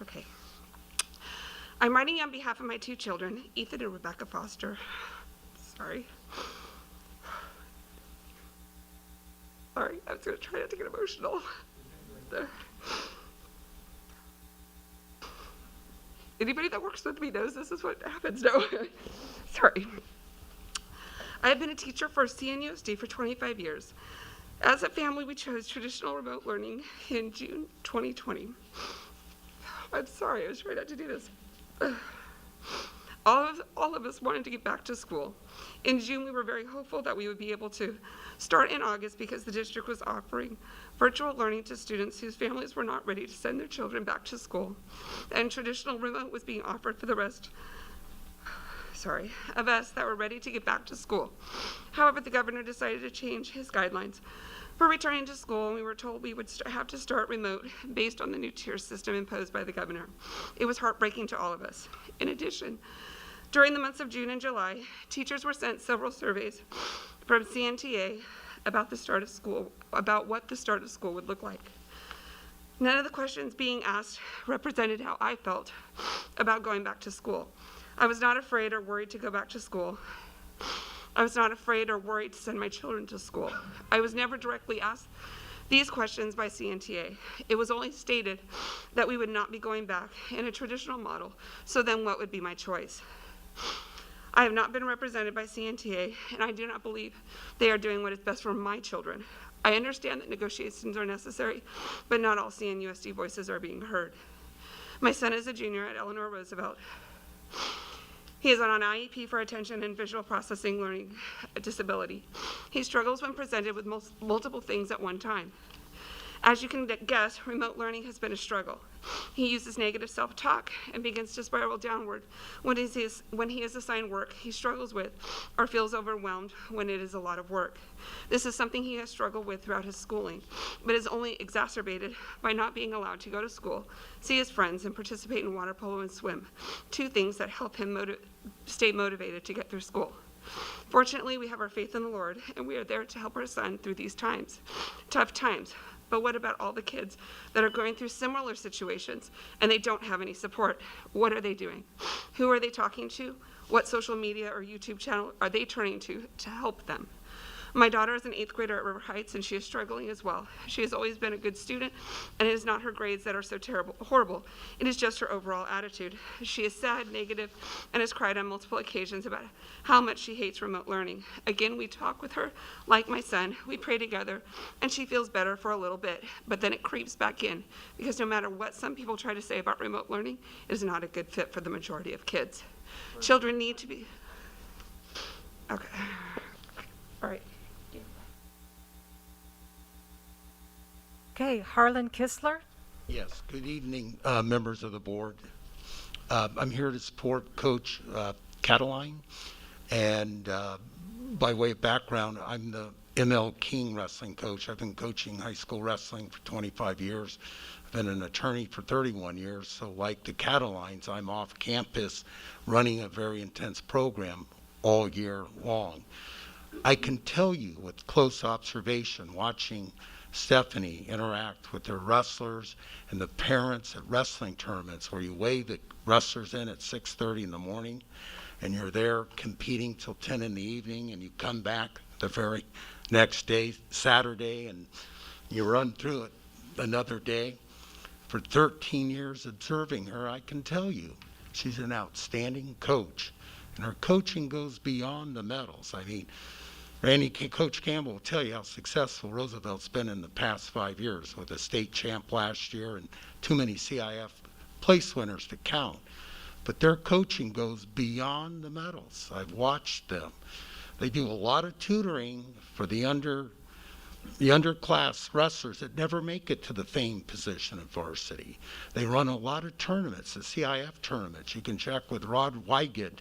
Okay. I'm writing on behalf of my two children, Ethan and Rebecca Foster. Sorry. Sorry, I was going to try not to get emotional. Anybody that works with me knows this is what happens. No. Sorry. I have been a teacher for CNUSD for 25 years. As a family, we chose traditional remote learning in June 2020. I'm sorry, I was trying not to do this. All of us wanted to get back to school. In June, we were very hopeful that we would be able to start in August because the district was offering virtual learning to students whose families were not ready to send their children back to school. And traditional remote was being offered for the rest of us that were ready to get back to school. However, the governor decided to change his guidelines for returning to school, and we were told we would have to start remote based on the new tier system imposed by the governor. It was heartbreaking to all of us. In addition, during the months of June and July, teachers were sent several surveys from CNTA about the start of school, about what the start of school would look like. None of the questions being asked represented how I felt about going back to school. I was not afraid or worried to go back to school. I was not afraid or worried to send my children to school. I was never directly asked these questions by CNTA. It was only stated that we would not be going back in a traditional model, so then what would be my choice? I have not been represented by CNTA, and I do not believe they are doing what is best for my children. I understand that negotiations are necessary, but not all CNUSD voices are being heard. My son is a junior at Eleanor Roosevelt. He is on an IEP for attention and visual processing learning disability. He struggles when presented with multiple things at one time. As you can guess, remote learning has been a struggle. He uses negative self-talk and begins to spiral downward when he is assigned work he struggles with or feels overwhelmed when it is a lot of work. This is something he has struggled with throughout his schooling, but is only exacerbated by not being allowed to go to school, see his friends, and participate in water polo and swim, two things that help him stay motivated to get through school. Fortunately, we have our faith in the Lord, and we are there to help our son through these times, tough times. But what about all the kids that are going through similar situations and they don't have any support? What are they doing? Who are they talking to? What social media or YouTube channel are they turning to help them? My daughter is an 8th grader at River Heights, and she is struggling as well. She has always been a good student, and it is not her grades that are so horrible. It is just her overall attitude. She is sad, negative, and has cried on multiple occasions about how much she hates remote learning. Again, we talk with her like my son. We pray together, and she feels better for a little bit, but then it creeps back in, because no matter what some people try to say about remote learning, it is not a good fit for the majority of kids. Children need to be... Okay. All right. Okay, Harlan Kistler. Yes, good evening, members of the board. I'm here to support Coach Cataline, and by way of background, I'm the ML King wrestling coach. I've been coaching high school wrestling for 25 years. I've been an attorney for 31 years, so like the Catalines, I'm off campus running a very intense program all year long. I can tell you with close observation, watching Stephanie interact with their wrestlers and the parents at wrestling tournaments where you weigh the wrestlers in at 6:30 in the morning and you're there competing till 10 in the evening, and you come back the very next day, Saturday, and you run through it another day. For 13 years observing her, I can tell you she's an outstanding coach, and her coaching goes beyond the medals. I mean, Coach Campbell will tell you how successful Roosevelt's been in the past 5 years with a state champ last year and too many CIF place winners to count. But their coaching goes beyond the medals. I've watched them. They do a lot of tutoring for the underclass wrestlers that never make it to the famed position of varsity. They run a lot of tournaments, the CIF tournaments. You can check with Rod Wygod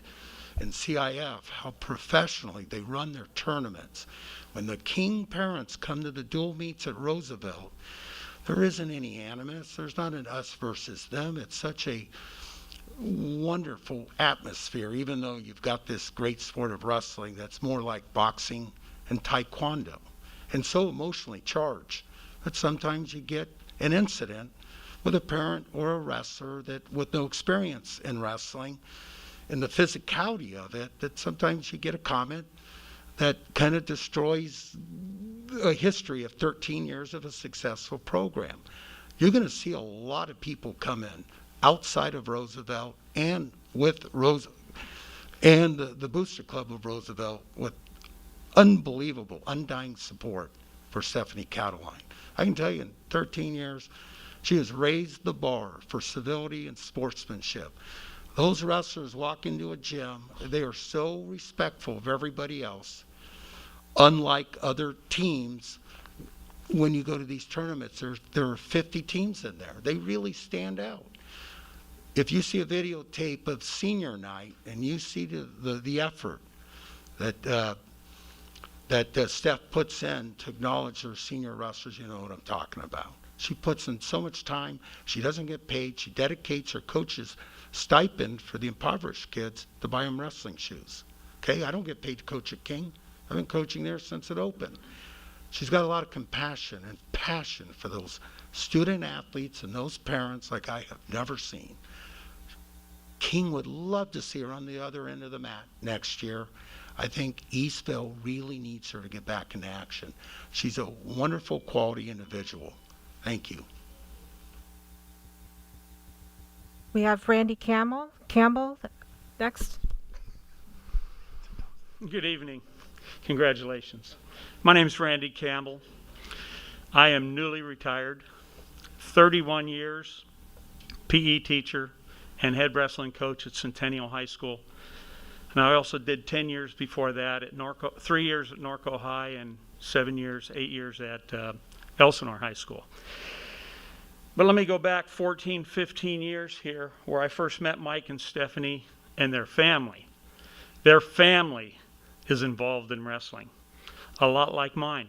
and CIF, how professionally they run their tournaments. When the King parents come to the dual meets at Roosevelt, there isn't any animus. There's not an us versus them. It's such a wonderful atmosphere, even though you've got this great sport of wrestling that's more like boxing and taekwondo, and so emotionally charged that sometimes you get an incident with a parent or a wrestler that with no experience in wrestling and the physicality of it, that sometimes you get a comment that kind of destroys a history of 13 years of a successful program. You're going to see a lot of people come in outside of Roosevelt and with and the Booster Club of Roosevelt with unbelievable, undying support for Stephanie Cataline. I can tell you in 13 years, she has raised the bar for civility and sportsmanship. Those wrestlers walk into a gym, they are so respectful of everybody else. Unlike other teams, when you go to these tournaments, there are 50 teams in there. They really stand out. If you see a videotape of senior night and you see the effort that Steph puts in to acknowledge her senior wrestlers, you know what I'm talking about. She puts in so much time. She doesn't get paid. She dedicates her coach's stipend for the impoverished kids to buy them wrestling shoes. Okay, I don't get paid to coach at King. I've been coaching there since it opened. She's got a lot of compassion and passion for those student athletes and those parents like I have never seen. King would love to see her on the other end of the mat next year. I think Eastville really needs her to get back into action. She's a wonderful quality individual. Thank you. We have Randy Campbell next. Good evening. Congratulations. My name is Randy Campbell. I am newly retired, 31 years, PE teacher and head wrestling coach at Centennial High School. And I also did 10 years before that at 3 years at Norco High and 8 years at Elsinore High School. But let me go back 14, 15 years here where I first met Mike and Stephanie and their family. Their family is involved in wrestling, a lot like mine.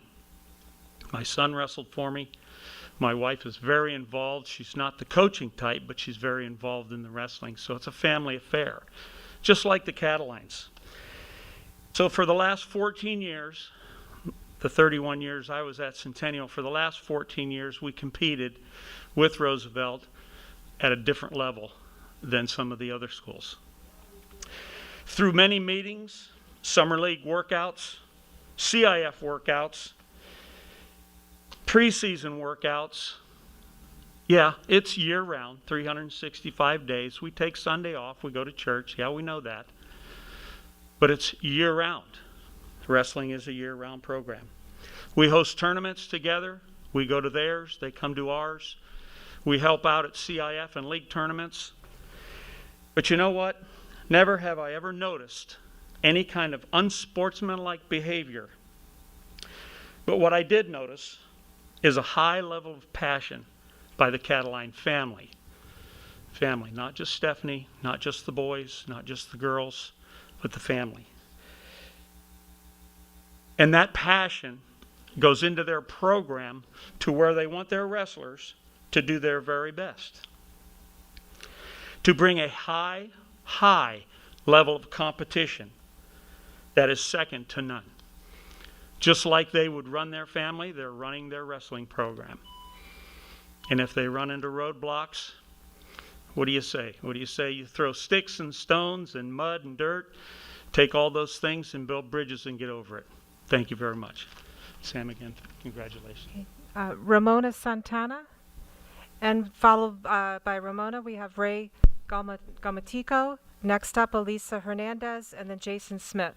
My son wrestled for me. My wife is very involved. She's not the coaching type, but she's very involved in the wrestling. So it's a family affair, just like the Catalines. So for the last 14 years, the 31 years I was at Centennial, for the last 14 years, we competed with Roosevelt at a different level than some of the other schools. Through many meetings, summer league workouts, CIF workouts, preseason workouts, yeah, it's year-round, 365 days. We take Sunday off, we go to church, yeah, we know that. But it's year-round. Wrestling is a year-round program. We host tournaments together. We go to theirs, they come to ours. We help out at CIF and league tournaments. But you know what? Never have I ever noticed any kind of unsportsmanlike behavior. But what I did notice is a high level of passion by the Cataline family. Family, not just Stephanie, not just the boys, not just the girls, but the family. And that passion goes into their program to where they want their wrestlers to do their very best. To bring a high level of competition that is second to none. Just like they would run their family, they're running their wrestling program. And if they run into roadblocks, what do you say? What do you say? You throw sticks and stones and mud and dirt, take all those things and build bridges and get over it. Thank you very much. Sam, again, congratulations. Ramona Santana, and followed by Ramona, we have Ray Galmatico. Next up, Elisa Hernandez, and then Jason Smith.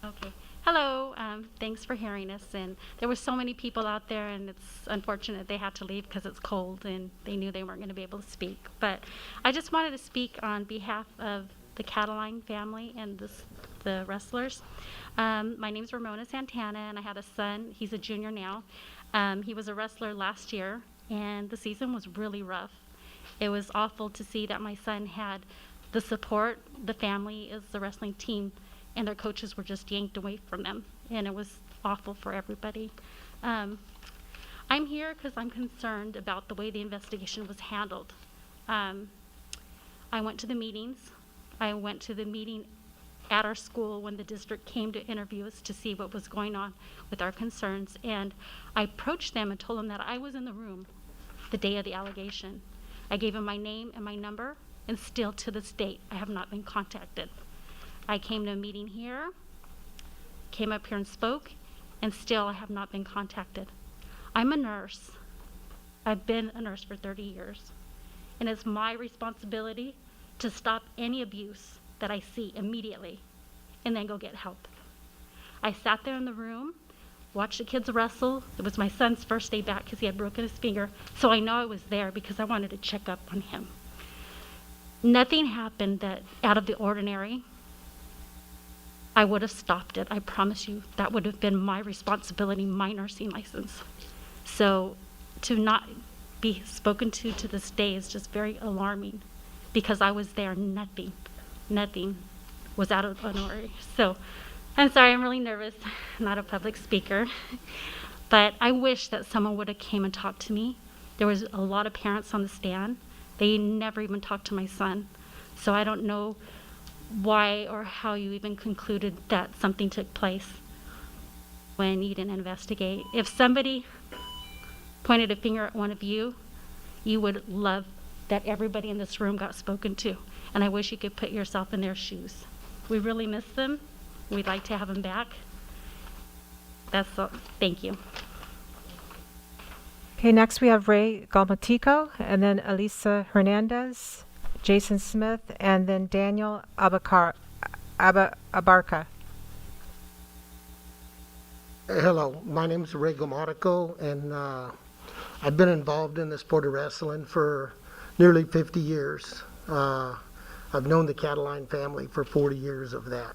Okay. Hello. Thanks for hearing us. And there were so many people out there, and it's unfortunate they had to leave because it's cold and they knew they weren't going to be able to speak. But I just wanted to speak on behalf of the Cataline family and the wrestlers. My name is Ramona Santana, and I had a son. He's a junior now. He was a wrestler last year, and the season was really rough. It was awful to see that my son had the support. The family is the wrestling team, and their coaches were just yanked away from them, and it was awful for everybody. I'm here because I'm concerned about the way the investigation was handled. I went to the meetings. I went to the meeting at our school when the district came to interview us to see what was going on with our concerns, and I approached them and told them that I was in the room the day of the allegation. I gave them my name and my number, and still to this date I have not been contacted. I came to a meeting here, came up here and spoke, and still I have not been contacted. I'm a nurse. I've been a nurse for 30 years, and it's my responsibility to stop any abuse that I see immediately and then go get help. I sat there in the room, watched the kids wrestle. It was my son's first day back because he had broken his finger, so I know I was there because I wanted to check up on him. Nothing happened that out of the ordinary. I would have stopped it. I promise you that would have been my responsibility, my nursing license. So to not be spoken to this day is just very alarming because I was there. Nothing was out of the ordinary. So I'm sorry, I'm really nervous. I'm not a public speaker, but I wish that someone would have came and talked to me. There was a lot of parents on the stand. They never even talked to my son. So I don't know why or how you even concluded that something took place when you didn't investigate. If somebody pointed a finger at one of you, you would love that everybody in this room got spoken to. And I wish you could put yourself in their shoes. We really miss them. We'd like to have them back. That's all. Thank you. Okay, next we have Ray Galmatico, and then Elisa Hernandez, Jason Smith, and then Daniel Abarca. Hello, my name is Ray Galmatico, and I've been involved in the sport of wrestling for nearly 50 years. I've known the Cataline family for 40 years of that.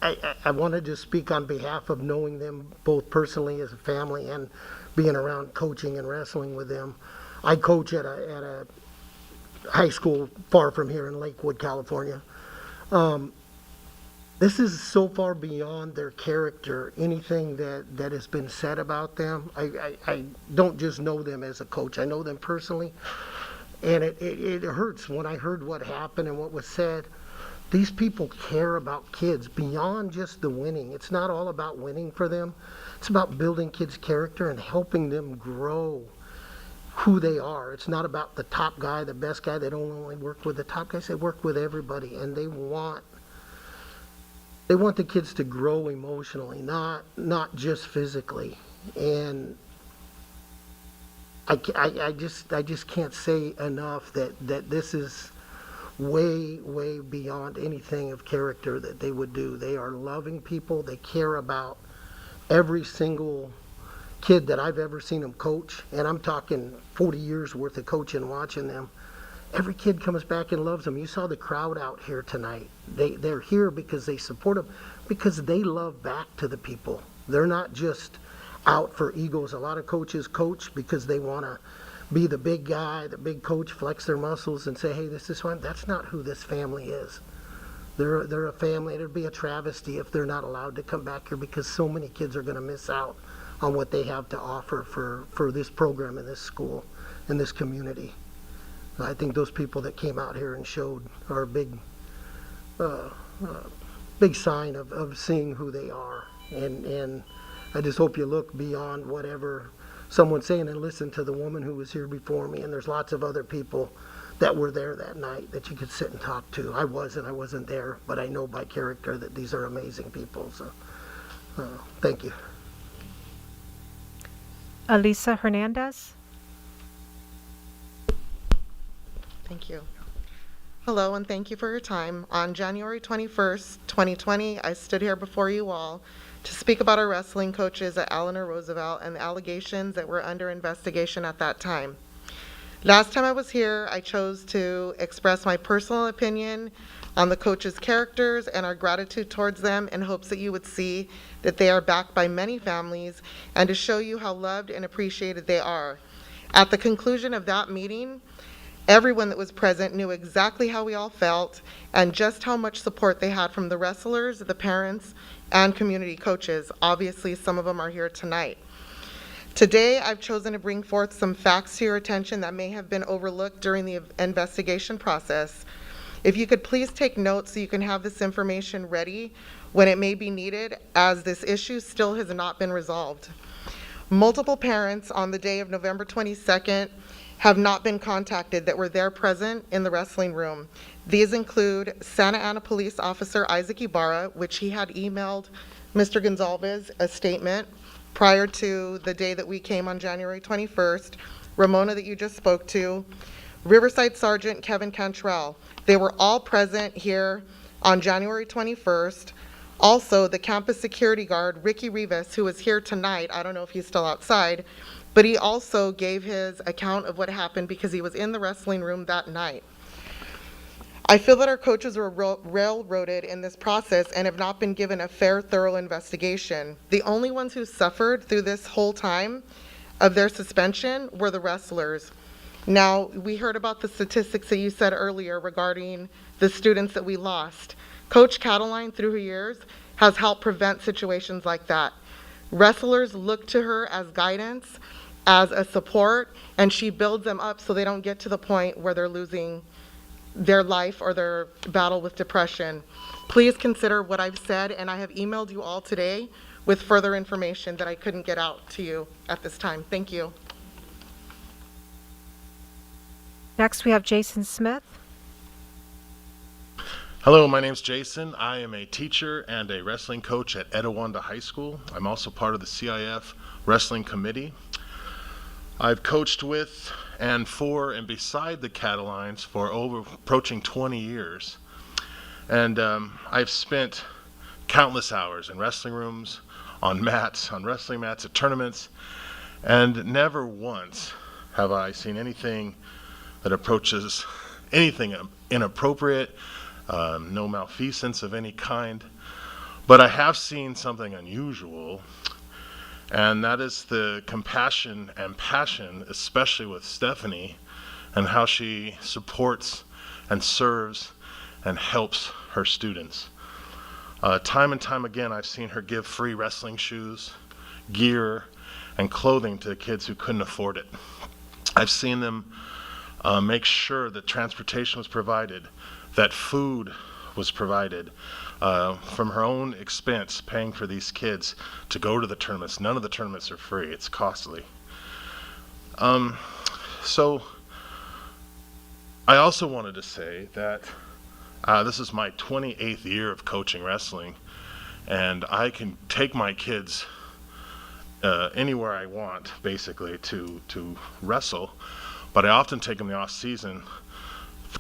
I wanted to speak on behalf of knowing them both personally as a family and being around coaching and wrestling with them. I coach at a high school far from here in Lakewood, California. This is so far beyond their character, anything that has been said about them. I don't just know them as a coach, I know them personally. And it hurts when I heard what happened and what was said. These people care about kids beyond just the winning. It's not all about winning for them. It's about building kids' character and helping them grow who they are. It's not about the top guy, the best guy. They don't only work with the top guys, they work with everybody, and they want the kids to grow emotionally, not just physically. And I just can't say enough that this is way beyond anything of character that they would do. They are loving people. They care about every single kid that I've ever seen them coach, and I'm talking 40 years worth of coaching, watching them. Every kid comes back and loves them. You saw the crowd out here tonight. They're here because they support them, because they love back to the people. They're not just out for egos. A lot of coaches coach because they want to be the big guy, the big coach, flex their muscles and say, hey, this is fun. That's not who this family is. They're a family. It'd be a travesty if they're not allowed to come back here, because so many kids are going to miss out on what they have to offer for this program in this school, in this community. I think those people that came out here and showed are a big sign of seeing who they are. And I just hope you look beyond whatever someone's saying and listen to the woman who was here before me. And there's lots of other people that were there that night that you could sit and talk to. I wasn't there, but I know by character that these are amazing people. So thank you. Elisa Hernandez. Thank you. Hello, and thank you for your time. On January 21st, 2020, I stood here before you all to speak about our wrestling coaches at Eleanor Roosevelt and the allegations that were under investigation at that time. Last time I was here, I chose to express my personal opinion on the coaches' characters and our gratitude towards them, in hopes that you would see that they are backed by many families, and to show you how loved and appreciated they are. At the conclusion of that meeting, everyone that was present knew exactly how we all felt and just how much support they had from the wrestlers, the parents, and community coaches. Obviously, some of them are here tonight. Today, I've chosen to bring forth some facts to your attention that may have been overlooked during the investigation process. If you could please take notes so you can have this information ready when it may be needed, as this issue still has not been resolved. Multiple parents on the day of November 22nd have not been contacted that were there present in the wrestling room. These include Santa Ana Police Officer Isaac Ibarra, which he had emailed Mr. Gonzalez a statement prior to the day that we came on January 21st, Ramona that you just spoke to, Riverside Sergeant Kevin Cantrell. They were all present here on January 21st. Also, the campus security guard, Ricky Rivas, who is here tonight, I don't know if he's still outside, but he also gave his account of what happened because he was in the wrestling room that night. I feel that our coaches were railroaded in this process and have not been given a fair, thorough investigation. The only ones who suffered through this whole time of their suspension were the wrestlers. Now, we heard about the statistics that you said earlier regarding the students that we lost. Coach Cataline, through her years, has helped prevent situations like that. Wrestlers look to her as guidance, as a support, and she builds them up so they don't get to the point where they're losing their life or their battle with depression. Please consider what I've said, and I have emailed you all today with further information that I couldn't get out to you at this time. Thank you. Next, we have Jason Smith. Hello, my name's Jason. I am a teacher and a wrestling coach at Etiwanda High School. I'm also part of the CIF Wrestling Committee. I've coached with and for and beside the Catalines for approaching 20 years. And I've spent countless hours in wrestling rooms, on mats, on wrestling mats, at tournaments, and never once have I seen anything that approaches anything inappropriate, no malfeasance of any kind. But I have seen something unusual, and that is the compassion and passion, especially with Stephanie, and how she supports and serves and helps her students. Time and time again, I've seen her give free wrestling shoes, gear, and clothing to kids who couldn't afford it. I've seen them make sure that transportation was provided, that food was provided from her own expense, paying for these kids to go to the tournaments. None of the tournaments are free. It's costly. So I also wanted to say that this is my 28th year of coaching wrestling, and I can take my kids anywhere I want, basically, to wrestle, but I often take them the off season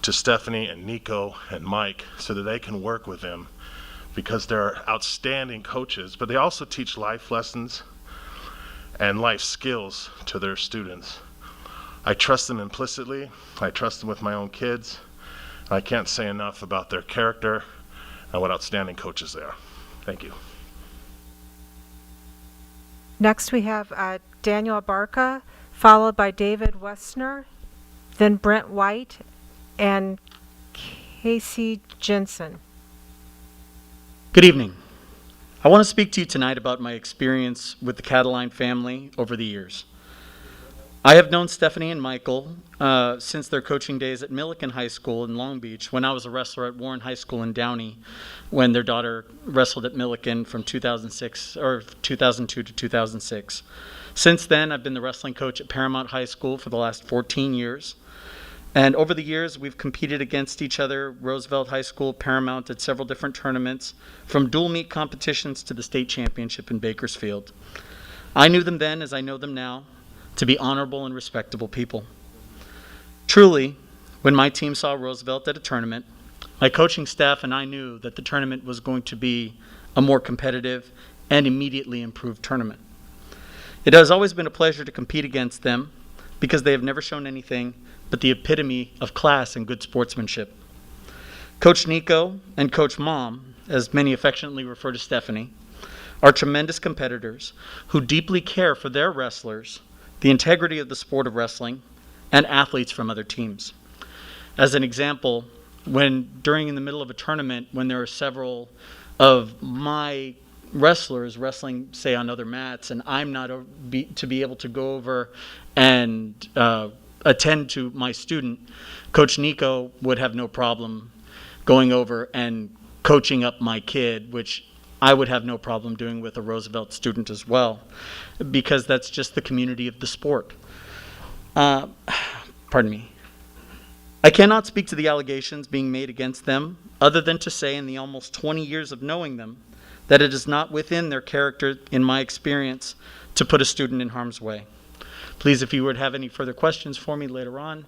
to Stephanie and Nico and Mike so that they can work with them, because they're outstanding coaches, but they also teach life lessons and life skills to their students. I trust them implicitly. I trust them with my own kids. I can't say enough about their character and what outstanding coaches they are. Thank you. Next, we have Daniel Abarca, followed by David Westner, then Brent White, and Casey Jensen. Good evening. I want to speak to you tonight about my experience with the Cataline family over the years. I have known Stephanie and Michael since their coaching days at Millikan High School in Long Beach, when I was a wrestler at Warren High School in Downey, when their daughter wrestled at Millikan from 2002 to 2006. Since then, I've been the wrestling coach at Paramount High School for the last 14 years. And over the years, we've competed against each other, Roosevelt High School, Paramount, at several different tournaments, from dual meet competitions to the state championship in Bakersfield. I knew them then, as I know them now, to be honorable and respectable people. Truly, when my team saw Roosevelt at a tournament, my coaching staff and I knew that the tournament was going to be a more competitive and immediately improved tournament. It has always been a pleasure to compete against them, because they have never shown anything but the epitome of class and good sportsmanship. Coach Nico and Coach Mom, as many affectionately refer to Stephanie, are tremendous competitors who deeply care for their wrestlers, the integrity of the sport of wrestling, and athletes from other teams. As an example, during in the middle of a tournament, when there are several of my wrestlers wrestling, say, on other mats, and I'm not to be able to go over and attend to my student, Coach Nico would have no problem going over and coaching up my kid, which I would have no problem doing with a Roosevelt student as well, because that's just the community of the sport. Pardon me. I cannot speak to the allegations being made against them, other than to say, in the almost 20 years of knowing them, that it is not within their character, in my experience, to put a student in harm's way. Please, if you would have any further questions for me later on,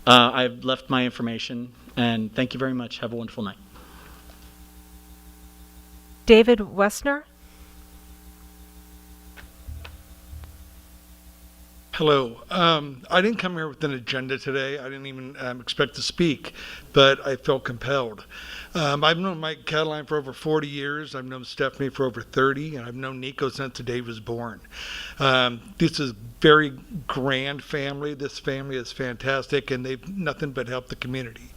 I've left my information, and thank you very much. Have a wonderful night. David Westner. Hello. I didn't come here with an agenda today. I didn't even expect to speak, but I felt compelled. I've known Mike Cataline for over 40 years. I've known Stephanie for over 30, and I've known Nico since the day he was born. This is a very grand family. This family is fantastic, and they've nothing but helped the community.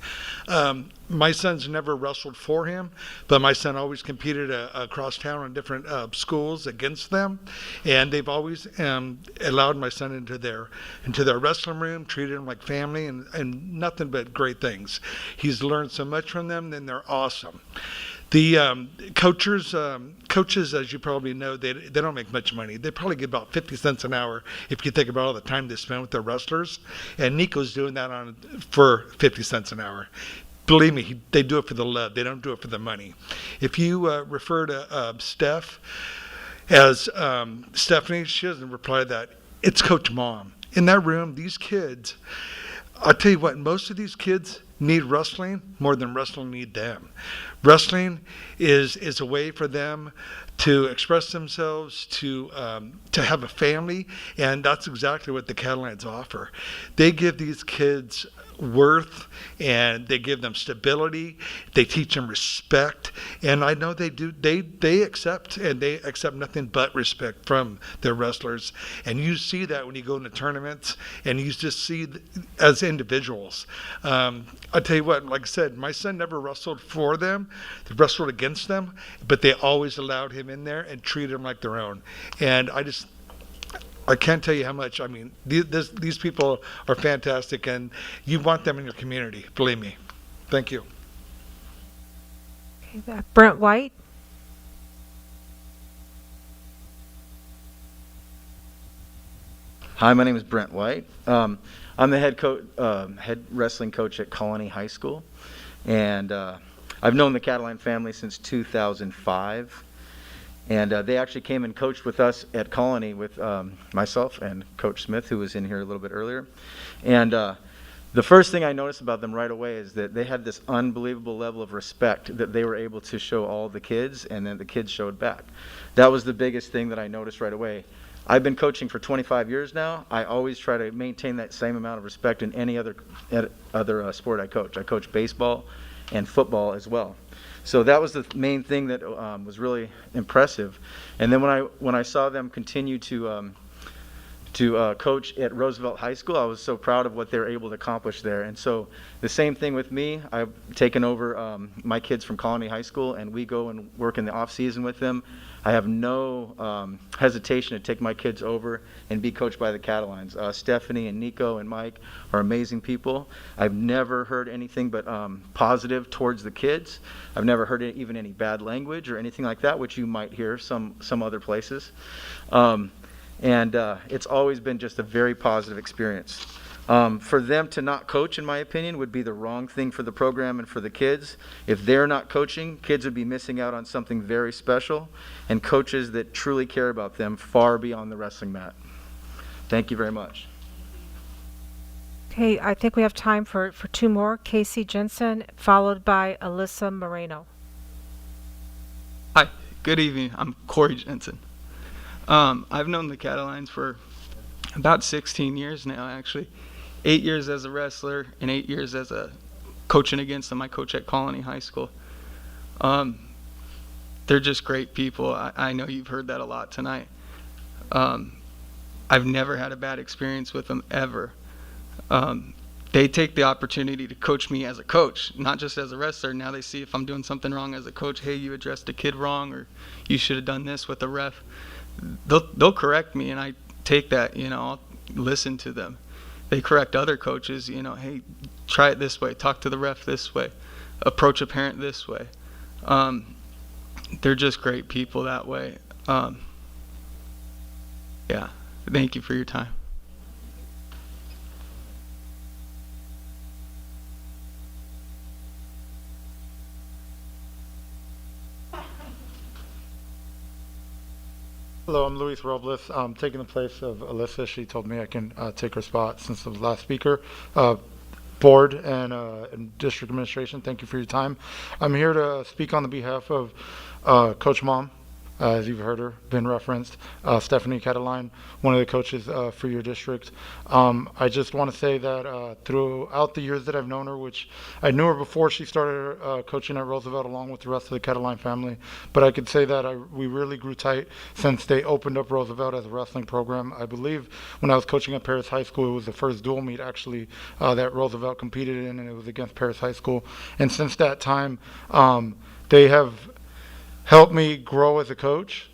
My son's never wrestled for him, but my son always competed across town in different schools against them, and they've always allowed my son into their wrestling room, treated him like family, and nothing but great things. He's learned so much from them, and they're awesome. The coaches, as you probably know, they don't make much money. They probably get about 50 cents an hour if you think about all the time they spend with their wrestlers. And Nico's doing that for 50 cents an hour. Believe me, they do it for the love. They don't do it for the money. If you refer to Steph as Stephanie, she doesn't reply to that. It's Coach Mom. In that room, these kids, I'll tell you what, most of these kids need wrestling more than wrestling need them. Wrestling is a way for them to express themselves, to have a family, and that's exactly what the Catalines offer. They give these kids worth, and they give them stability. They teach them respect, and I know they do. They accept nothing but respect from their wrestlers, and you see that when you go into tournaments, and you just see as individuals. I tell you what, like I said, my son never wrestled for them. They wrestled against them, but they always allowed him in there and treated him like their own. And I can't tell you how much. I mean, these people are fantastic, and you want them in your community. Believe me. Thank you. Brent White. Hi, my name is Brent White. I'm the head wrestling coach at Colony High School, and I've known the Cataline family since 2005. And they actually came and coached with us at Colony with myself and Coach Smith, who was in here a little bit earlier. And the first thing I noticed about them right away is that they had this unbelievable level of respect that they were able to show all the kids, and then the kids showed back. That was the biggest thing that I noticed right away. I've been coaching for 25 years now. I always try to maintain that same amount of respect in any other sport I coach. I coach baseball and football as well. So that was the main thing that was really impressive. And then when I saw them continue to coach at Roosevelt High School, I was so proud of what they were able to accomplish there. And so the same thing with me. I've taken over my kids from Colony High School, and we go and work in the off season with them. I have no hesitation to take my kids over and be coached by the Catalines. Stephanie and Nico and Mike are amazing people. I've never heard anything but positive towards the kids. I've never heard even any bad language or anything like that, which you might hear some other places. And it's always been just a very positive experience. For them to not coach, in my opinion, would be the wrong thing for the program and for the kids. If they're not coaching, kids would be missing out on something very special, and coaches that truly care about them far beyond the wrestling mat. Thank you very much. Okay, I think we have time for two more. Casey Jensen, followed by Alyssa Moreno. Hi, good evening. I'm Corey Jensen. I've known the Catalines for about 16 years now, actually. 8 years as a wrestler and 8 years as a coaching against them. I coach at Colony High School. They're just great people. I know you've heard that a lot tonight. I've never had a bad experience with them ever. They take the opportunity to coach me as a coach, not just as a wrestler. Now they see if I'm doing something wrong as a coach. Hey, you addressed a kid wrong, or you should have done this with the ref. They'll correct me, and I take that, I'll listen to them. They correct other coaches, hey, try it this way, talk to the ref this way, approach a parent this way. They're just great people that way. Yeah, thank you for your time. Hello, I'm Luis Robles. I'm taking the place of Alyssa. She told me I can take her spot since the last speaker. Board and district administration, thank you for your time. I'm here to speak on the behalf of Coach Mom, as you've heard her, been referenced, Stephanie Cataline, one of the coaches for your district. I just want to say that throughout the years that I've known her, which I knew her before she started coaching at Roosevelt along with the rest of the Cataline family, but I could say that we really grew tight since they opened up Roosevelt as a wrestling program. I believe when I was coaching at Paris High School, it was the first dual meet actually that Roosevelt competed in, and it was against Paris High School. And since that time, they have helped me grow as a coach,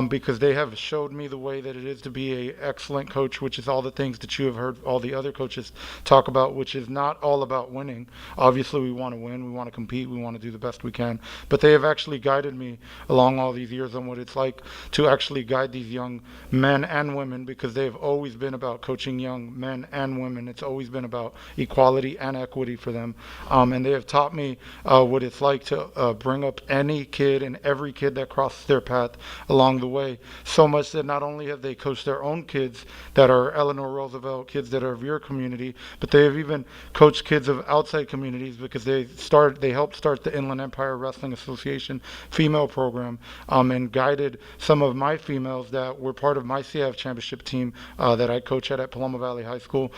because they have showed me the way that it is to be an excellent coach, which is all the things that you have heard all the other coaches talk about, which is not all about winning. Obviously, we want to win, we want to compete, we want to do the best we can, but they have actually guided me along all these years on what it's like to actually guide these young men and women, because they have always been about coaching young men and women. It's always been about equality and equity for them, and they have taught me what it's like to bring up any kid and every kid that crosses their path along the way, so much that not only have they coached their own kids that are Eleanor Roosevelt kids that are of your community, but they have even coached kids of outside communities, because they helped start the Inland Empire Wrestling Association female program, and guided some of my females that were part of my CIF championship team that I coach at Paloma Valley High School,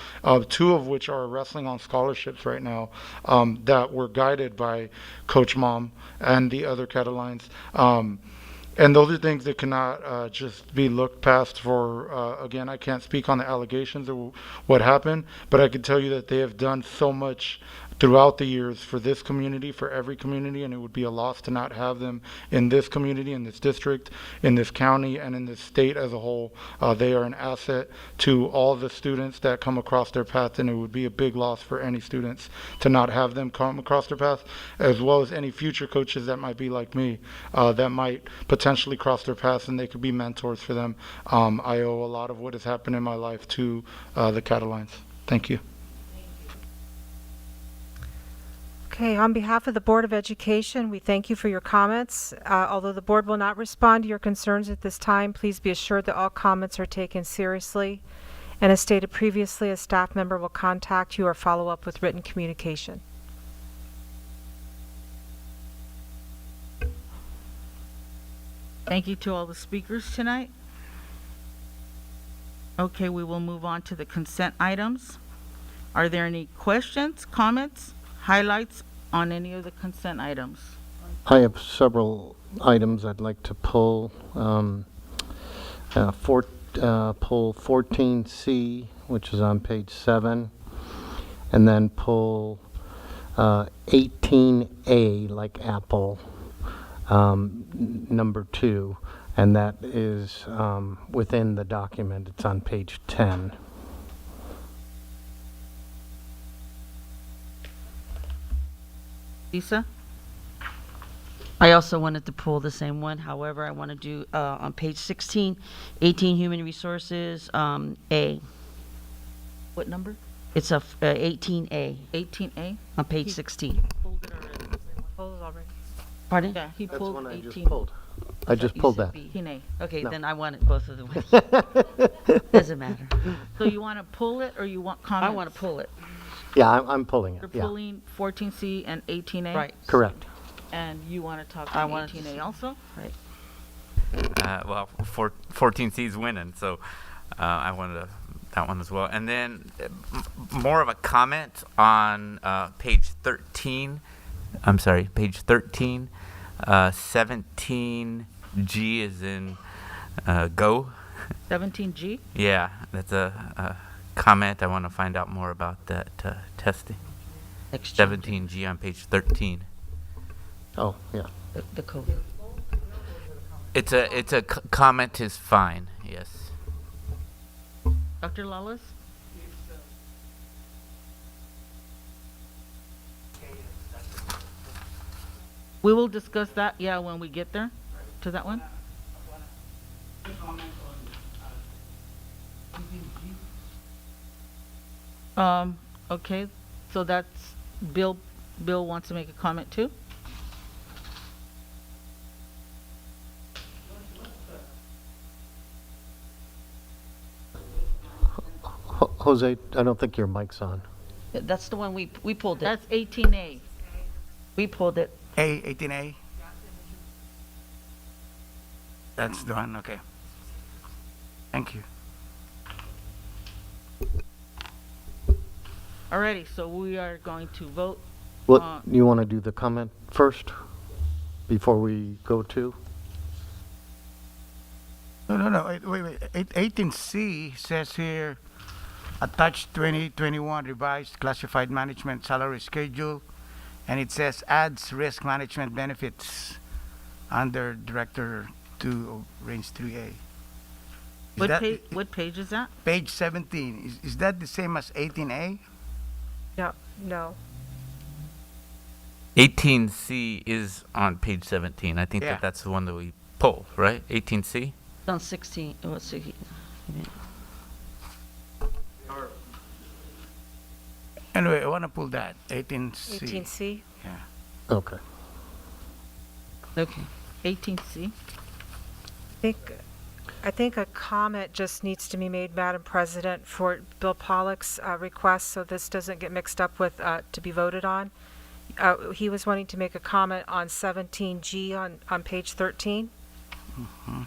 two of which are wrestling on scholarships right now, that were guided by Coach Mom and the other Catalines. And those are things that cannot just be looked past for, again, I can't speak on the allegations or what happened, but I can tell you that they have done so much throughout the years for this community, for every community, and it would be a loss to not have them in this community, in this district, in this county, and in this state as a whole. They are an asset to all the students that come across their path, and it would be a big loss for any students to not have them come across their path, as well as any future coaches that might be like me, that might potentially cross their path, and they could be mentors for them. I owe a lot of what has happened in my life to the Catalines. Thank you. Okay, on behalf of the Board of Education, we thank you for your comments. Although the board will not respond to your concerns at this time, please be assured that all comments are taken seriously. And as stated previously, a staff member will contact you or follow up with written communication. Thank you to all the speakers tonight. Okay, we will move on to the consent items. Are there any questions, comments, highlights on any of the consent items? I have several items I'd like to pull. Pull 14C, which is on page 7, and then pull 18A, like Apple, number 2, and that is within the document. It's on page 10. Lisa? I also wanted to pull the same one. However, I want to do on page 16, 18 Human Resources, A. What number? It's a 18A 18A? on page 16. Pulled it already. Pulled already. Pardon? Yeah, he That's pulled one I 18. just pulled. I just pulled that. 18A. Okay, No. then I want it both of them. Doesn't matter. So you want to pull it or you want comments? I want to pull it. Yeah, I'm pulling it. You're Yeah, pulling 14C and 18A? Right. correct. And you want to talk I on wanted to 18A also? Right. Well, 14C is winning, so I wanted that one as well. And then more of a comment on page 13. I'm sorry, page 13. 17G is in go. 17G? Yeah, that's a comment. I want to find out more about that testing. 17G on page 13. Oh, yeah. The code. It's a comment is fine. Yes. Dr. Lawless? We will discuss that, yeah, when we get there, to that one. Okay, so that's, Bill wants to make a comment too? Jose, I don't think your mic's on. That's the one we pulled it. That's 18A. We pulled it. A, 18A? That's the one, okay. Thank you. Alrighty, so we are going to vote. What, you want to do the comment first before we go to? No, wait. 18C says here, attached 2021 revised classified management salary schedule, and it says adds risk management benefits under Director 2 of Range 3A. What page is that? Page 17. Is that the same as 18A? No. 18C is on page 17. I think Yeah. that's the one that we pulled, right? 18C? It's on 16. Let's see. Anyway, I want to pull that. 18C. 18C? Yeah. Okay. Okay. 18C. I think a comment just needs to be made, Madam President, for Bill Pollock's request, so this doesn't get mixed up with to be voted on. He was wanting to make a comment on 17G on page 13. Mhm.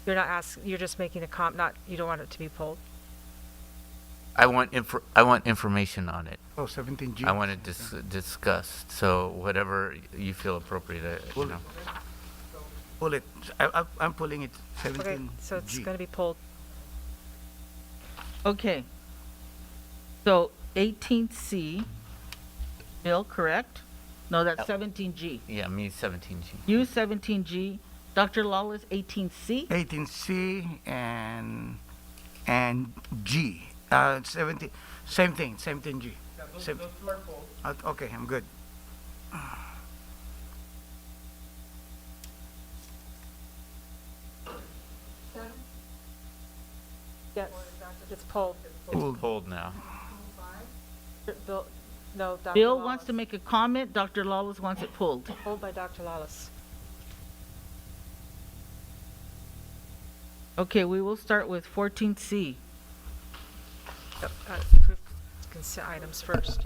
You're not asking, you're just making a you don't want it to be pulled. I want information on it. Oh, 17G. I want it discussed. So whatever you feel appropriate, you know. Pull it. I'm pulling it. 17G. Okay, so it's going to be pulled. Okay. So 18C Bill, correct? No, that's 17G. Yeah, me 17G. You 17G. Dr. Lawless 18C. 18C and G. 17, same thing, 17G. Same. Okay, I'm good. Yes, it's pulled. It's pulled now. Bill, no, Dr. Bill Lawless. wants to make a comment. Dr. Lawless wants it pulled. Pulled by Dr. Lawless. Okay, we will start with 14C. Yep, approve consent items first.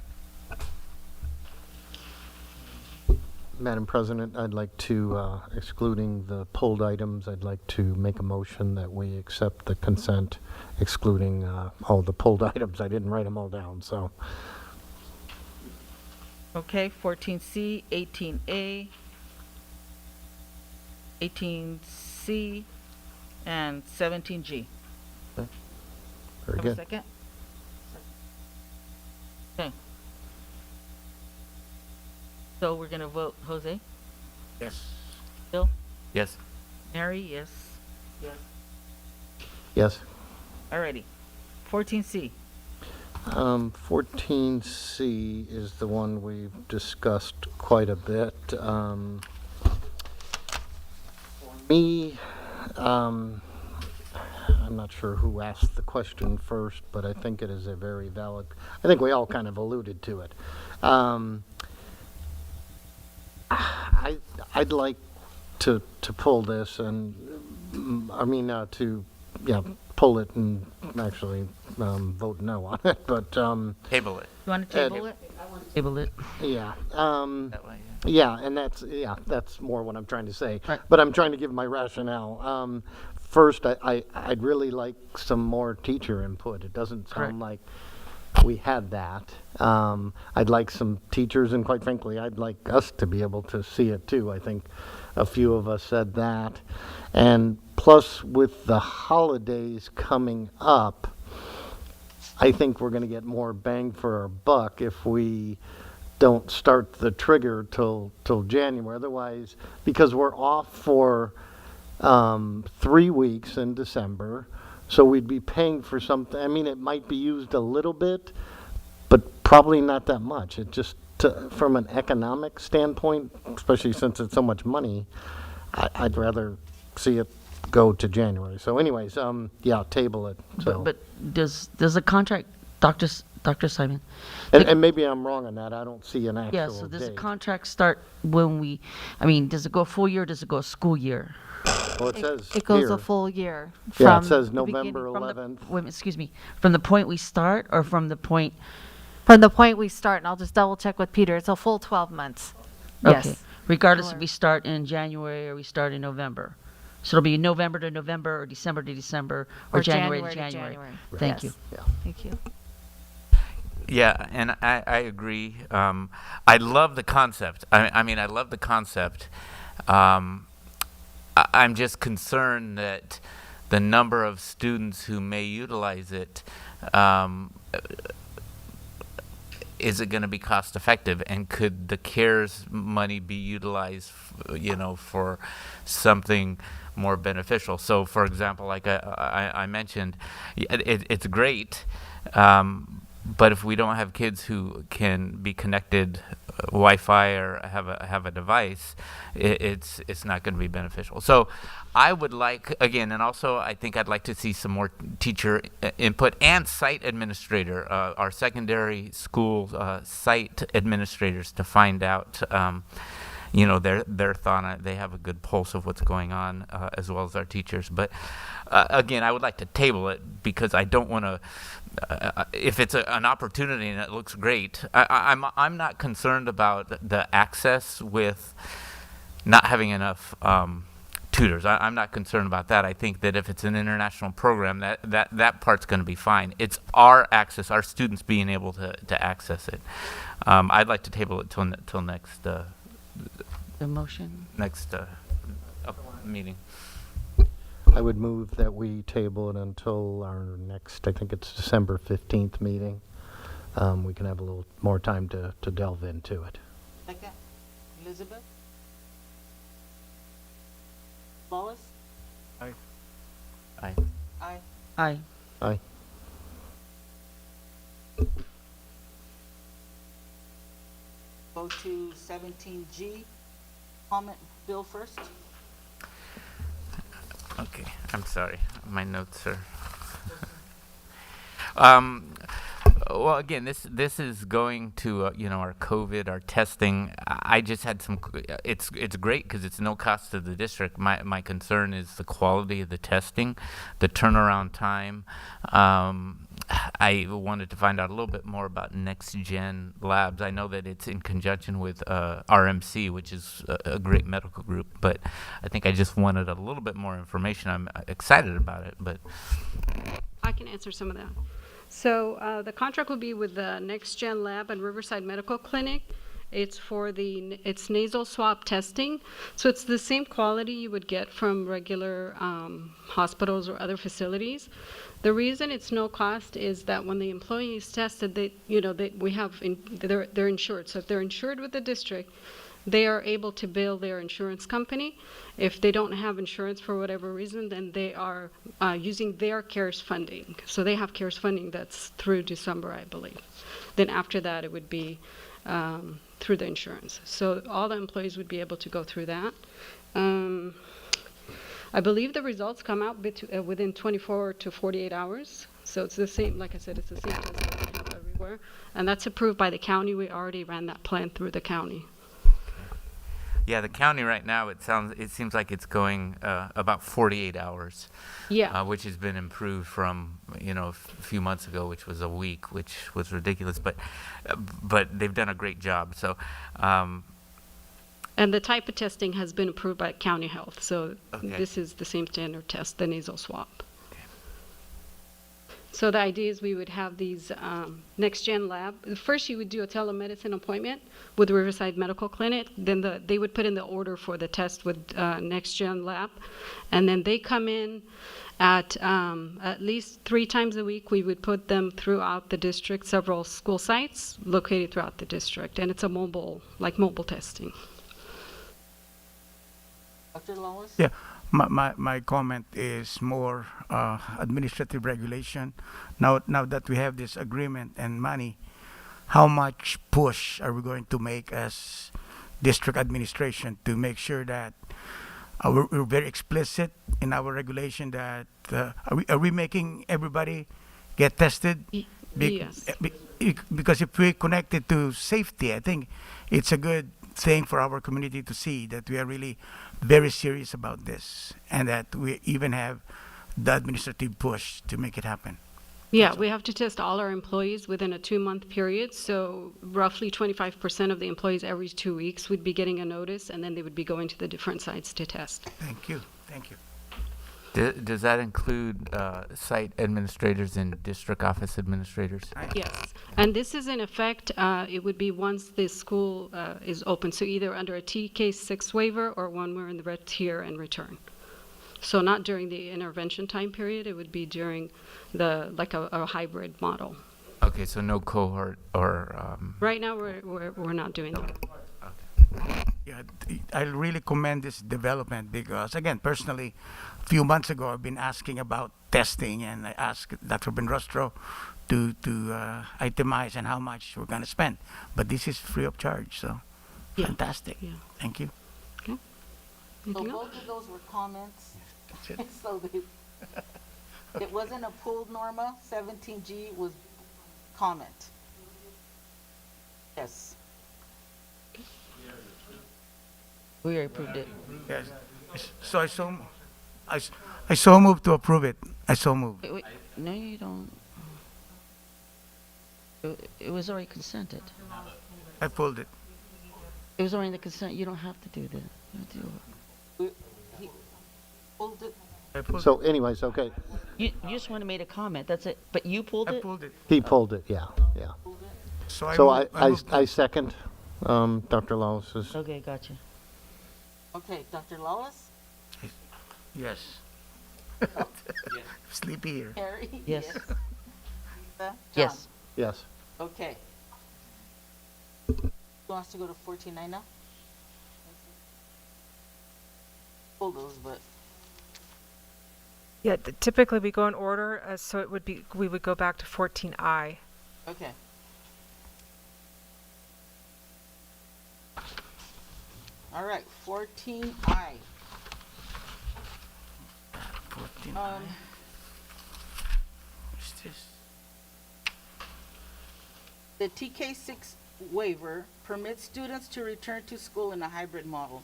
Madam President, I'd like to, excluding the pulled items, I'd like to make a motion that we accept the consent, excluding all the pulled items. I didn't write them all down, so. Okay, 14C, 18A, 18C, and 17G. Very Have a good. second? Okay. So we're gonna vote Jose? Yes. Bill? Yes. Mary, yes. Yes. Yes. Alrighty. 14C. 14C is the one we've discussed quite a bit. For me, I'm not sure who asked the question first, but I think it is a very valid, I think we all kind of alluded to it. I'd like to pull this and, pull it and actually vote no on it, but. Table it. You want to table it? Table it. Yeah. That way, Yeah, and that's more what I'm trying to say. But I'm trying to give my rationale. First, I'd really like some more teacher input. It doesn't sound like we had that. I'd like some teachers, and quite frankly, I'd like us to be able to see it too. I think a few of us said that. And plus, with the holidays coming up, I think we're going to get more bang for our buck if we don't start the trigger till January. Otherwise, because we're off for 3 weeks in December, so we'd be paying for something. I mean, it might be used a little bit, but probably not that much. It just, from an economic standpoint, especially since it's so much money, I'd rather see it go to January. So anyways, table it. So. But does the contract, Dr. Simon? And maybe I'm wrong on that. I don't see an actual Yeah, so does the date. contract start when does it go a full year or does it go a school year? Well, it says It goes here. a full year. Yeah, from it says the beginning- November From the- 11th. Wait, excuse me, from the point we start or from the point? From the point we start, and I'll just double check with Peter, it's a full 12 months. Okay, Yes. regardless if we start in January or we start in November. So it'll be November to November or December to December or January to January. Thank you. Yeah. Thank you. Yeah, and I agree. I love the concept. I mean, I love the concept. I'm just concerned that the number of students who may utilize it, is it going to be cost effective, and could the CARES money be utilized, for something more beneficial? So, for example, like I mentioned, it's great, but if we don't have kids who can be connected Wi-Fi or have a device, it's not going to be beneficial. So I would like, again, and also I think I'd like to see some more teacher input and site administrator, our secondary school site administrators, to find out their thought on it. They have a good pulse of what's going on, as well as our teachers. But again, I would like to table it because I don't want to. If it's an opportunity and it looks great, I'm not concerned about the access with not having enough tutors. I'm not concerned about that. I think that if it's an international program, that part's going to be fine. It's our access, our students being able to access it. I'd like to table it till next. The motion? Next meeting. I would move that we table it until our next, I think it's December 15th meeting. we can have a little more time to delve into it. Second, Elizabeth? Lois? Aye. Aye. Aye. Aye. Aye. Go to 17G. Comment, Bill first. Okay, I'm sorry. My notes are. Well, again, this is going to our COVID, our testing. I just had some. It's great because it's no cost to the district. My concern is the quality of the testing, the turnaround time. I wanted to find out a little bit more about Next Gen Labs. I know that it's in conjunction with RMC, which is a great medical group, but I think I just wanted a little bit more information. I'm excited about it, but I can answer some of that. So the contract will be with the Next Gen Lab and Riverside Medical Clinic. It's for it's nasal swab testing. So it's the same quality you would get from regular hospitals or other facilities. The reason it's no cost is that when the employee is tested, they're insured. So if they're insured with the district, they are able to bill their insurance company. If they don't have insurance for whatever reason, then they are using their CARES funding. So they have CARES funding that's through December, I believe. Then after that, it would be through the insurance. So all the employees would be able to go through that. I believe the results come out within 24 to 48 hours. So it's the same, like I said, it's the same test that we have everywhere. And that's approved by the county. We already ran that plan through the county. yeah, the county right now, it seems like it's going about 48 hours. Yeah. Which has been improved from, a few months ago, which was a week, which was ridiculous. But they've done a great job. So. And the type of testing has been approved by county health. So Okay. this is the same standard test, the nasal swab. So the idea is we would have these Next Gen Lab. First, you would do a telemedicine appointment with Riverside Medical Clinic. Then they would put in the order for the test with Next Gen Lab. And then they come in at least 3 times a week. We would put them throughout the district, several school sites located throughout the district. And it's a mobile testing. Dr. Lois? Yeah, my comment is more administrative regulation. Now that we have this agreement and money, how much push are we going to make as district administration to make sure that we're very explicit in our regulation that are we making everybody get tested? Yes. Because if we connect it to safety, I think it's a good thing for our community to see that we are really very serious about this and that we even have the administrative push to make it happen. Yeah, we have to test all our employees within a 2-month period. So roughly 25% of the employees every 2 weeks would be getting a notice, and then they would be going to the different sites to test. Thank you. Thank you. Does that include site administrators and district office administrators? Yes, and this is in effect, it would be once the school is open, so either under a TK6 waiver or when we're in the red tier and return. So not during the intervention time period, it would be during a hybrid model. Okay, so no cohort or. Right now, we're not doing that. Yeah, I really commend this development because, again, personally, a few months ago, I've been asking about testing, and I asked Dr. Benrostro to itemize and how much we're going to spend. But this is free of charge, so Yeah. fantastic. Yeah. Thank you. Okay. So Anything else? both of those were comments. That's it. So it wasn't a pooled Norma, 17G was comment. Yes. We already approved it. Yes. So I so move to approve it. I so move. Wait, no, you don't. It was already consented. I pulled it. It was already in the consent. You don't have to do that. You don't do it. He pulled it. I pulled So anyways, okay, You just want to make a comment. That's it. But you pulled it. I it. pulled it. he pulled it, yeah. So So move I second Dr. Lois's. Okay, gotcha. Okay, Dr. Lois? Yes. Sleepy here. Harry? Yes. Lisa? John? Yes. Yes. Okay. Who wants to go to 14.9 now? Pull those, but Yeah, typically we go in order, so it would be, we would go back to 14I. okay. All right, 14I. 14I. What's this? The TK6 waiver permits students to return to school in a hybrid model.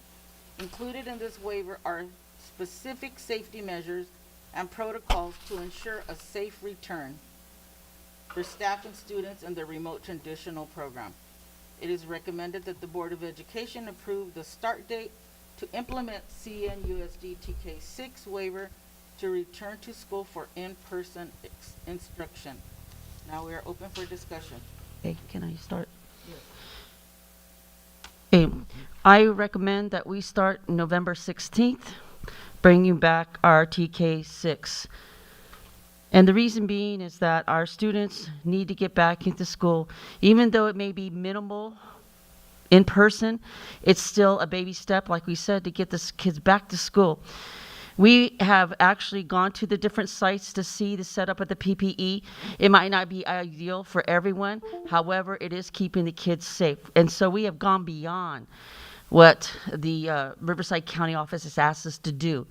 Included in this waiver are specific safety measures and protocols to ensure a safe return for staff and students in the remote transitional program. It is recommended that the Board of Education approve the start date to implement CNUSD TK6 waiver to return to school for in-person instruction. Now we are open for discussion. Okay, can I start? Okay, I recommend that we start November 16th, bringing back our TK6. And the reason being is that our students need to get back into school. Even though it may be minimal in person, it's still a baby step, like we said, to get the kids back to school. We have actually gone to the different sites to see the setup of the PPE. It might not be ideal for everyone. However, it is keeping the kids safe. And so we have gone beyond what the Riverside County office has asked us to do.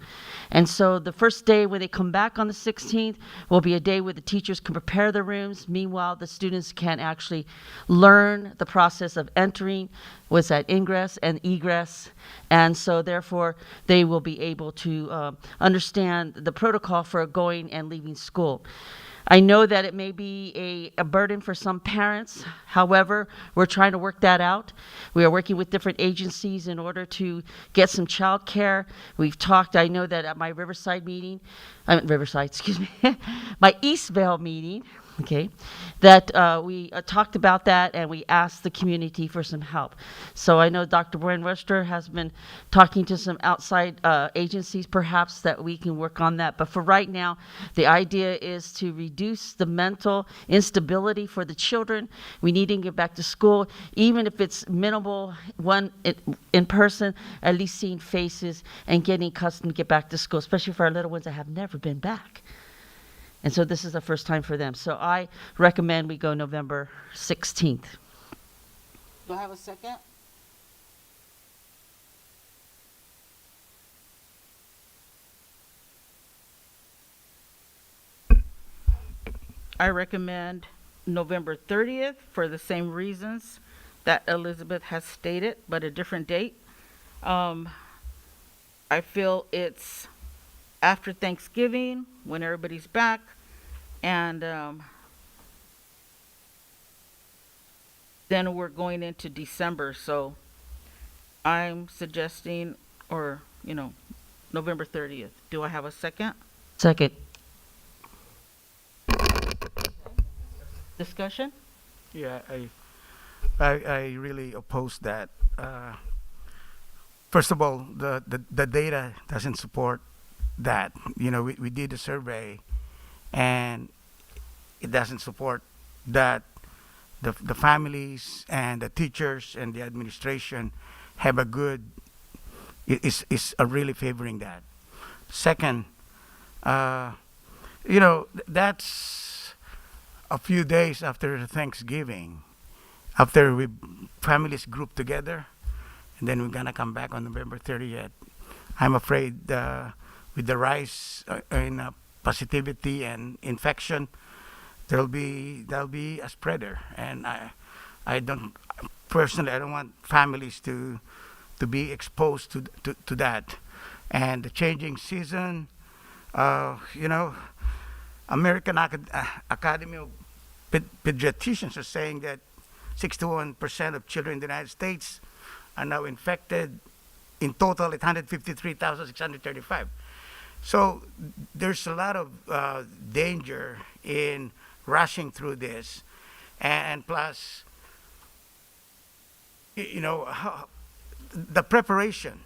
And so the first day when they come back on the 16th will be a day where the teachers can prepare the rooms. Meanwhile, the students can actually learn the process of entering, what's that, ingress and egress. And so therefore, they will be able to understand the protocol for going and leaving school. I know that it may be a burden for some parents. However, we're trying to work that out. We are working with different agencies in order to get some child care. We've talked, I know that at my Riverside meeting, excuse me, my Eastvale meeting, okay, that we talked about that and we asked the community for some help. So I know Dr. Brian Wester has been talking to some outside agencies perhaps that we can work on that. But for right now, the idea is to reduce the mental instability for the children. We need to get back to school, even if it's minimal, in person, at least seeing faces and getting accustomed to get back to school, especially for our little ones that have never been back. And so this is the first time for them. So I recommend we go November 16th. Do I have a second? I recommend November 30th for the same reasons that Elizabeth has stated, but a different date. I feel it's after Thanksgiving, when everybody's back, and then we're going into December, so I'm suggesting, or, November 30th. Do I have a second? Second. Discussion? Yeah, I really oppose that. First of all, the data doesn't support that. We did a survey and it doesn't support that the families and the teachers and the administration have a good, is really favoring that. Second, that's a few days after Thanksgiving, after we families group together, and then we're gonna come back on November 30th. I'm afraid with the rise in positivity and infection, there'll be a spreader, and I don't want families to be exposed to that. And the changing season, American Academy of Pediatricians are saying that 61% of children in the United States are now infected. In total, 853,635. So there's a lot of danger in rushing through this, and plus, the preparation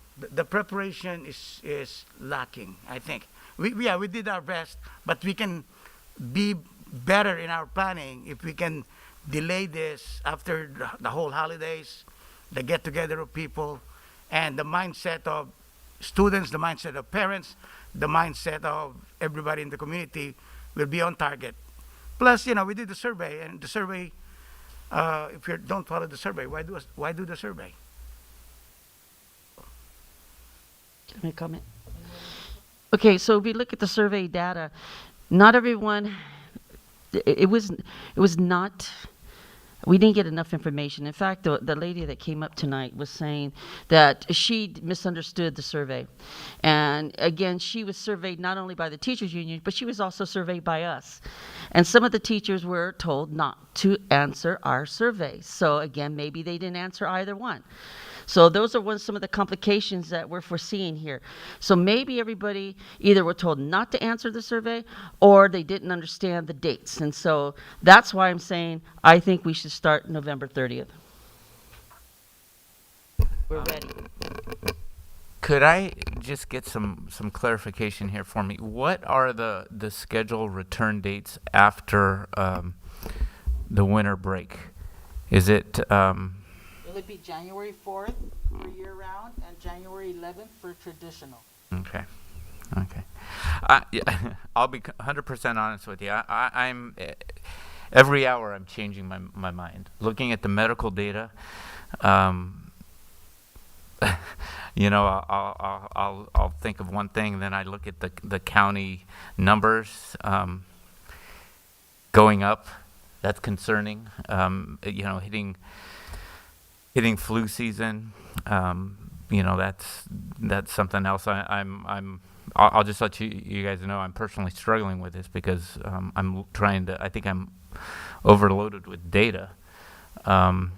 is lacking. I think we did our best, but we can be better in our planning if we can delay this after the whole holidays, the get together of people, and the mindset of students, the mindset of parents, the mindset of everybody in the community will be on target. Plus, we did the survey, and the survey, if you don't follow the survey, why do the survey? Can I comment? Okay, so if we look at the survey data, not everyone, it was not, we didn't get enough information. In fact, the lady that came up tonight was saying that she misunderstood the survey. And again, she was surveyed not only by the teachers union, but she was also surveyed by us. And some of the teachers were told not to answer our survey. So again, maybe they didn't answer either one. So those are some of the complications that we're foreseeing here. So maybe everybody either were told not to answer the survey or they didn't understand the dates. And so that's why I'm saying I think we should start November 30th. We're ready. Could I just get some clarification here for me? What are the scheduled return dates after the winter break? Is it It would be January 4th for year-round and January 11th for traditional. Okay. Yeah, I'll be 100% honest with you. I'm every hour I'm changing my mind. Looking at the medical data, I'll think of one thing, then I look at the county numbers going up. That's concerning. Hitting flu season, that's something else. I'll just let you guys know I'm personally struggling with this because I think I'm overloaded with data. One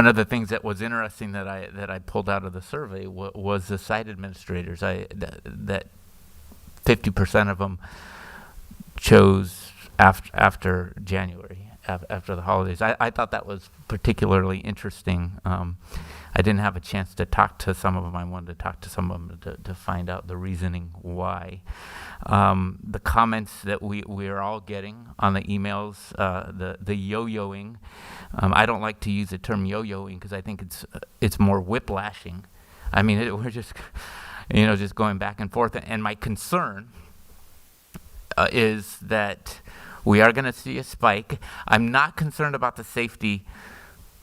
of the things that was interesting that I pulled out of the survey was the site administrators. That 50% of them chose after January. After the holidays. I thought that was particularly interesting. I didn't have a chance to talk to some of them. I wanted to talk to some of them to find out the reasoning why. The comments that we are all getting on the emails, the yo-yoing. I don't like to use the term yo-yoing because I think it's more whiplashing. I mean, we're just just going back and forth. And my concern is that we are going to see a spike. I'm not concerned about the safety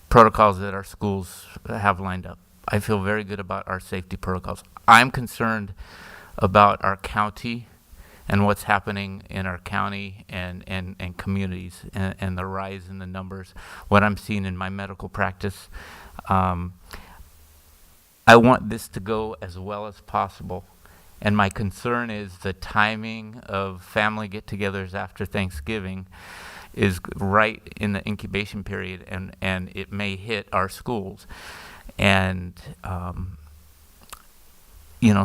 protocols that our schools have lined up. I feel very good about our safety protocols. I'm concerned about our county and what's happening in our county and communities and the rise in the numbers, what I'm seeing in my medical practice. I want this to go as well as possible. And my concern is the timing of family get-togethers after Thanksgiving is right in the incubation period, and it may hit our schools. And,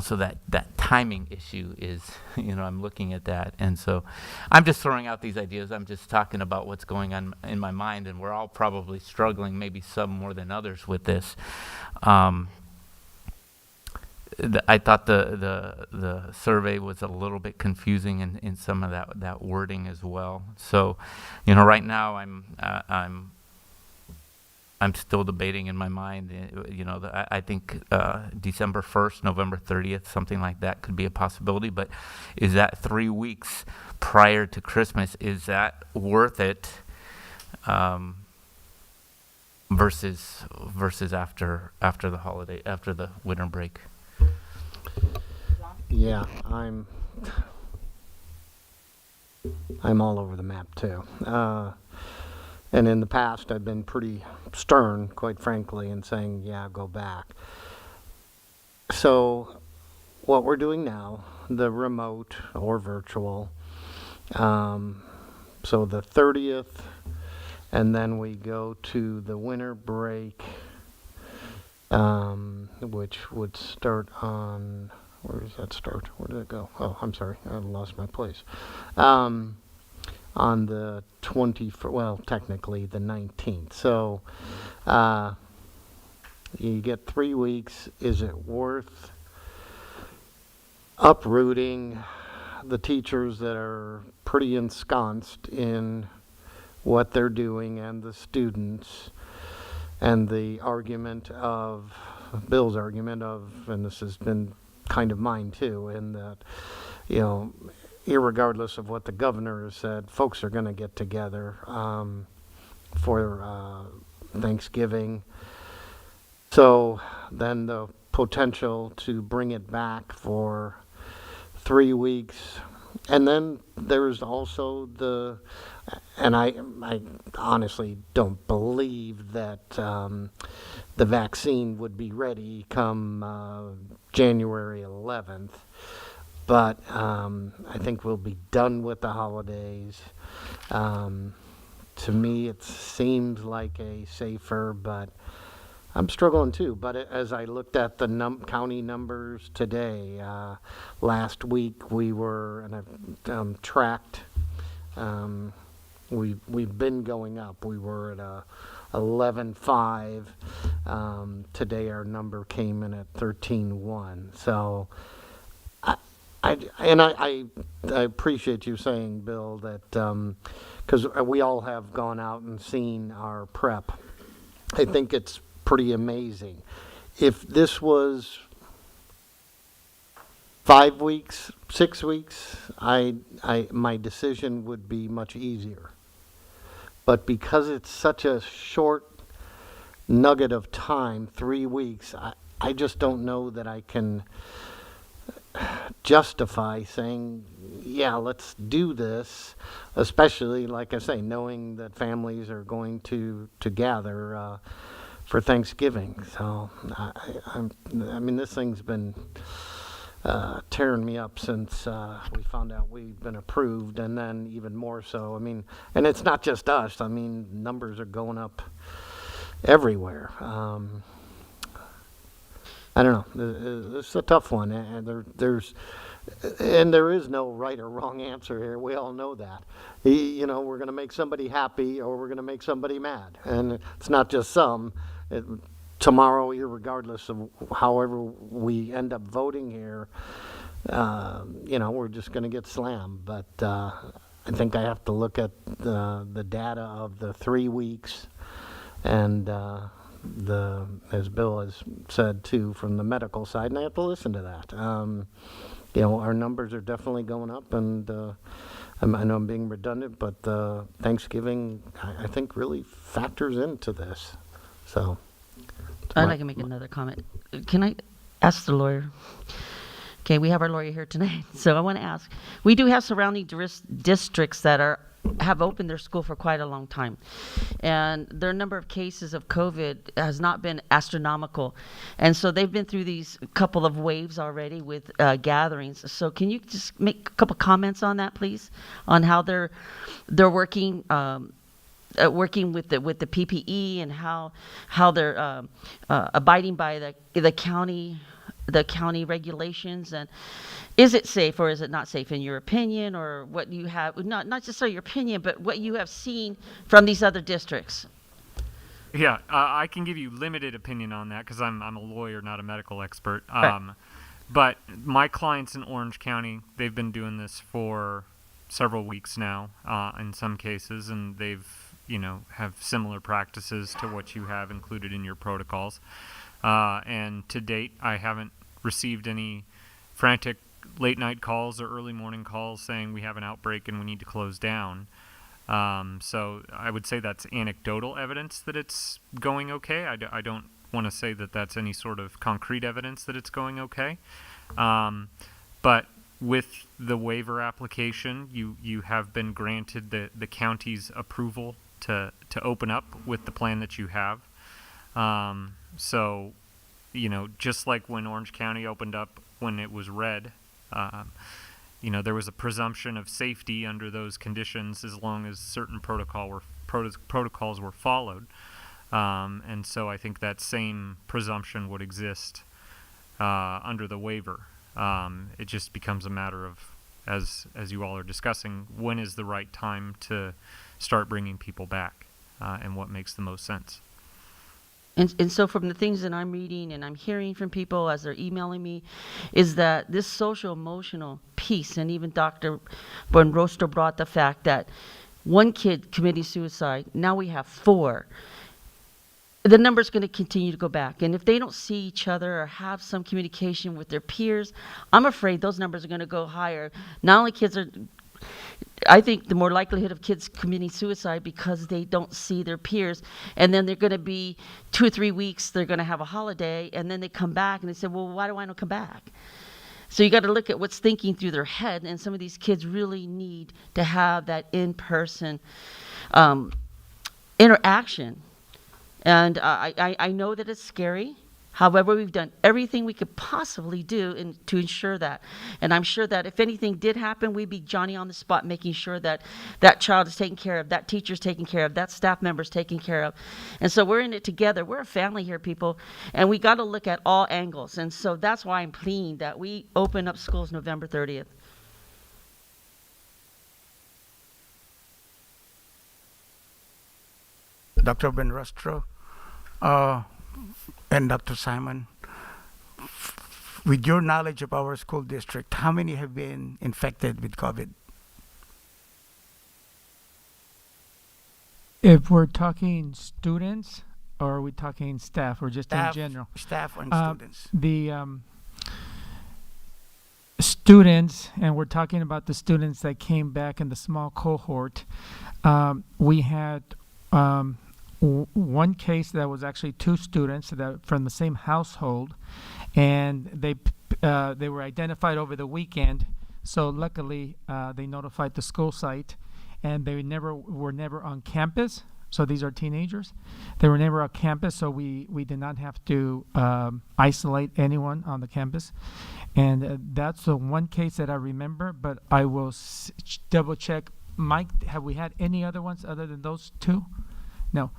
so that timing issue is, I'm looking at that. And so I'm just throwing out these ideas. I'm just talking about what's going on in my mind, and we're all probably struggling, maybe some more than others, with this. I thought the survey was a little bit confusing in some of that wording as well. So, right now I'm still debating in my mind. I think December 1st, November 30th, something like that could be a possibility. But is that 3 weeks prior to Christmas? Is that worth it? Versus after the holiday, after the winter break. Yeah, I'm all over the map too. And in the past, I've been pretty stern, quite frankly, in saying, yeah, go back. So what we're doing now, the remote or virtual, so the 30th, and then we go to the winter break, which would start on... Where does that start? Where did it go? Oh, I'm sorry. I lost my place. On the 21st, well, technically the 19th. So you get 3 weeks. Is it worth uprooting the teachers that are pretty ensconced in what they're doing and the students, and the argument of, Bill's argument of, and this has been kind of mine too, in that, you know, irregardless of what the governor has said, folks are going to get together for Thanksgiving. So then the potential to bring it back for 3 weeks. And then there's also the, and I honestly don't believe that the vaccine would be ready come January 11th. But I think we'll be done with the holidays. To me, it seems like a safer, but I'm struggling too. But as I looked at the county numbers today, last week we were, and I've tracked, we've been going up. We were at 11.5. Today our number came in at 13.1. So I appreciate you saying, Bill, that because we all have gone out and seen our prep. I think it's pretty amazing. If this was 5 weeks, 6 weeks, my decision would be much easier. But because it's such a short nugget of time, 3 weeks, I just don't know that I can justify saying, yeah, let's do this, especially, like I say, knowing that families are going to gather for Thanksgiving. So, I mean, this thing's been tearing me up since we found out we've been approved, and then even more so. I mean, and it's not just us. I mean, numbers are going up everywhere. I don't know. It's a tough one, and there is no right or wrong answer here. We all know that. You know, we're going to make somebody happy or we're going to make somebody mad, and it's not just some. Tomorrow, irregardless of however we end up voting here, you know, we're just going to get slammed. But I think I have to look at the data of the 3 weeks, and as Bill has said too, from the medical side, and I have to listen to that. You know, our numbers are definitely going up, and I know I'm being redundant, but Thanksgiving, I think, really factors into this. So, I'd like to make another comment. Can I ask the lawyer? Okay, we have our lawyer here tonight, so I want to ask. We do have surrounding districts that have opened their school for quite a long time, and their number of cases of COVID has not been astronomical, and so they've been through these couple of waves already with gatherings. So can you just make a couple comments on that, please, on how they're working working with the PPE and how they're abiding by the county regulations, and is it safe or is it not safe in your opinion, or what you have, not just your opinion, but what you have seen from these other districts? Yeah, I can give you limited opinion on that because I'm a lawyer, not a medical expert. Right. But my clients in Orange County, they've been doing this for several weeks now, in some cases, and they've have similar practices to what you have included in your protocols. And to date, I haven't received any frantic late night calls or early morning calls saying we have an outbreak and we need to close down. So I would say that's anecdotal evidence that it's going okay. I don't want to say that that's any sort of concrete evidence that it's going okay. But with the waiver application, you have been granted the county's approval to open up with the plan that you have. So, just like when Orange County opened up when it was red, there was a presumption of safety under those conditions as long as certain protocols were followed. And so I think that same presumption would exist under the waiver. It just becomes a matter of, as you all are discussing, when is the right time to start bringing people back, and what makes the most sense. And so from the things that I'm reading and I'm hearing from people as they're emailing me, is that this social emotional piece, and even Dr. Buenrostro brought the fact that one kid committing suicide. Now we have 4. The number's going to continue to go back. And if they don't see each other or have some communication with their peers, I'm afraid those numbers are going to go higher. Not only kids are, I think the more likelihood of kids committing suicide because they don't see their peers. And then they're going to be 2 or 3 weeks, they're going to have a holiday, and then they come back and they say, well, why do I not come back? So you got to look at what's thinking through their head, and some of these kids really need to have that in-person interaction. And I know that it's scary. However, we've done everything we could possibly do to ensure that. And I'm sure that if anything did happen, we'd be Johnny on the spot, making sure that that child is taken care of, that teacher's taken care of, that staff member's taken care of. And so we're in it together. We're a family here, people. And we got to look at all angles. And so that's why I'm pleading that we open up schools November 30th. Dr. Ben Rostro, and Dr. Simon, with your knowledge of our school district, how many have been infected with COVID? If we're talking students, or are we talking staff, or just in general? Staff and students. The students, and we're talking about the students that came back in the small cohort, we had one case that was actually 2 students that from the same household, and they were identified over the weekend. So luckily, they notified the school site, and they were never on campus. So these are teenagers. They were never on campus, so we did not have to isolate anyone on the campus. And that's the one case that I remember, but I will double check. Mike, have we had any other ones other than those 2? No.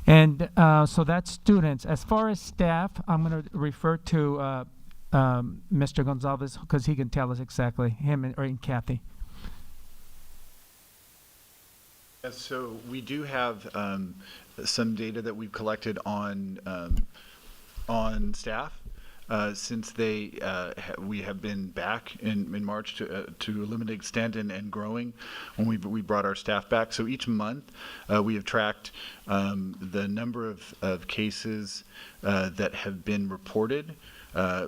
And so that's students. As far as staff, I'm going to refer to Mr. Gonzalez because he can tell us exactly, him and Kathy. Yes, so we do have some data that we've collected on staff. Since we have been back in March to a limited extent and growing when we brought our staff back. So each month we have tracked the number of cases that have been reported.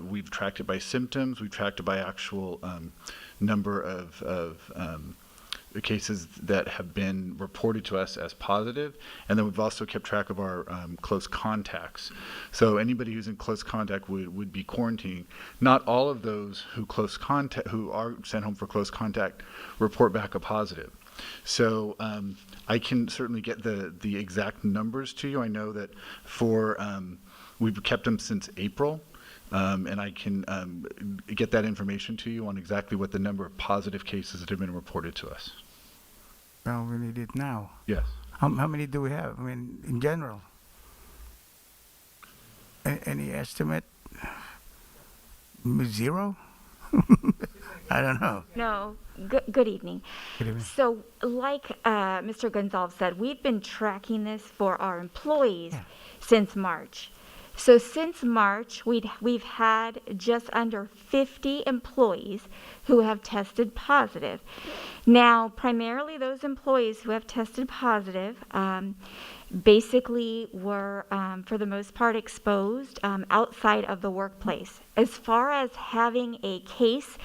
We've tracked it by symptoms. We've tracked it by actual number of cases that have been reported to us as positive, and then we've also kept track of our close contacts. So anybody who's in close contact would be quarantining. Not all of those who are sent home for close contact report back a positive. So I can certainly get the exact numbers to you. I know that we've kept them since April. And I can get that information to you on exactly what the number of positive cases that have been reported to us. Well, we need it now. Yes. How many do we have? I mean, in general? Any estimate? 0? I don't know. No. Good evening. Good evening. So, like Mr. Gonzalez said, we've been tracking this for our employees since March. So since March, we've had just under 50 employees who have tested positive. Now, primarily those employees who have tested positive basically were, for the most part, exposed outside of the workplace. As far as having a case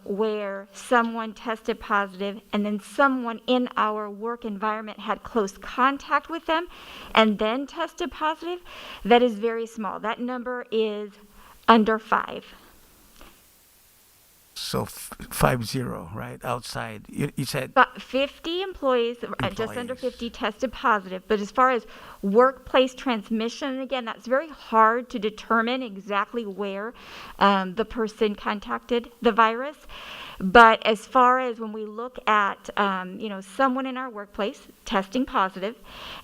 where someone tested positive and then someone in our work environment had close contact with them and then tested positive, that is very small. That number is under 5. So 50, right? Outside. You said? But 50 employees, just under 50 tested positive. But as far as workplace transmission, again, that's very hard to determine exactly where the person contacted the virus. But as far as when we look at, someone in our workplace testing positive,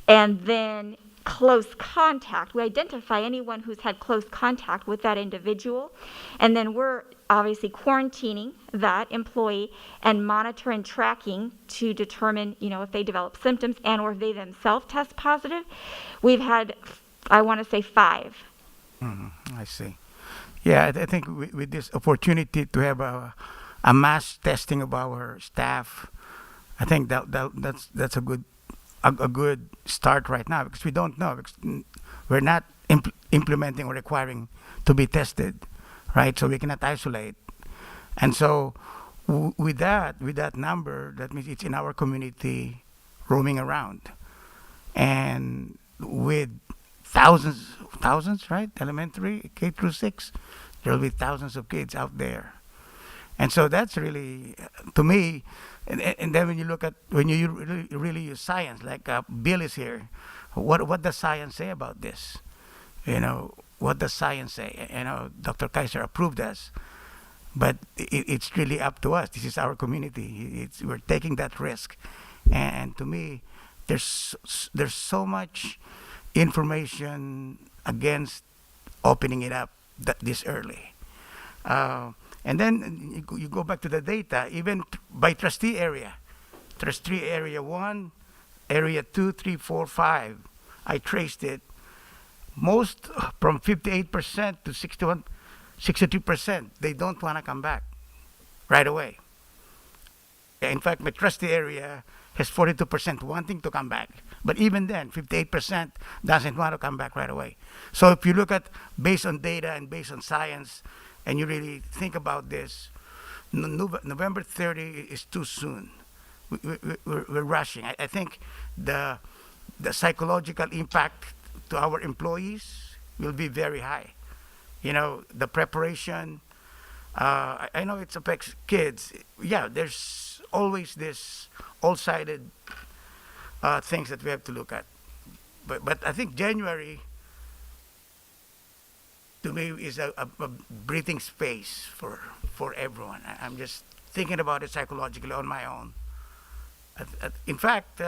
and then close contact, we identify anyone who's had close contact with that individual, and then we're obviously quarantining that employee and monitor and tracking to determine, if they develop symptoms and or if they themselves test positive. We've had, I want to say 5. I see. Yeah, I think with this opportunity to have a mass testing of our staff, I think that's a good start right now, because we don't know, because we're not implementing or requiring to be tested, right? So we cannot isolate. And so with that number, that means it's in our community roaming around. And with thousands, right? Elementary, K through 6, there will be thousands of kids out there. And so that's really, to me, and then when you really use science, like Bill is here, what does science say about this? What does science say? Dr. Kaiser approved us, but it's really up to us. This is our community. We're taking that risk, and to me, there's so much information against opening it up this early. And then you go back to the data, even by trustee area. Trustee area 1, area 2, 3, 4, 5. I traced it. Most from 58% to 62%, they don't want to come back right away. In fact, my trustee area has 42% wanting to come back. But even then, 58% doesn't want to come back right away. So if you look at based on data and based on science, and you really think about this, November 30 is too soon. We're rushing. I think the psychological impact to our employees will be very high. The preparation, I know it affects kids. Yeah, there's always this all-sided things that we have to look at. But I think January, to me, is a breathing space for everyone. I'm just thinking about it psychologically on my own. In fact,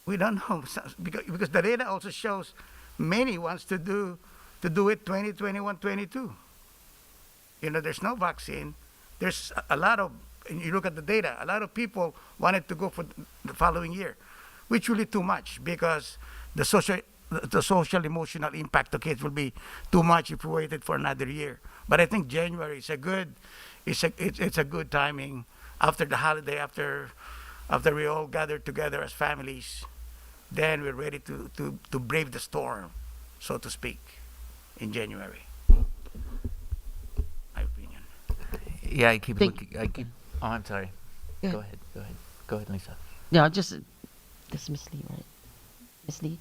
we don't know, because the data also shows many wants to do it 2021, 22. There's no vaccine. There's a lot of, and you look at the data, a lot of people wanted to go for the following year, which will be too much, because the social emotional impact to kids will be too much if we waited for another year. But I think January is it's a good timing after the holiday, after we all gather together as families. Then we're ready to brave the storm, so to speak, in January. My opinion. Yeah, I keep looking. Oh, I'm sorry. Yeah. Go ahead, Lisa. Yeah, this is Ms. Lee, right? Ms. Lee?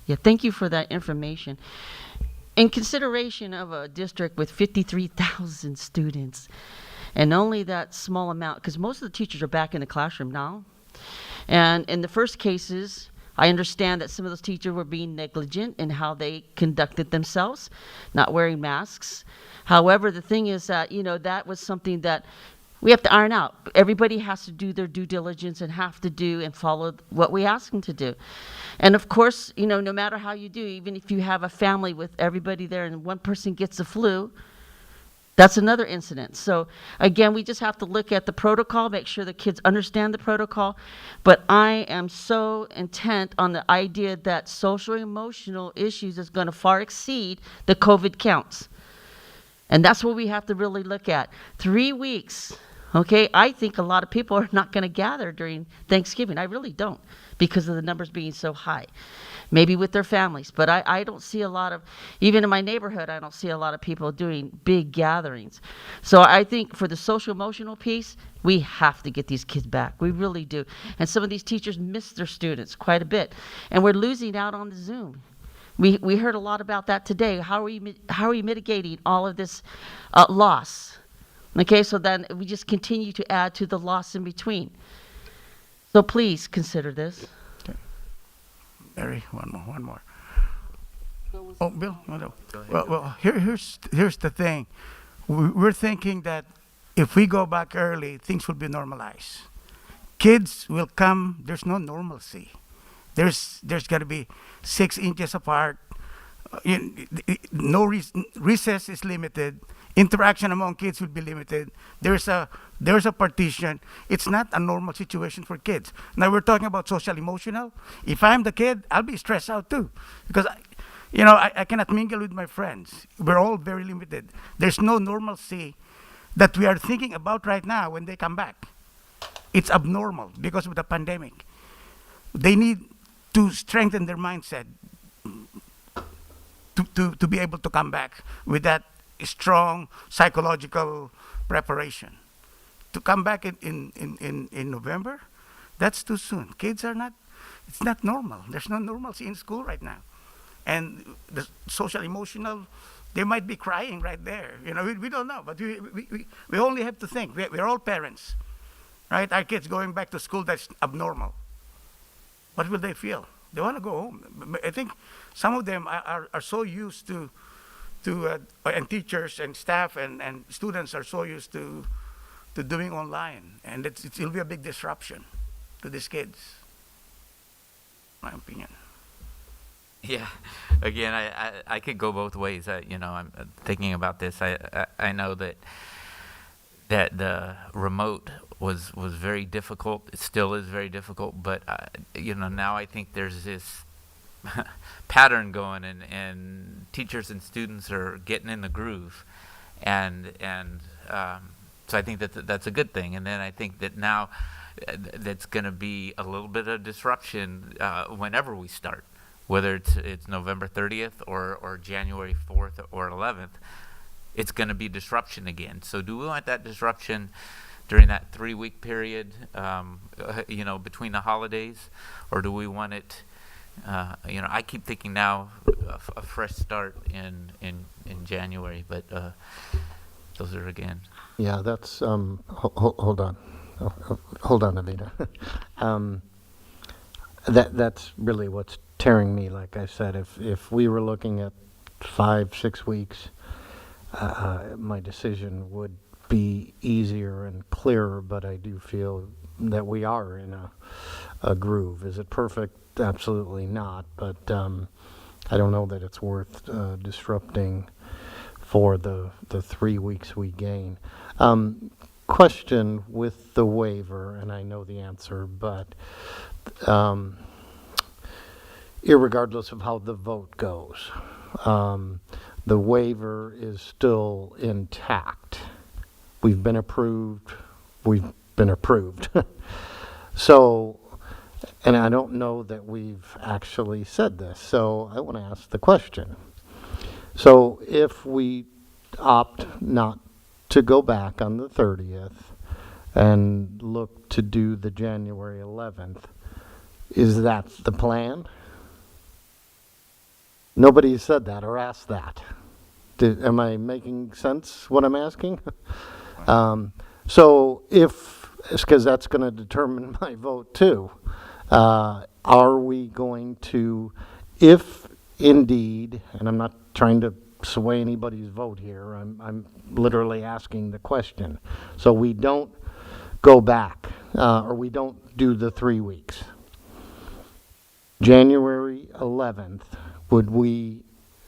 Yeah, thank you for that information. In consideration of a district with 53,000 students, and only that small amount, because most of the teachers are back in the classroom now, and in the first cases, I understand that some of those teachers were being negligent in how they conducted themselves, not wearing masks. However, the thing is that, that was something that we have to iron out. Everybody has to do their due diligence and have to do and follow what we ask them to do. And of course, no matter how you do, even if you have a family with everybody there and one person gets the flu, that's another incident. So again, we just have to look at the protocol, make sure the kids understand the protocol. But I am so intent on the idea that social emotional issues is going to far exceed the COVID counts. And that's what we have to really look at. 3 weeks, okay? I think a lot of people are not going to gather during Thanksgiving. I really don't, because of the numbers being so high. Maybe with their families, but I don't see a lot of, even in my neighborhood, I don't see a lot of people doing big gatherings. So I think for the social emotional piece, we have to get these kids back. We really do. And some of these teachers miss their students quite a bit. And we're losing out on the Zoom. We heard a lot about that today. How are we mitigating all of this loss? Okay, so then we just continue to add to the loss in between. So please consider this. Mary, one more. Oh, Bill, no. Well, here's the thing. We're thinking that if we go back early, things will be normalized. Kids will come. There's no normalcy. There's got to be 6 inches apart. No recess is limited. Interaction among kids will be limited. There's a partition. It's not a normal situation for kids. Now we're talking about social emotional. If I'm the kid, I'll be stressed out too, because I cannot mingle with my friends. We're all very limited. There's no normalcy that we are thinking about right now when they come back. It's abnormal because of the pandemic. They need to strengthen their mindset to be able to come back with that strong psychological preparation. To come back in November, that's too soon. Kids are not, it's not normal. There's no normalcy in school right now. And the social emotional, they might be crying right there. You know, we don't know, but we only have to think. We're all parents, right? Our kids going back to school, that's abnormal. What will they feel? They want to go home. I think some of them are so used to and teachers and staff and students are so used to doing online, and it'll be a big disruption to these kids, my opinion. Yeah, again, I could go both ways. I'm thinking about this. I know that the remote was very difficult. It still is very difficult, but now I think there's this pattern going, and teachers and students are getting in the groove, and so I think that's a good thing. And then I think that now that's going to be a little bit of disruption whenever we start, whether it's November 30th or January 4th or 11th. It's going to be disruption again. So do we want that disruption during that 3-week period, between the holidays, or do we want it? I keep thinking now a fresh start in January, but those are again. Yeah, that's, hold on. Hold on, Alita. That's really what's tearing me, like I said. If we were looking at 5-6 weeks, my decision would be easier and clearer, but I do feel that we are in a groove. Is it perfect? Absolutely not, but I don't know that it's worth disrupting for the 3 weeks we gain. Question with the waiver, and I know the answer, but irregardless of how the vote goes, the waiver is still intact. We've been approved. So, and I don't know that we've actually said this, so I want to ask the question. So if we opt not to go back on the 30th and look to do the January 11th, is that the plan? Nobody said that or asked that. Am I making sense what I'm asking? So because that's going to determine my vote too, are we going to, if indeed, and I'm not trying to sway anybody's vote here, I'm literally asking the question. So we don't go back, or we don't do the 3 weeks. January 11th, would we